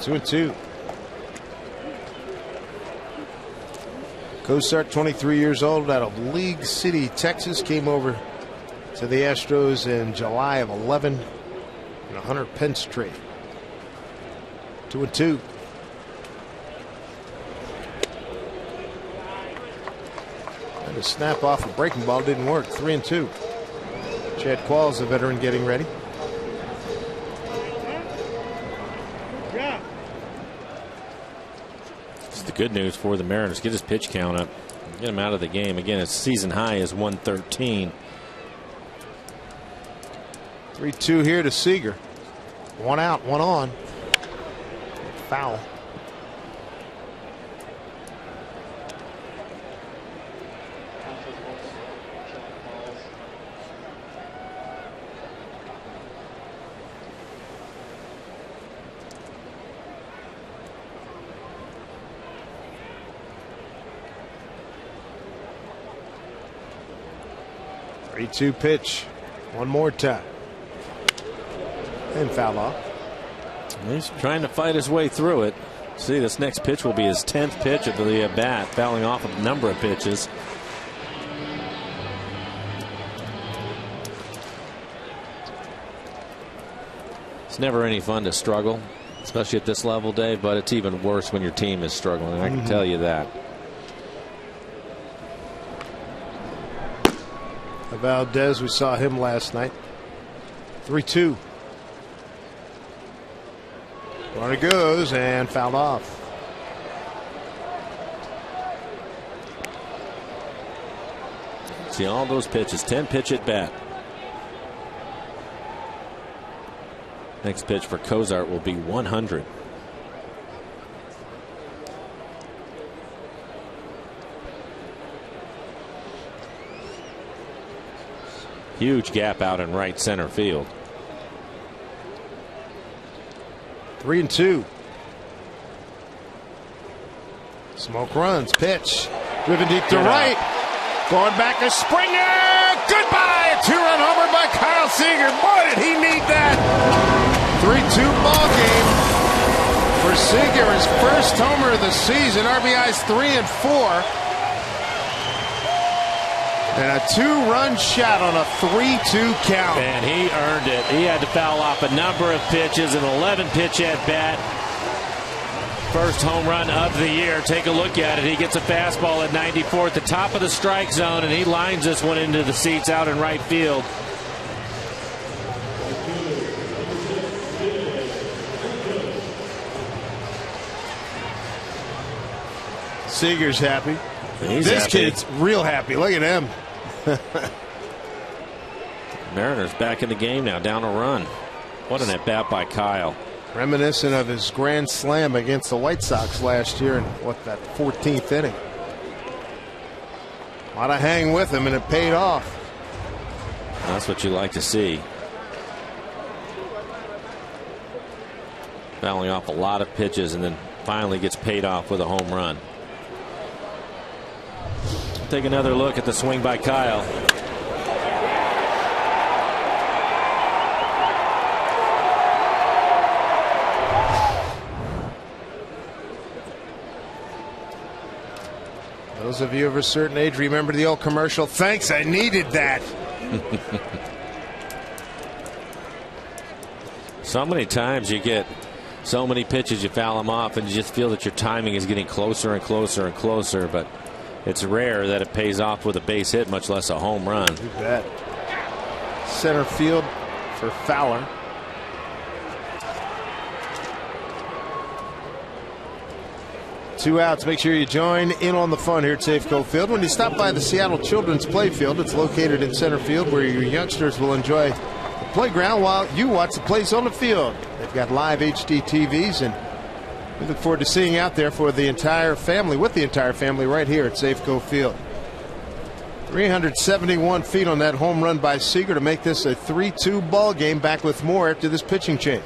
2-2. Cozart, 23 years old, out of League City, Texas, came over to the Astros in July of 11 in a Hunter Pence trade. 2-2. And a snap off a breaking ball didn't work. 3-2. Chad Qualls, the veteran, getting ready. This is the good news for the Mariners. Get his pitch count up. Get him out of the game. Again, his season high is 113. 3-2 here to Seager. 1 out, 1 on. Foul. Three-two pitch. One more time. And foul off. He's trying to fight his way through it. See, this next pitch will be his 10th pitch of the bat, fouling off a number of pitches. It's never any fun to struggle, especially at this level, Dave, but it's even worse when your team is struggling. I can tell you that. Valdez, we saw him last night. 3-2. Runner goes and fouled off. See all those pitches. 10 pitch at bat. Next pitch for Cozart will be 100. Huge gap out in right center field. 3-2. Smoke runs. Pitch. Driven deep to right. Going back to Springer. Goodbye. A 2-run homer by Kyle Seager. Boy, did he need that. 3-2 ball game for Seager. His first homer of the season. RBIs 3 and 4. And a 2-run shot on a 3-2 count. And he earned it. He had to foul off a number of pitches, an 11 pitch at bat. First home run of the year. Take a look at it. He gets a fastball at 94 at the top of the strike zone, and he lines this one into the seats out in right field. Seager's happy. He's this happy. Kid's real happy. Look at him. Mariners back in the game now, down a run. What an at bat by Kyle. Reminiscent of his grand slam against the White Sox last year in that 14th inning. A lot of hang with him, and it paid off. That's what you like to see. Fouling off a lot of pitches and then finally gets paid off with a home run. Take another look at the swing by Kyle. Those of you of a certain age remember the old commercial, "Thanks, I needed that." So many times you get so many pitches, you foul them off, and you just feel that your timing is getting closer and closer and closer, but it's rare that it pays off with a base hit, much less a home run. You bet. Center field for Fowler. Two outs. Make sure you join in on the fun here at Safeco Field. When you stop by the Seattle Children's Playfield, it's located in center field where your youngsters will enjoy the playground while you watch the plays on the field. They've got live HD TVs, and we look forward to seeing you out there for the entire family, with the entire family, right here at Safeco Field. 371 feet on that home run by Seager to make this a 3-2 ball game. Back with more after this pitching change.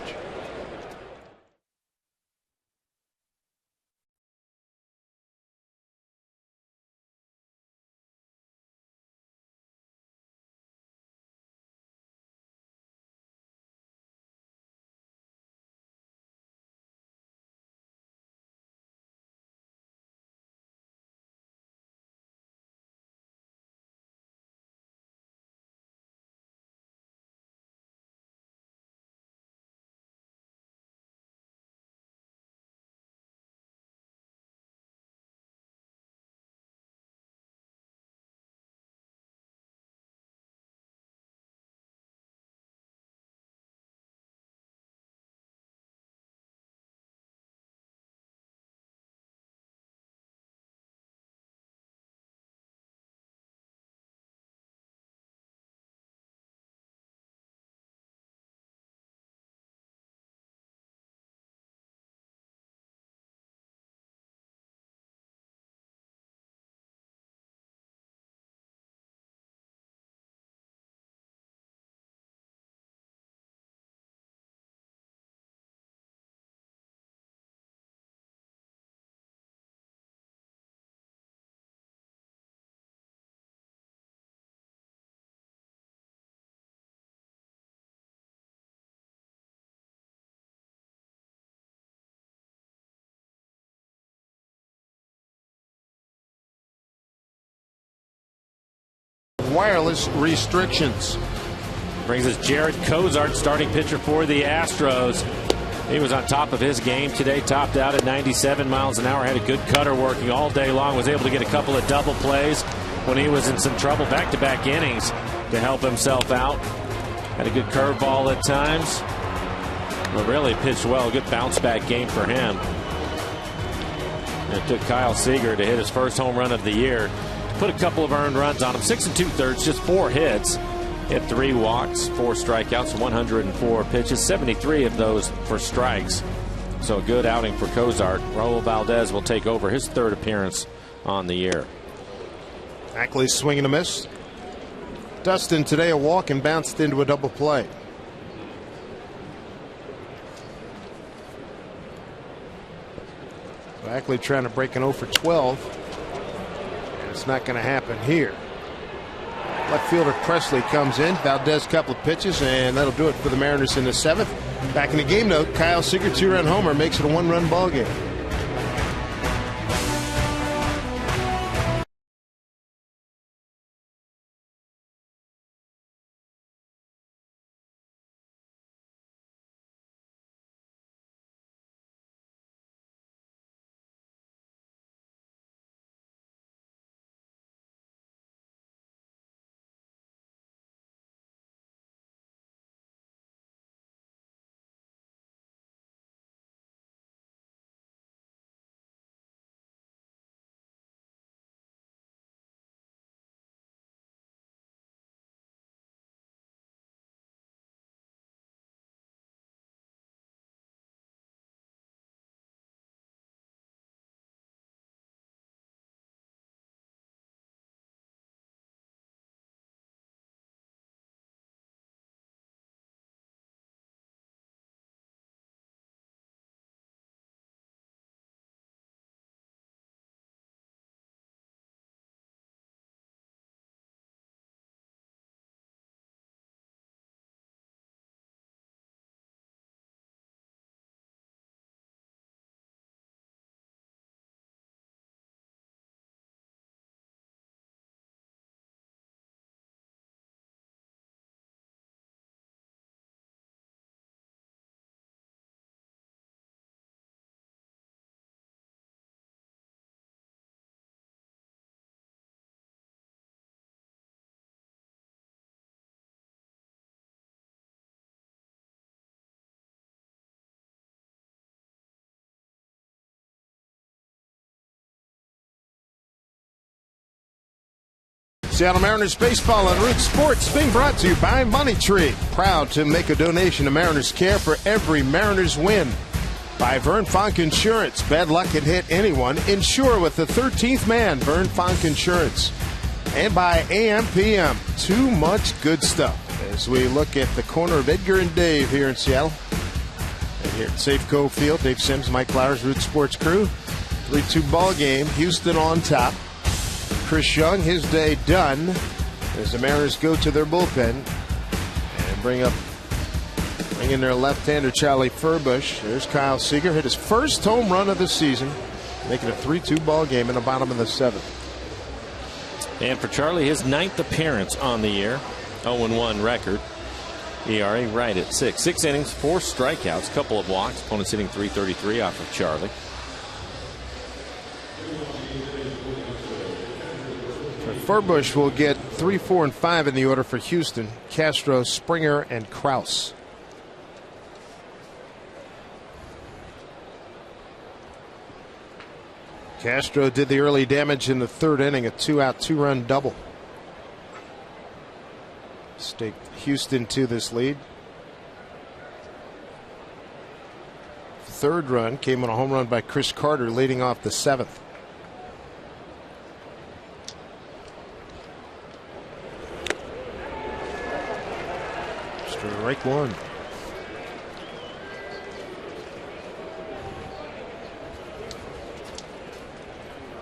wireless restrictions. Brings us Jared Cozart, starting pitcher for the Astros. He was on top of his game today, topped out at 97 miles an hour, had a good cutter working all day long, was able to get a couple of double plays when he was in some trouble, back-to-back innings to help himself out. Had a good curveball at times. But really pitched well, a good bounce-back game for him. And it took Kyle Seager to hit his first home run of the year. Put a couple of earned runs on him, 6 2/3, just 4 hits. Hit 3 walks, 4 strikeouts, 104 pitches, 73 of those for strikes. So a good outing for Cozart. Raul Valdez will take over his 3rd appearance on the year. Ackley swinging a miss. Dustin today a walk and bounced into a double play. Ackley trying to break an 0 for 12. And it's not going to happen here. Left fielder Presley comes in. Valdez couple of pitches, and that'll do it for the Mariners in the 7th. Back in the game note, Kyle Seager 2-run homer makes it a 1-run ball game. Seattle Mariners baseball on Root Sports being brought to you by Money Tree. Proud to make a donation to Mariners Care for every Mariners win. By Vern Fonk Insurance. Bad luck can hit anyone. Insure with the 13th man, Vern Fonk Insurance. And by AM/PM. Too much good stuff as we look at the corner of Edgar and Dave here in Seattle. And here at Safeco Field, Dave Sims, Mike Flowers, Root Sports crew. 3-2 ball game. Houston on top. Chris Young, his day done as the Mariners go to their bullpen and bring in their left-hander Charlie Furbush. There's Kyle Seager, hit his first home run of the season, making a 3-2 ball game in the bottom of the 7th. And for Charlie, his 9th appearance on the year, 0-1 record. ERA right at 6. 6 innings, 4 strikeouts, couple of walks. Opponents hitting .333 off of Charlie. Furbush will get 3, 4, and 5 in the order for Houston. Castro, Springer, and Krause. Castro did the early damage in the 3rd inning, a 2-out, 2-run double. Stake Houston to this lead. 3rd run came on a home run by Chris Carter, leading off the 7th. Strike 1.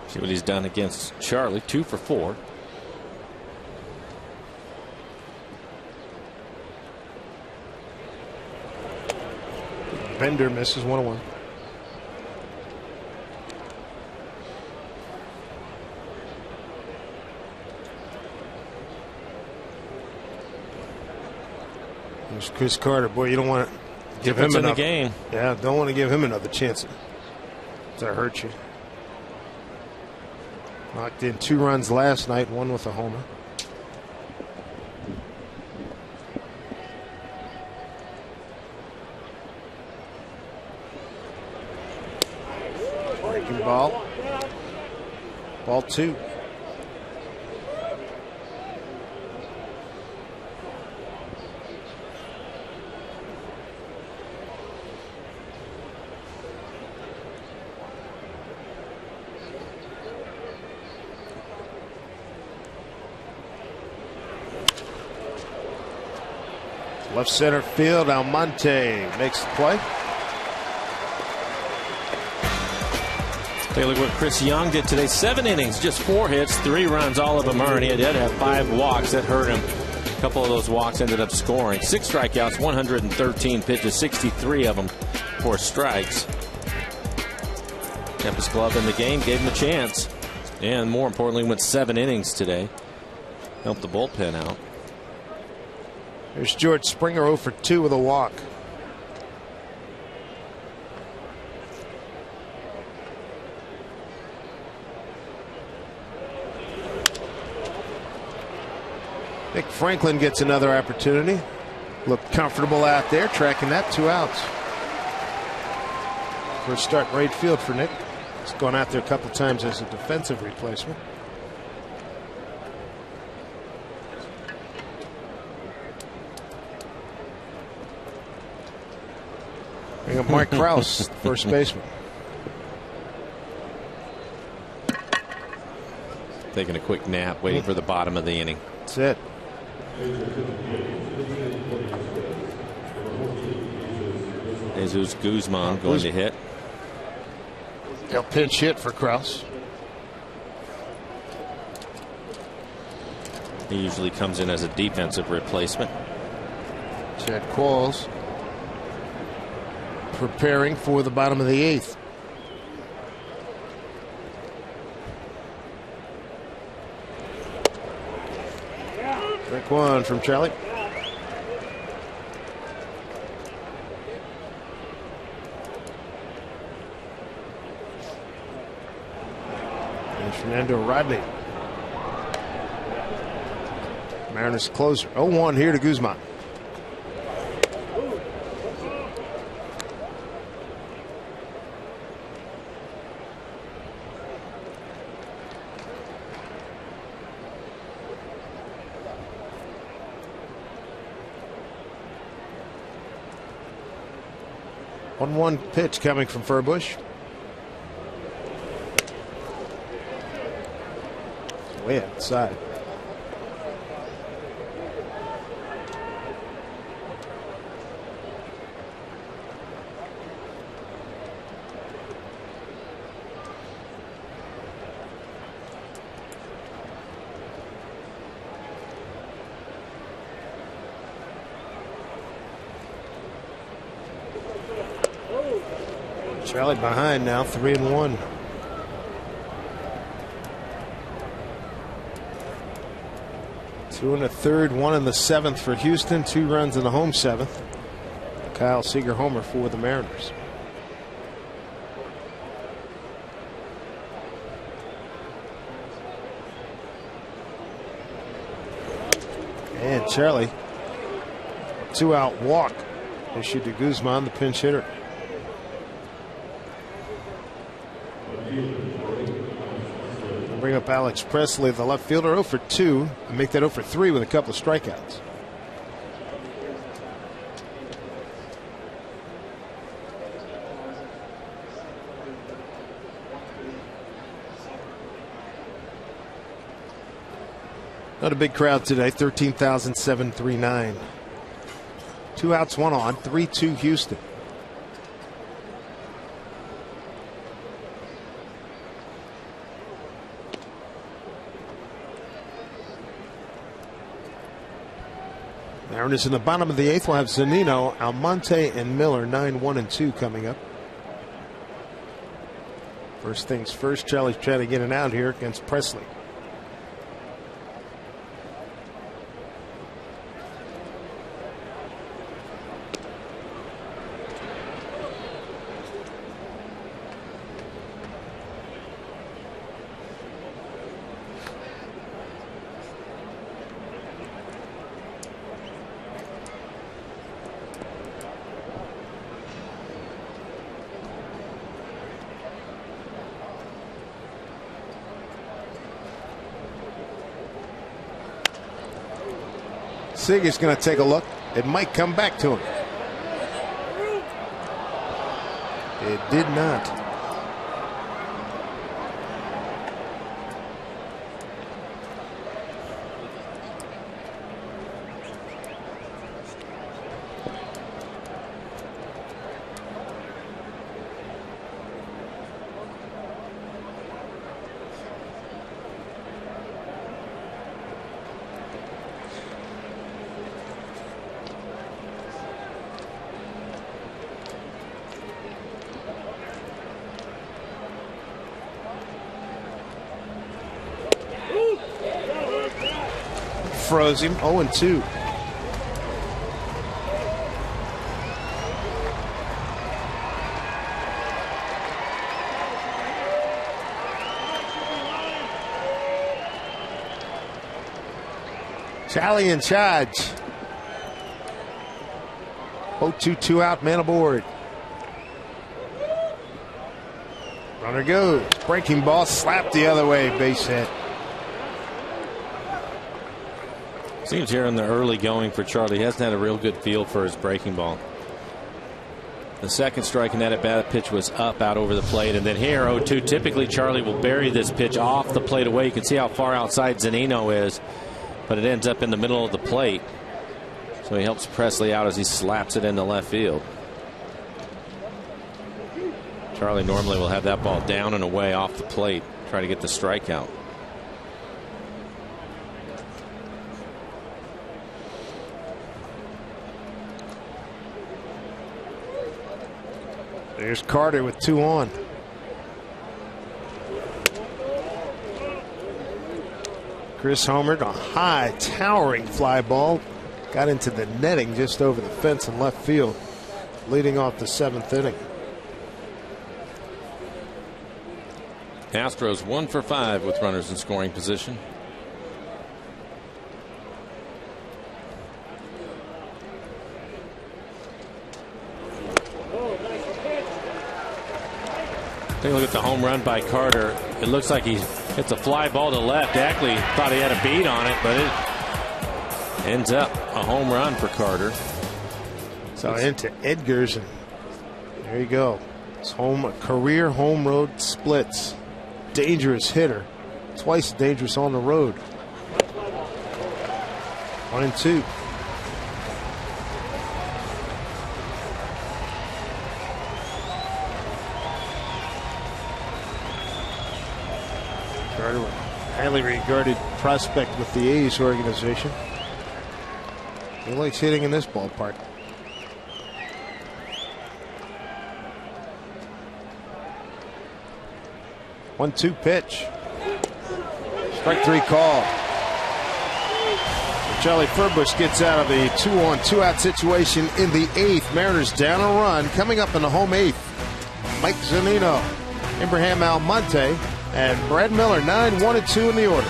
See what he's done against Charlie. 2 for 4. Bender misses 1-1. There's Chris Carter. Boy, you don't want to give him in the game. Yeah, don't want to give him another chance to hurt you. Knocked in 2 runs last night, 1 with a homer. Breaking ball. Ball 2. Left center field, Almonte makes the play. Take a look at what Chris Young did today. 7 innings, just 4 hits, 3 runs, all of them earned. He did have 5 walks. That hurt him. A couple of those walks ended up scoring. 6 strikeouts, 113 pitches, 63 of them for strikes. Kept his glove in the game, gave him a chance. And more importantly, went 7 innings today. Helped the bullpen out. There's George Springer 0 for 2 with a walk. Nick Franklin gets another opportunity. Looked comfortable out there, tracking that. 2 outs. First start right field for Nick. He's gone out there a couple times as a defensive replacement. Bring up Mark Krause, first baseman. Taking a quick nap, waiting for the bottom of the inning. That's it. Jesus Guzman going to hit. They'll pinch hit for Krause. He usually comes in as a defensive replacement. Chad Qualls preparing for the bottom of the 8th. Strike 1 from Charlie. And Fernando Rodney. Mariners closer. 0-1 here to Guzman. One pitch coming from Furbush. Way outside. Charlie behind now, 3-1. Two in the 3rd, 1 in the 7th for Houston. 2 runs in the home 7th. Kyle Seager homer for the Mariners. And Charlie, 2-out walk issued to Guzman, the pinch hitter. Bring up Alex Presley, the left fielder, 0 for 2, and make that 0 for 3 with a couple of strikeouts. Not a big crowd today, 13,739. 2 outs, 1 on, 3-2 Houston. Mariners in the bottom of the 8th will have Zunino, Almonte, and Miller. 9, 1, and 2 coming up. First things first, Charlie's trying to get an out here against Presley. Seager's going to take a look. It might come back to him. It did not. Froze him. 0-2. Charlie in charge. 0-2, 2 out, man aboard. Runner goes. Breaking ball slapped the other way. Base hit. Seems here in the early going for Charlie, he hasn't had a real good feel for his breaking ball. The second strike in that at-bat pitch was up out over the plate, and then here 0-2. Typically Charlie will bury this pitch off the plate away. You can see how far outside Zunino is, but it ends up in the middle of the plate. So he helps Presley out as he slaps it into left field. Charlie normally will have that ball down and away off the plate, try to get the strikeout. There's Carter with 2 on. Chris homered a high, towering fly ball. Got into the netting just over the fence in left field, leading off the 7th inning. Astros 1 for 5 with runners in scoring position. Take a look at the home run by Carter. It looks like he hits a fly ball to left. Ackley thought he had a beat on it, but it ends up a home run for Carter. So into Edgar's, and there you go. It's career home road splits. Dangerous hitter. Twice dangerous on the road. 1-2. Carter, a highly regarded prospect with the A's organization. He likes hitting in this ballpark. One-two pitch. Strike 3 call. Charlie Furbush gets out of the 2-on, 2-out situation in the 8th. Mariners down a run. Coming up in the home 8th, Mike Zunino, Abraham Almonte, and Brad Miller. 9, 1, and 2 in the order.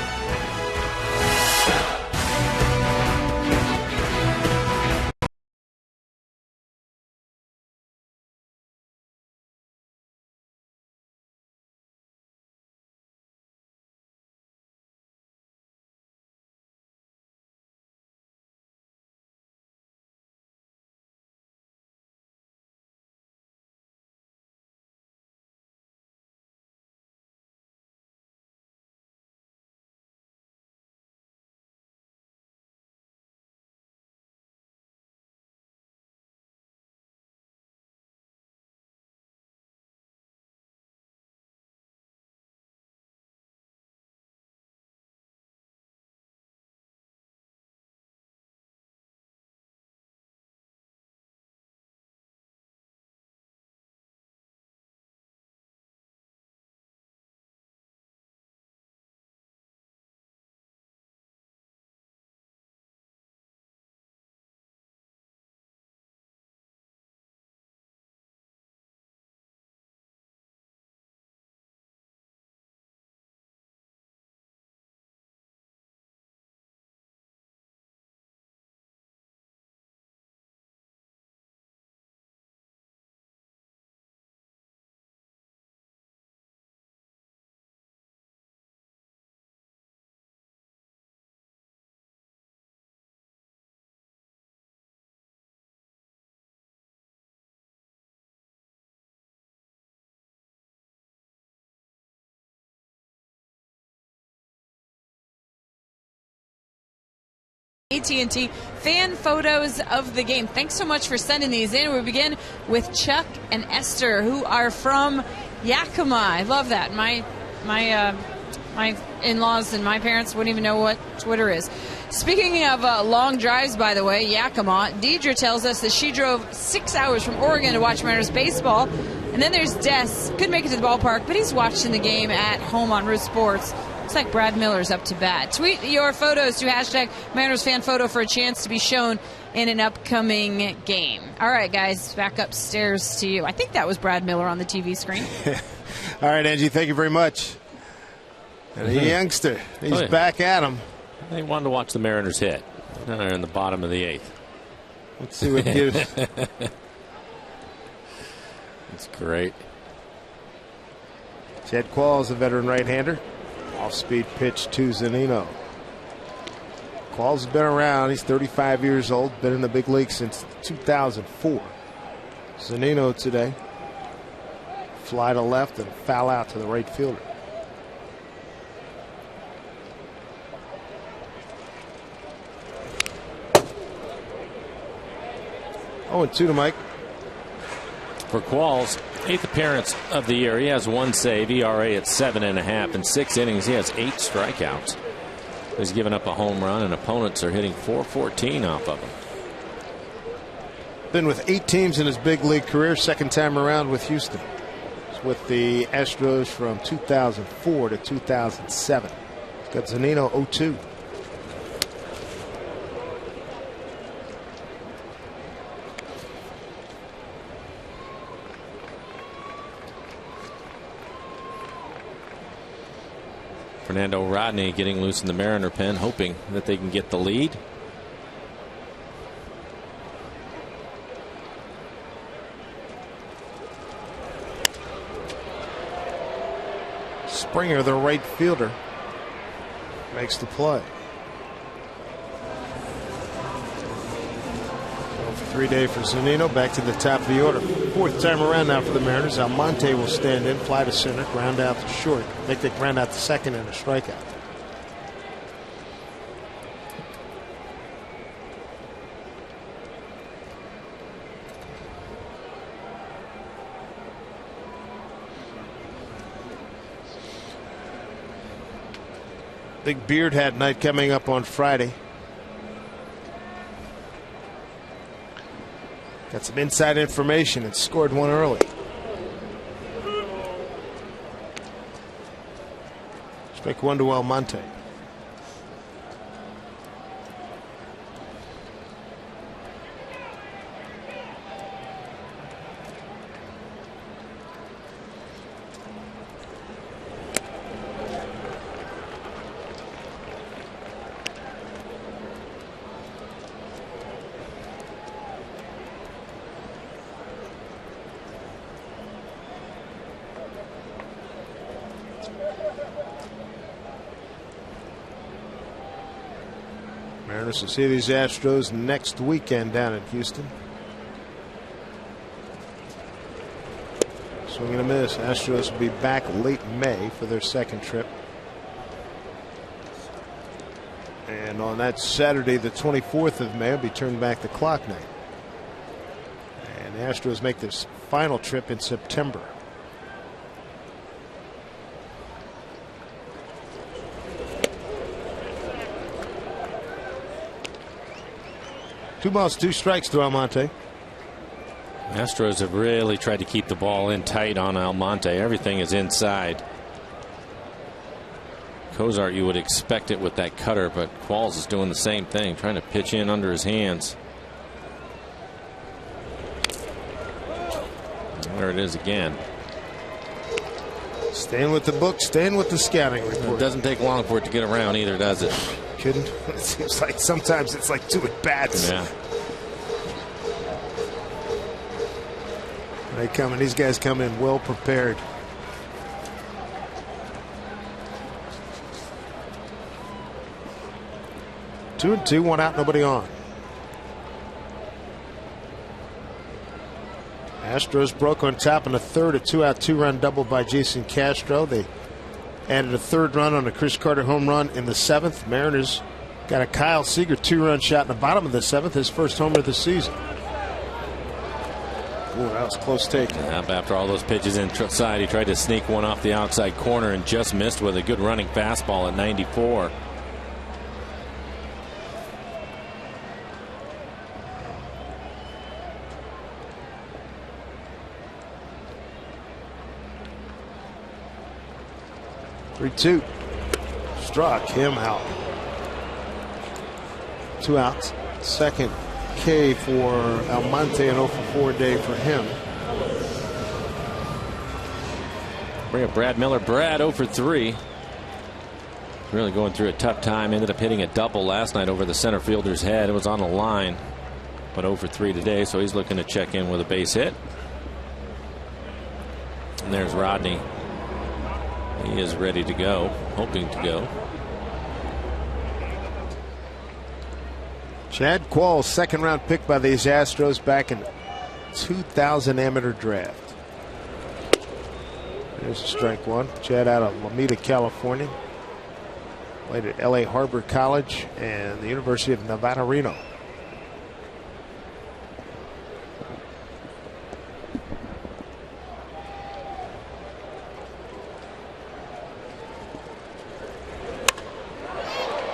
AT&T fan photos of the game. Thanks so much for sending these in. We begin with Chuck and Esther, who are from Yakima. I love that. My in-laws and my parents wouldn't even know what Twitter is. Speaking of long drives, by the way, Yakima, Deidre tells us that she drove 6 hours from Oregon to watch Mariners baseball. And then there's Des. Couldn't make it to the ballpark, but he's watching the game at home on Root Sports. Looks like Brad Miller's up to bat. Tweet your photos to hashtag Mariners fan photo for a chance to be shown in an upcoming game. All right, guys, back upstairs to you. I think that was Brad Miller on the TV screen. All right, Angie, thank you very much. And a youngster, he's back at him. They wanted to watch the Mariners hit. They're in the bottom of the 8th. Let's see what gives. That's great. Jed Qualls, a veteran right-hander. Off-speed pitch to Zunino. Qualls has been around. He's 35 years old. Been in the big league since 2004. Zunino today. Fly to left and foul out to the right fielder. Oh, and 2 to Mike. For Qualls, 8th appearance of the year. He has 1 save, ERA at 7.5. In 6 innings, he has 8 strikeouts. He's given up a home run, and opponents are hitting .414 off of him. Been with 8 teams in his big league career. Second time around with Houston. He's with the Astros from 2004 to 2007. He's got Zunino 0-2. Fernando Rodney getting loose in the Mariner pen, hoping that they can get the lead. Springer, the right fielder, makes the play. 3-day for Zunino. Back to the top of the order. 4th time around now for the Mariners. Almonte will stand in, fly to center, ground out to short. Make the ground out to second and a strikeout. Big beard hat night coming up on Friday. Got some inside information and scored one early. Strike 1 to Almonte. Mariners will see these Astros next weekend down in Houston. Swing and a miss. Astros will be back late May for their 2nd trip. And on that Saturday, the 24th of May, will be turned back the clock night. And the Astros make their final trip in September. Two balls, 2 strikes to Almonte. Astros have really tried to keep the ball in tight on Almonte. Everything is inside. Cozart, you would expect it with that cutter, but Qualls is doing the same thing, trying to pitch in under his hands. There it is again. Staying with the book, staying with the scouting report. It doesn't take long for it to get around either, does it? Kidding? It seems like sometimes it's like 2 at bats. Yeah. They come and these guys come in well prepared. Two and two, 1 out, nobody on. Astros broke on top in the 3rd, a 2-out, 2-run double by Jason Castro. They added a 3rd run on a Chris Carter home run in the 7th. Mariners Got a Kyle Seager 2-run shot in the bottom of the 7th, his first homer of the season. Ooh, that was close take. After all those pitches inside, he tried to sneak one off the outside corner and just missed with a good running fastball at 94. Three-two. Struck him out. 2 outs. Second K for Almonte, an 0-for-4 day for him. Bring up Brad Miller. Brad 0-for-3. Really going through a tough time. Ended up hitting a double last night over the center fielder's head. It was on the line, but 0-for-3 today, so he's looking to check in with a base hit. And there's Rodney. He is ready to go, hoping to go. Chad Qualls, second-round pick by these Astros back in 2000 amateur draft. There's a strike one. Chad out of Lomita, California. Played at LA Harbor College and the University of Nevada, Reno.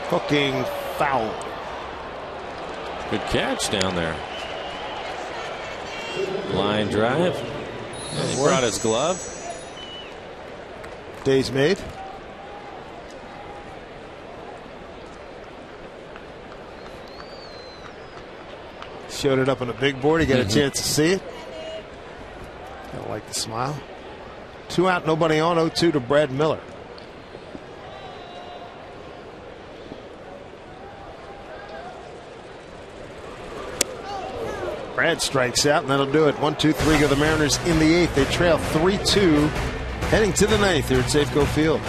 Hooking foul. Good catch down there. Line drive. He brought his glove. Days made. Showed it up on a big board. He got a chance to see it. I like the smile. 2 out, nobody on. 0-2 to Brad Miller. Brad strikes out, and that'll do it. 1-2-3 go the Mariners in the 8th. They trail 3-2 heading to the 9th here at Safeco Field.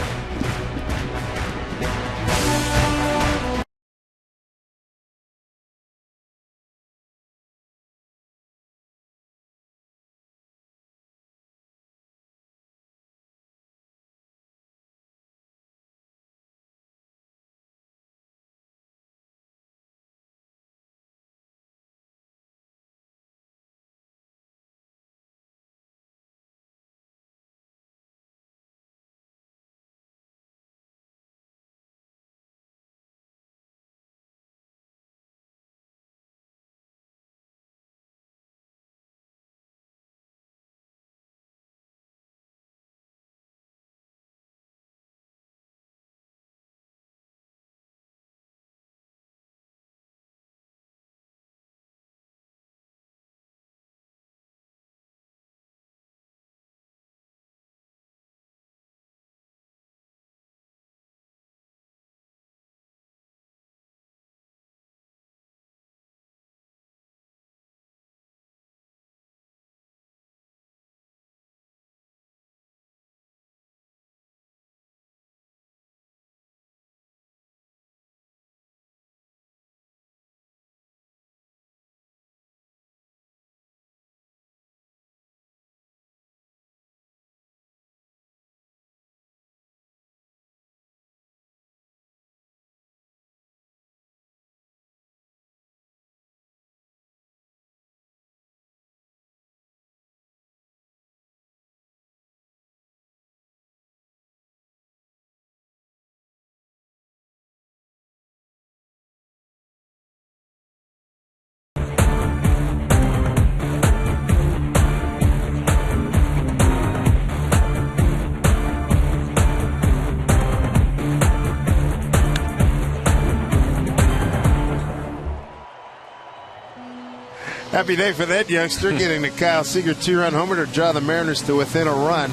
Happy day for that youngster, getting the Kyle Seager 2-run homer to draw the Mariners to within a run.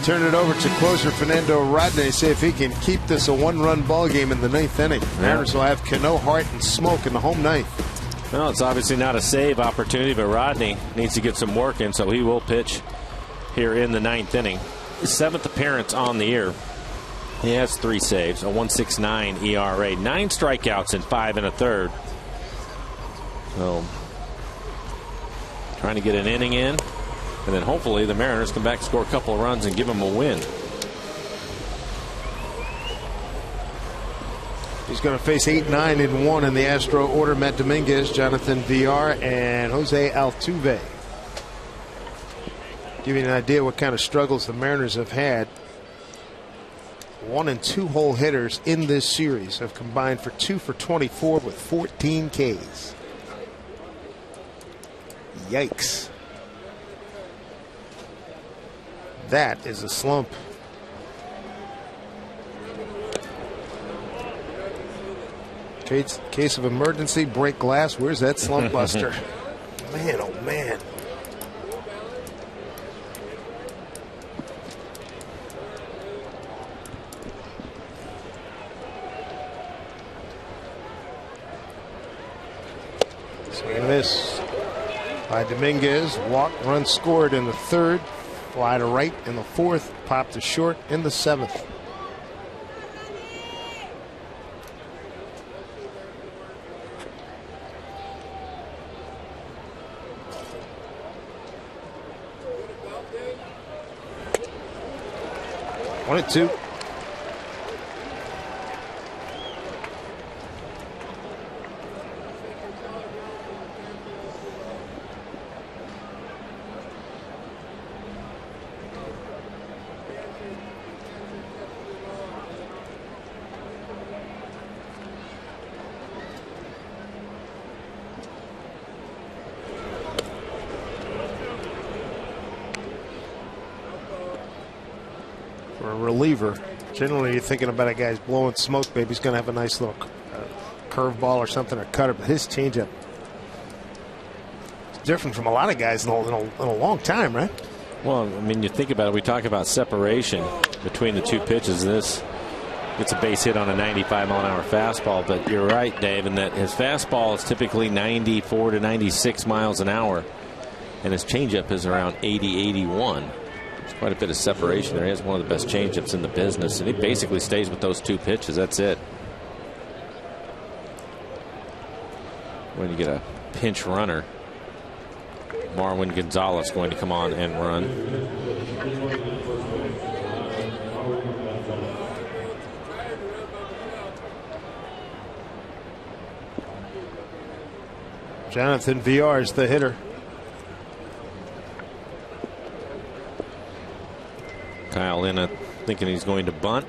Turn it over to closer Fernando Rodney, see if he can keep this a 1-run ball game in the 9th inning. Mariners will have Cano, Hart, and Smoke in the home 9th. Well, it's obviously not a save opportunity, but Rodney needs to get some work in, so he will pitch here in the 9th inning. His 7th appearance on the year. He has 3 saves, a 1.69 ERA, 9 strikeouts in 5 1/3. So trying to get an inning in, and then hopefully the Mariners come back, score a couple of runs, and give them a win. He's going to face 8-9-1 in the Astro order. Matt Dominguez, Jonathan Villar, and Jose Altuve. Give you an idea what kind of struggles the Mariners have had. 1 and 2 hole hitters in this series have combined for 2 for 24 with 14 Ks. Yikes. That is a slump. Case of emergency, break glass. Where's that slump buster? Man, oh man. Swing and miss by Dominguez. Walk, run scored in the 3rd. Fly to right in the 4th. Pop to short in the 7th. One and 2. For a reliever, generally you're thinking about a guy's blowing smoke, maybe he's going to have a nice little curveball or something, or cutter, but his changeup is different from a lot of guys in a long time, right? Well, I mean, you think about it, we talk about separation between the two pitches. This gets a base hit on a 95-mile-an-hour fastball, but you're right, Dave, in that his fastball is typically 94 to 96 miles an hour, and his changeup is around 80, 81. There's quite a bit of separation there. He has one of the best changeups in the business, and he basically stays with those 2 pitches. That's it. When you get a pinch runner, Marwin Gonzalez going to come on and run. Jonathan Villar is the hitter. Kyle Lynn thinking he's going to bunt.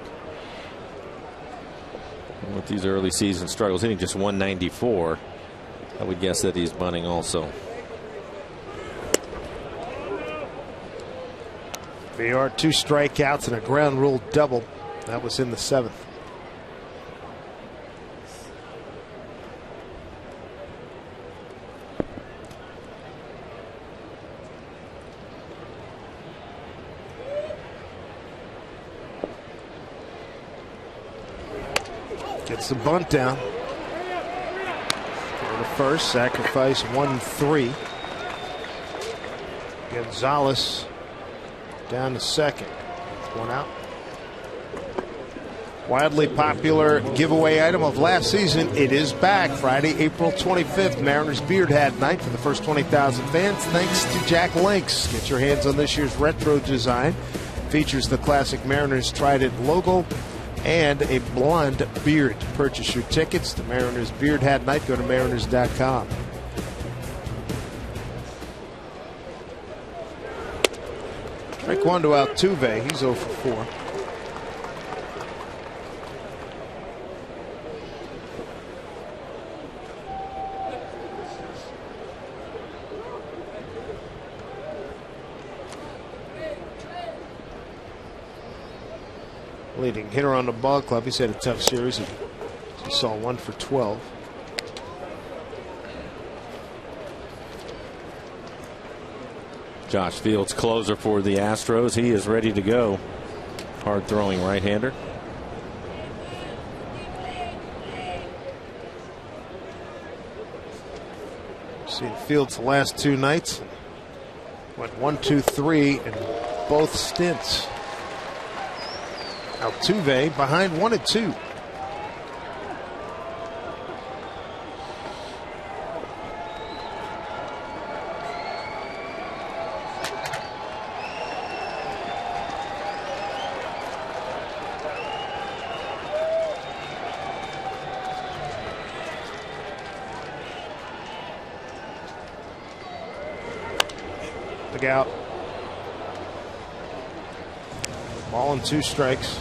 And with these early season struggles, hitting just 194, I would guess that he's bunting also. Villar, 2 strikeouts and a ground rule double. That was in the 7th. Gets the bunt down. For the first, sacrifice 1-3. Gonzalez down to second. 1 out. Wildly popular giveaway item of last season. It is back Friday, April 25th. Mariners Beard Hat Night for the first 20,000 fans. Thanks to Jack Links. Get your hands on this year's retro design. Features the classic Mariners Trident logo and a blonde beard. Purchase your tickets to Mariners Beard Hat Night. Go to mariners.com. Strike 1 to Altuve. He's 0 for 4. Leading hitter on the ball club. He's had a tough series. He saw 1 for 12. Josh Fields, closer for the Astros. He is ready to go. Hard throwing right-hander. Seen Fields the last 2 nights. Went 1, 2, 3 in both stints. Altuve behind 1 and 2. strikeout. Ball and 2 strikes.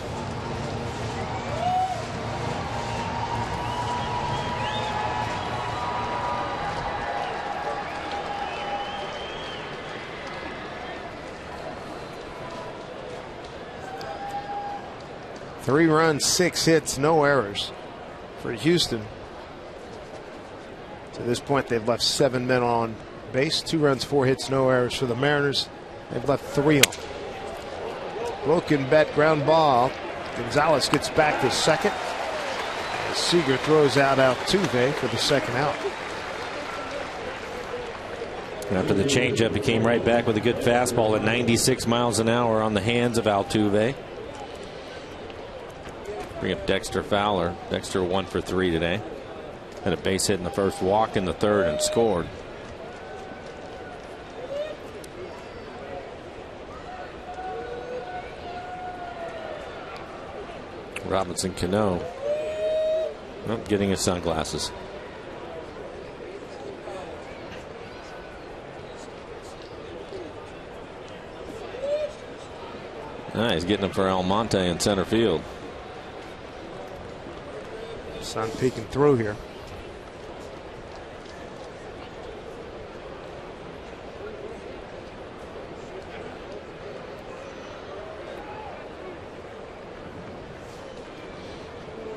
Three runs, 6 hits, no errors for Houston. To this point, they've left 7 men on base. 2 runs, 4 hits, no errors for the Mariners. They've left 3 on. Broken bat, ground ball. Gonzalez gets back to second. Seager throws out Altuve for the second out. After the changeup, he came right back with a good fastball at 96 miles an hour on the hands of Altuve. Bring up Dexter Fowler. Dexter 1 for 3 today. Had a base hit in the first, walked in the third, and scored. Robinson Cano. Oh, getting his sunglasses. He's getting them for Almonte in center field. Sun peeking through here.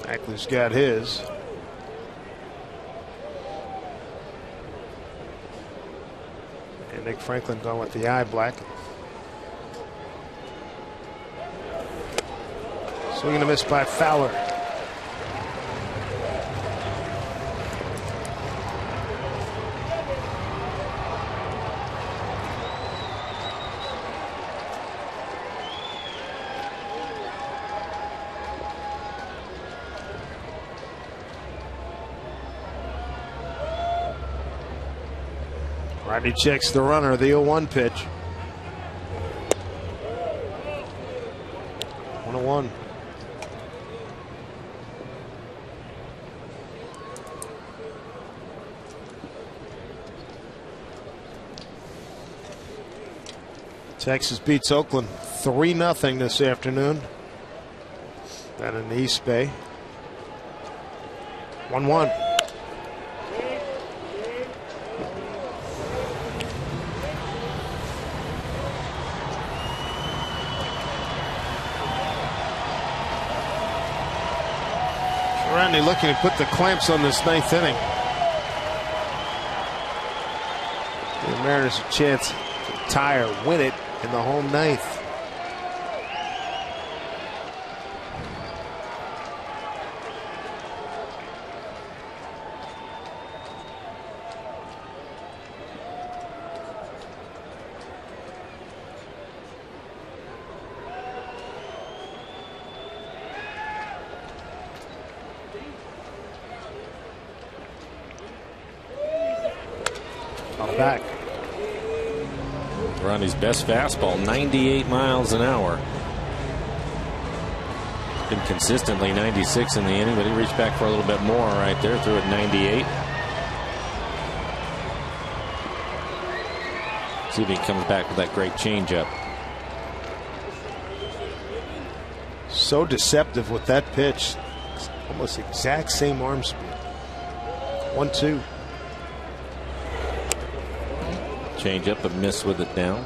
Ackley's got his. And Nick Franklin going with the eye black. Swing and a miss by Fowler. Rodney checks the runner, the 0-1 pitch. 1-1. Texas beats Oakland 3-0 this afternoon. Down in the East Bay. 1-1. Rodney looking to put the clamps on this 9th inning. The Mariners a chance to tie or win it in the home 9th. Back. Ronnie's best fastball, 98 miles an hour. Been consistently 96 in the inning, but he reached back for a little bit more right there. Threw at 98. See if he comes back with that great changeup. So deceptive with that pitch. Almost exact same arm speed. 1-2. Change up, a miss with it down.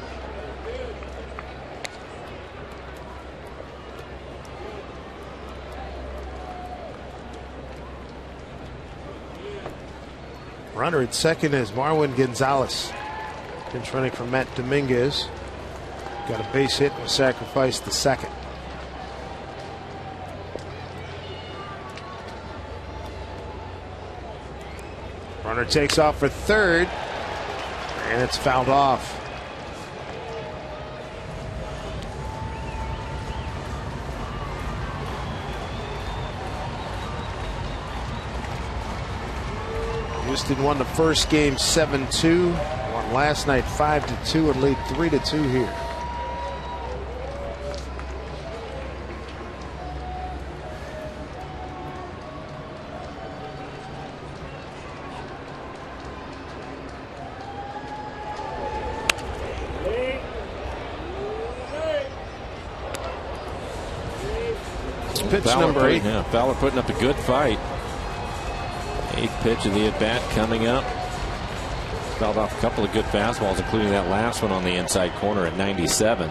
Runner at second is Marwin Gonzalez. Pinch running from Matt Dominguez. Got a base hit and sacrificed the second. Runner takes off for third. And it's fouled off. Houston won the first game 7-2. Won last night 5-2 and lead 3-2 here. It's pitch Fowler number 8. Yeah, Fowler putting up a good fight. 8th pitch of the at-bat coming up. Fouled off a couple of good fastballs, including that last one on the inside corner at 97.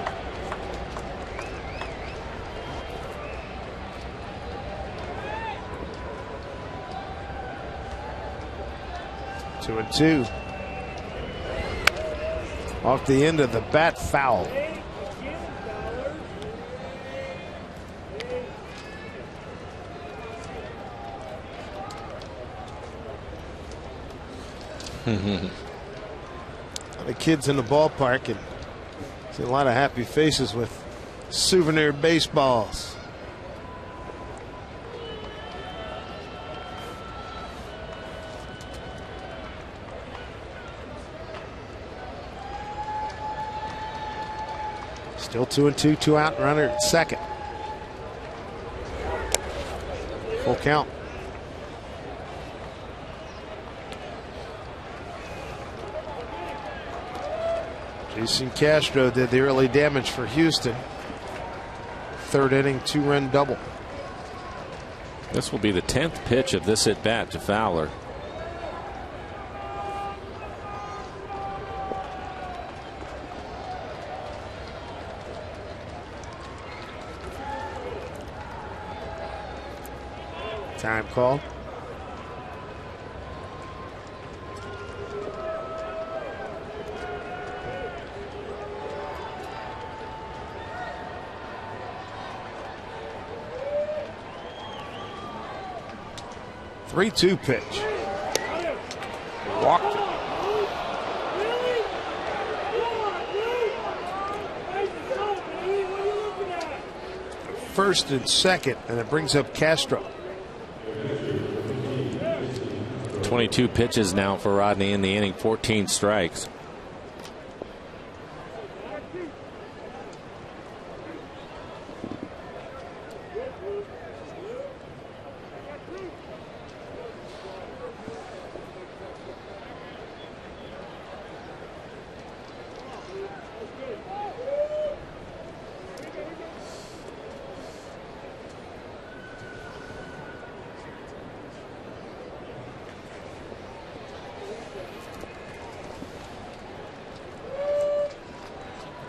Two and two. Off the end of the bat, foul. The kids in the ballpark, and see a lot of happy faces with souvenir baseballs. Still 2 and 2, 2 out, runner at second. Full count. Jason Castro did the early damage for Houston. 3rd inning, 2-run double. This will be the 10th pitch of this at bat to Fowler. Time call. Three-two pitch. Walked it. First and second, and it brings up Castro. 22 pitches now for Rodney in the inning, 14 strikes.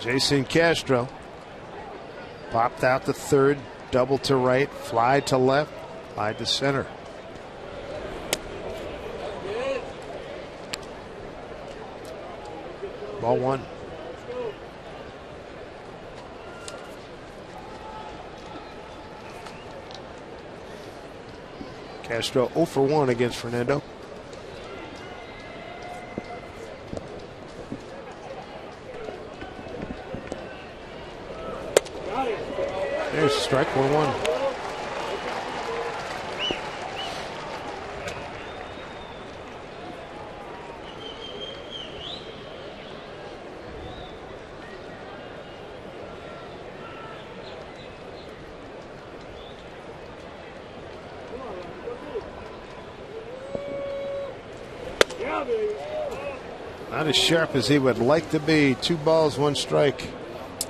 Jason Castro popped out to third, double to right, fly to left, fly to center. Ball one. Castro 0 for 1 against Fernando. There's strike 1-1. Not as sharp as he would like to be. 2 balls, 1 strike.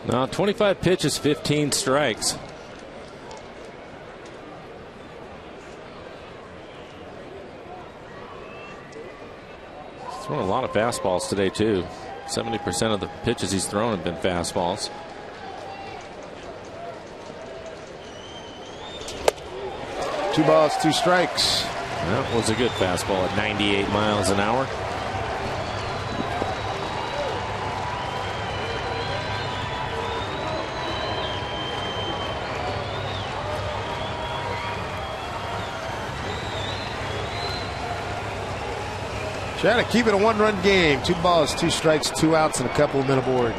Now 25 pitches, 15 strikes. He's thrown a lot of fastballs today too. 70% of the pitches he's thrown have been fastballs. Two balls, 2 strikes. That was a good fastball at 98 miles an hour. Trying to keep it a 1-run game. 2 balls, 2 strikes, 2 outs, and a couple of men aboard.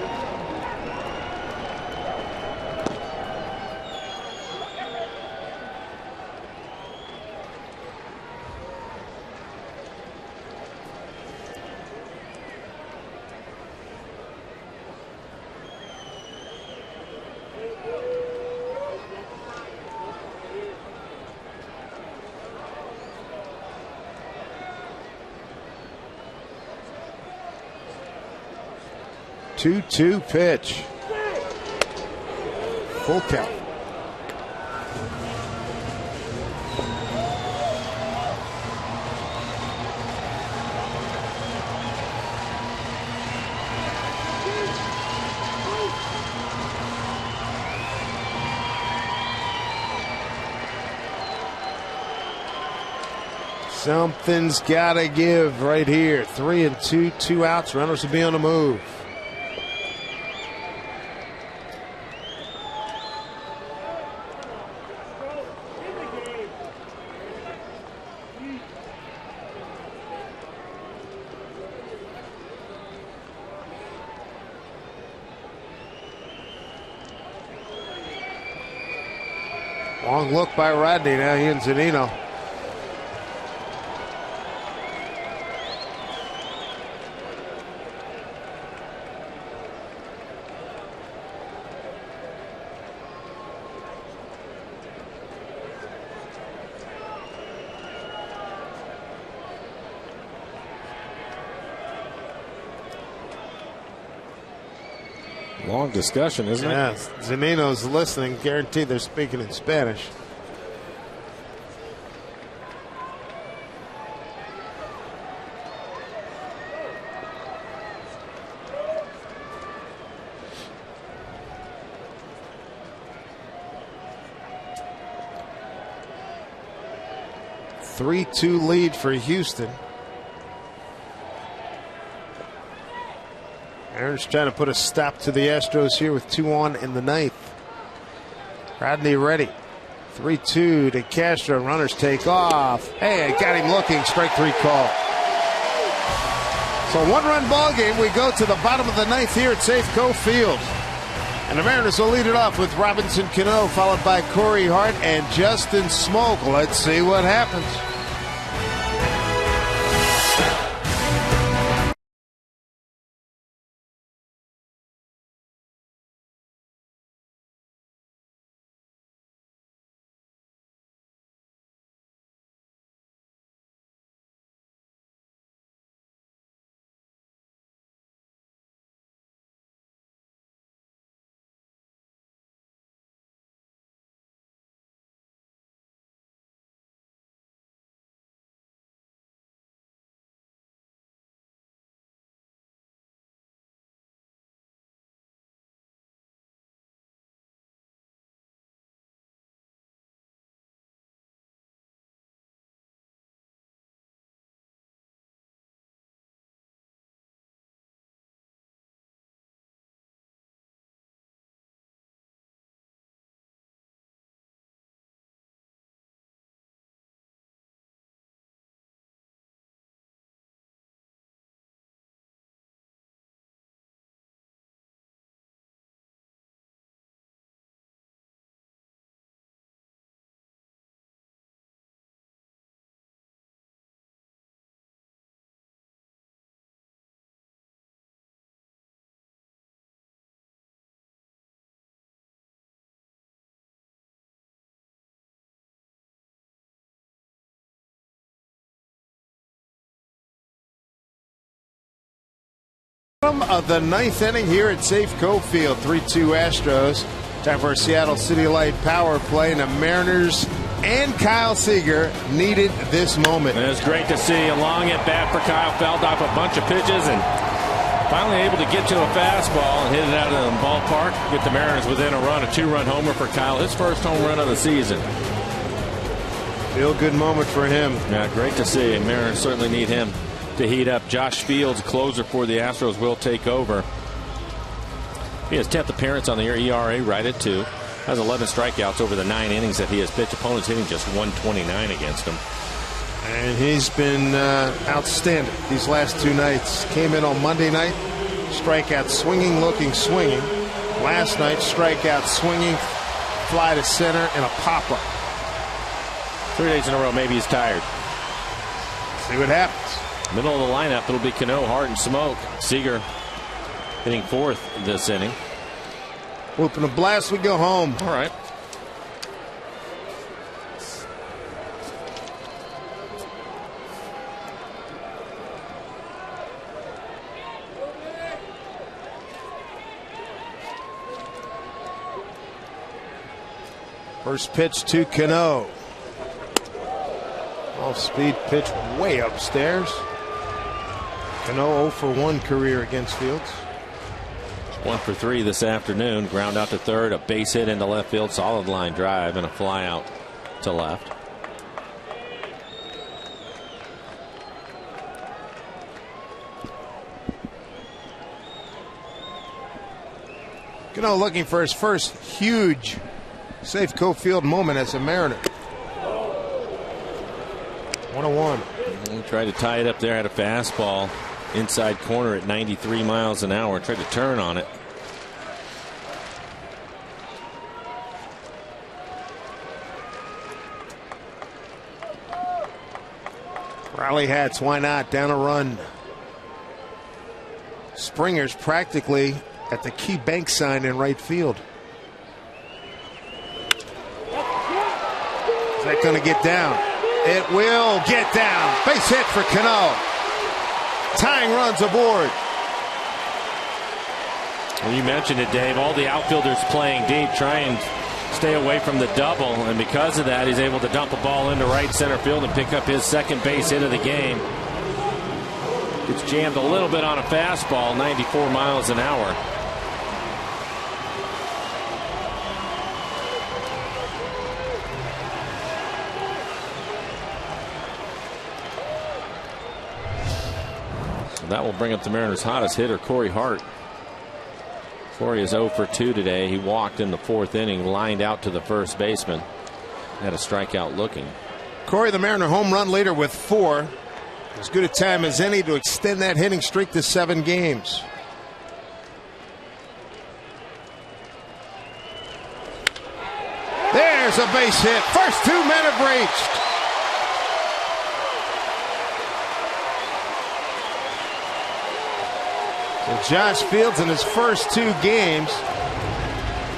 Two pitch. Full count. Something's got to give right here. 3-2, 2 outs. Runners will be on the move. Long look by Rodney. Now he and Zunino. Long discussion, isn't it? Yeah, Zunino's listening. Guaranteed they're speaking in Spanish. (3-2) lead for Houston. Mariners trying to put a stop to the Astros here with 2 on in the 9th. Rodney ready. 3-2 to Castro. Runners take off. Hey, I got him looking. Strike 3 call. So 1-run ball game. We go to the bottom of the 9th here at Safeco Field. And the Mariners will lead it off with Robinson Cano, followed by Corey Hart and Justin Smoke. Let's see what happens. Of the 9th inning here at Safeco Field. 3-2 Astros. Time for a Seattle City Light power play, and the Mariners and Kyle Seager needed this moment. And it's great to see a long at bat for Kyle. Fouled off a bunch of pitches and finally able to get to a fastball and hit it out of the ballpark. Get the Mariners within a run. A 2-run homer for Kyle. His first home run of the season. Feel good moment for him. Yeah, great to see. And Mariners certainly need him to heat up. Josh Fields, closer for the Astros, will take over. He has 10th appearance on the year. ERA right at 2. Has 11 strikeouts over the 9 innings that he has pitched. Opponents hitting just 129 against him. And he's been outstanding these last 2 nights. Came in on Monday night, strikeout swinging, looking, swinging. Last night, strikeout swinging, fly to center, and a pop-up. 3 days in a row, maybe he's tired. See what happens. Middle of the lineup, it'll be Cano, Hart, and Smoke. Seager hitting 4th this inning. Whooping a blast, we go home. All right. First pitch to Cano. Off-speed pitch way upstairs. Cano 0 for 1 career against Fields. 1 for 3 this afternoon. Ground out to third, a base hit into left field, solid line drive, and a fly out to left. Cano looking for his first huge Safeco Field moment as a Mariner. 1-1. He tried to tie it up there, had a fastball inside corner at 93 miles an hour. Tried to turn on it. Rally hats, why not? Down a run. Springer's practically at the key bank sign in right field. Is that going to get down? It will get down. Base hit for Cano. Tying runs aboard. Well, you mentioned it, Dave. All the outfielders playing deep, trying to stay away from the double, and because of that, he's able to dump a ball into right center field and pick up his second base hit of the game. Gets jammed a little bit on a fastball, 94 miles an hour. So that will bring up the Mariners' hottest hitter, Corey Hart. Corey is 0 for 2 today. He walked in the 4th inning, lined out to the first baseman. Had a strikeout looking. Corey, the Mariner home run leader with 4. As good a time as any to extend that hitting streak to 7 games. There's a base hit. First 2 men have reached. So Josh Fields in his first 2 games,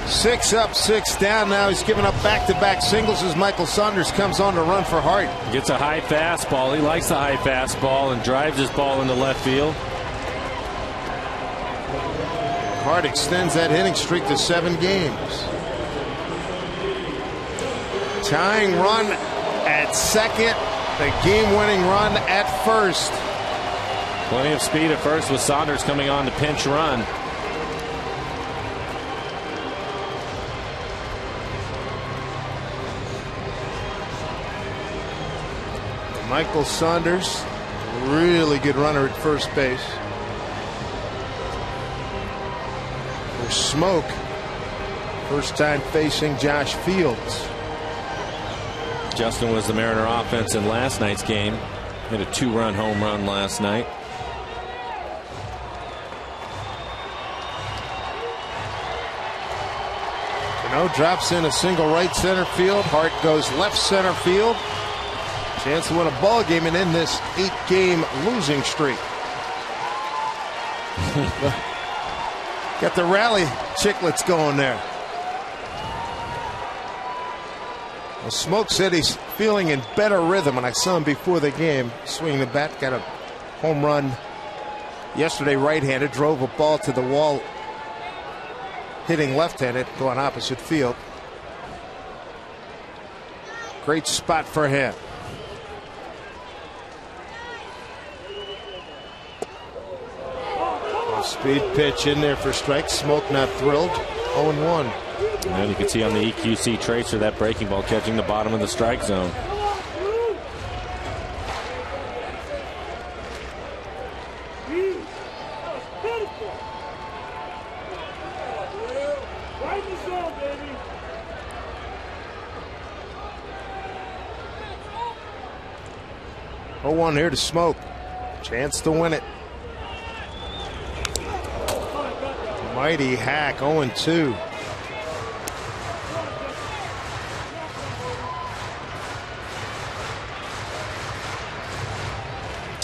6 up, 6 down. Now he's giving up back-to-back singles as Michael Saunders comes on to run for Hart. Gets a high fastball. He likes the high fastball and drives his ball into left field. Hart extends that hitting streak to 7 games. Tying run at second. The game-winning run at first. Plenty of speed at first with Saunders coming on to pinch run. Michael Saunders, really good runner at first base. For Smoke, first time facing Josh Fields. Justin was the Mariner offense in last night's game. Hit a 2-run home run last night. Cano drops in a single right center field. Hart goes left center field. Chance to win a ball game and end this 8-game losing streak. Got the rally chicklets going there. Well, Smoke said he's feeling in better rhythm, and I saw him before the game swinging the bat. Got a home run yesterday right-handed, drove a ball to the wall, hitting left-handed, going opposite field. Great spot for him. Speed pitch in there for strike. Smoke not thrilled. 0-1. And you can see on the EQC tracer that breaking ball catching the bottom of the strike zone. One here to Smoke. Chance to win it. Mighty hack. 0-2.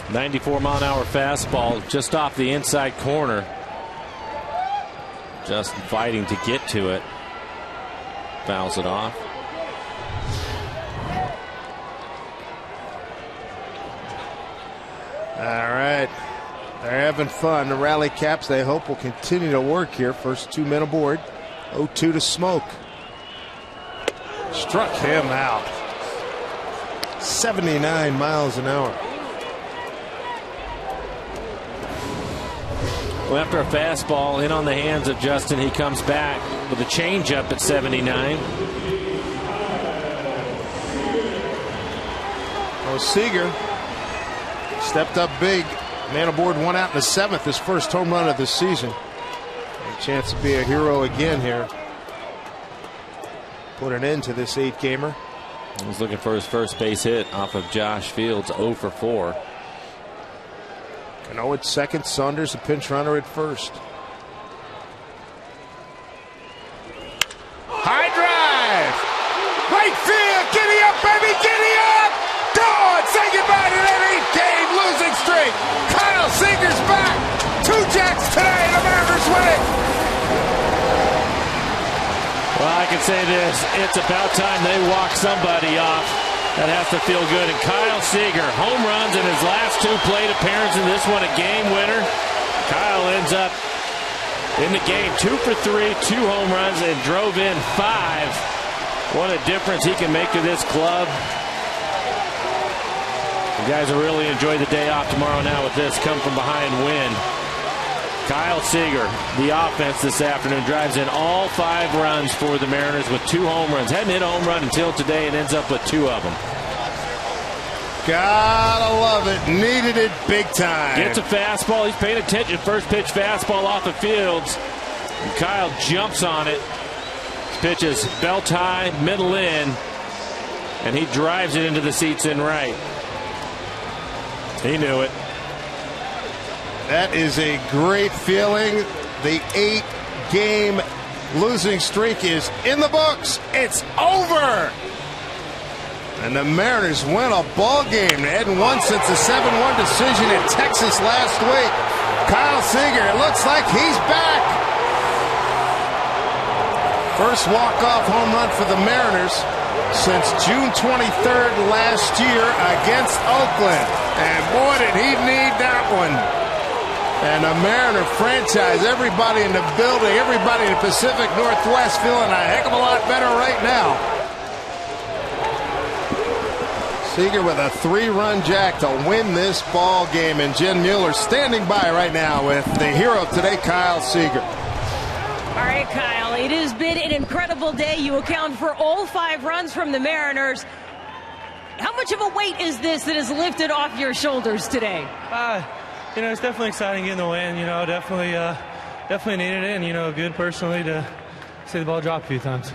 .94-mile-an-hour fastball just off the inside corner. Just fighting to get to it. Fouls it off. All right. They're having fun. The rally caps, they hope, will continue to work here. First 2 men aboard. 0-2 to Smoke. Struck him out. 79 miles an hour. Well, after a fastball in on the hands of Justin, he comes back with a changeup at 79. Oh, Seager stepped up big. Man aboard, 1 out in the 7th. His first home run of the season. A chance to be a hero again here. Put an end to this 8-gamer. He's looking for his first base hit off of Josh Fields, 0 for 4. Cano at second, Saunders a pinch runner at first. High drive! Right field! Giddy up, baby! Giddy up! Gone! Say goodbye to that 8-game losing streak! Kyle Seager's back! 2 Jacks today, the Mariners winning! Well, I can say this. It's about time they walk somebody off. That has to feel good. And Kyle Seager, home runs in his last 2 plate appearances. This one a game winner. Kyle ends up in the game 2 for 3, 2 home runs, and drove in 5. What a difference he can make to this club. You guys will really enjoy the day off tomorrow now with this come from behind win. Kyle Seager, the offense this afternoon, drives in all 5 runs for the Mariners with 2 home runs. Hadn't hit a home run until today and ends up with 2 of them. Gotta love it. Needed it big time. Gets a fastball. He's paying attention. First pitch fastball off the Fields. And Kyle jumps on it. Pitch is belt high, middle in, and he drives it into the seats in right. He knew it. That is a great feeling. The 8-game losing streak is in the books. It's over. And the Mariners win a ball game. They hadn't won since the 7-1 decision in Texas last week. Kyle Seager, it looks like he's back. First walk-off home run for the Mariners since June 23rd last year against Oakland. And boy, did he need that one. And the Mariner franchise, everybody in the building, everybody in the Pacific Northwest feeling a heck of a lot better right now. Seager with a 3-run jack to win this ball game. And Jen Mueller standing by right now with the hero of today, Kyle Seager. All right, Kyle, it has been an incredible day. You account for all 5 runs from the Mariners. How much of a weight is this that is lifted off your shoulders today? You know, it's definitely exciting getting the win. You know, definitely needed it, and you know, good personally to see the ball drop a few times.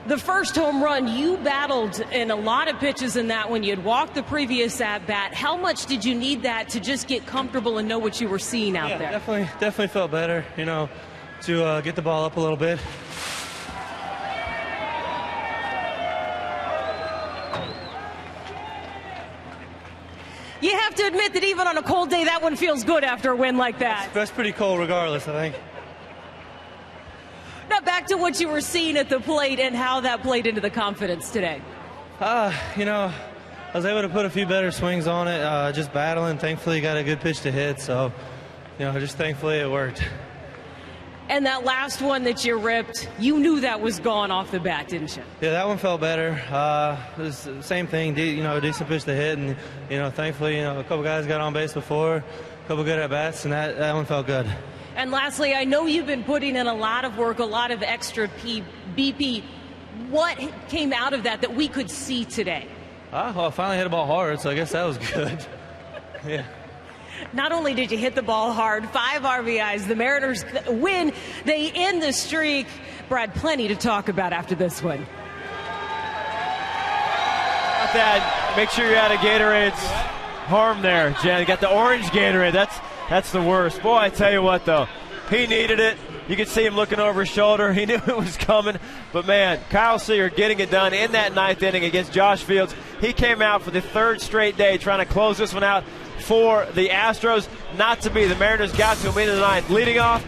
The first home run, you battled in a lot of pitches in that one. You had walked the previous at bat. How much did you need that to just get comfortable and know what you were seeing out there? Definitely felt better. You know, to get the ball up a little bit. You have to admit that even on a cold day, that one feels good after a win like that. That's pretty cold regardless, I think. Now back to what you were seeing at the plate and how that played into the confidence today. You know, I was able to put a few better swings on it, just battling. Thankfully, got a good pitch to hit, so, you know, just thankfully it worked. And that last one that you ripped, you knew that was gone off the bat, didn't you? Yeah, that one felt better. It was the same thing, you know, a decent pitch to hit, and, you know, thankfully, you know, a couple guys got on base before, a couple good at-bats, and that one felt good. And lastly, I know you've been putting in a lot of work, a lot of extra BP. What came out of that we could see today? Well, I finally hit the ball hard, so I guess that was good. Yeah. Not only did you hit the ball hard, 5 RBIs, the Mariners win, they end the streak. Brad, plenty to talk about after this one. Got that. Make sure you're out of Gatorade's harm there, Jen. You got the orange Gatorade. That's the worst. Boy, I tell you what, though, he needed it. You could see him looking over his shoulder. He knew it was coming. But, man, Kyle Seager getting it done in that 9th inning against Josh Fields. He came out for the 3rd straight day trying to close this one out for the Astros. Not to be. The Mariners got to him into the 9th. Leading off,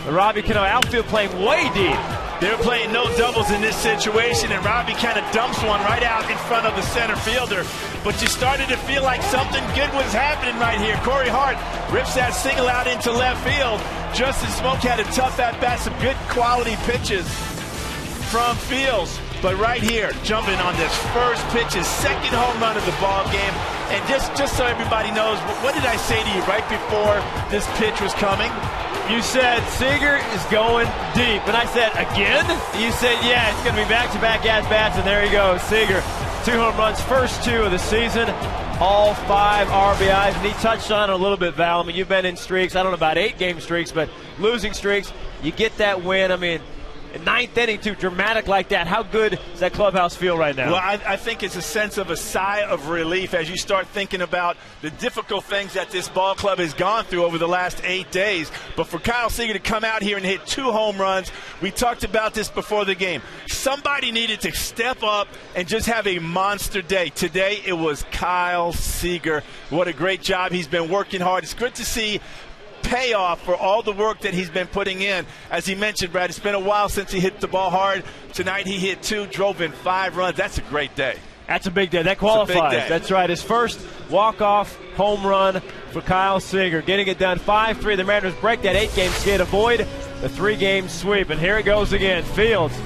Robbie Cano, outfield playing way deep. They're playing no doubles in this situation, and Robbie kind of dumps one right out in front of the center fielder. But you started to feel like something good was happening right here. Corey Hart rips that single out into left field. Justin Smoke had a tough at-bat, some good quality pitches from Fields. But right here, jumping on this first pitch, his second home run of the ball game. And just so everybody knows, what did I say to you right before this pitch was coming? You said Seager is going deep. And I said, again? You said, yeah, it's going to be back-to-back at-bats. And there you go, Seager. 2 home runs, first 2 of the season. All 5 RBIs. And he touched on it a little bit, Val. I mean, you've been in streaks. I don't know about 8-game streaks, but losing streaks. You get that win. I mean, 9th inning, too, dramatic like that. How good does that clubhouse feel right now? Well, I think it's a sense of a sigh of relief as you start thinking about the difficult things that this ball club has gone through over the last 8 days. But for Kyle Seager to come out here and hit 2 home runs, we talked about this before the game. Somebody needed to step up and just have a monster day. Today, it was Kyle Seager. What a great job. He's been working hard. It's good to see payoff for all the work that he's been putting in. As he mentioned, Brad, it's been a while since he hit the ball hard. Tonight he hit 2, drove in 5 runs. That's a great day. That's a big day. That qualifies. Big day. That's right. His first walk-off home run for Kyle Seager. Getting it done 5-3. The Mariners break that 8-game skid, avoid the 3-game sweep. And here it goes again. Fields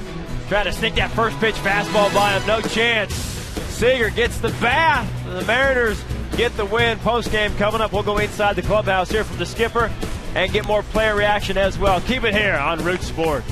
trying to sneak that first pitch fastball by him. No chance. Seager gets the bat. The Mariners get the win. Post-game coming up. We'll go inside the clubhouse here from the skipper and get more player reaction as well. Keep it here on Root Sport.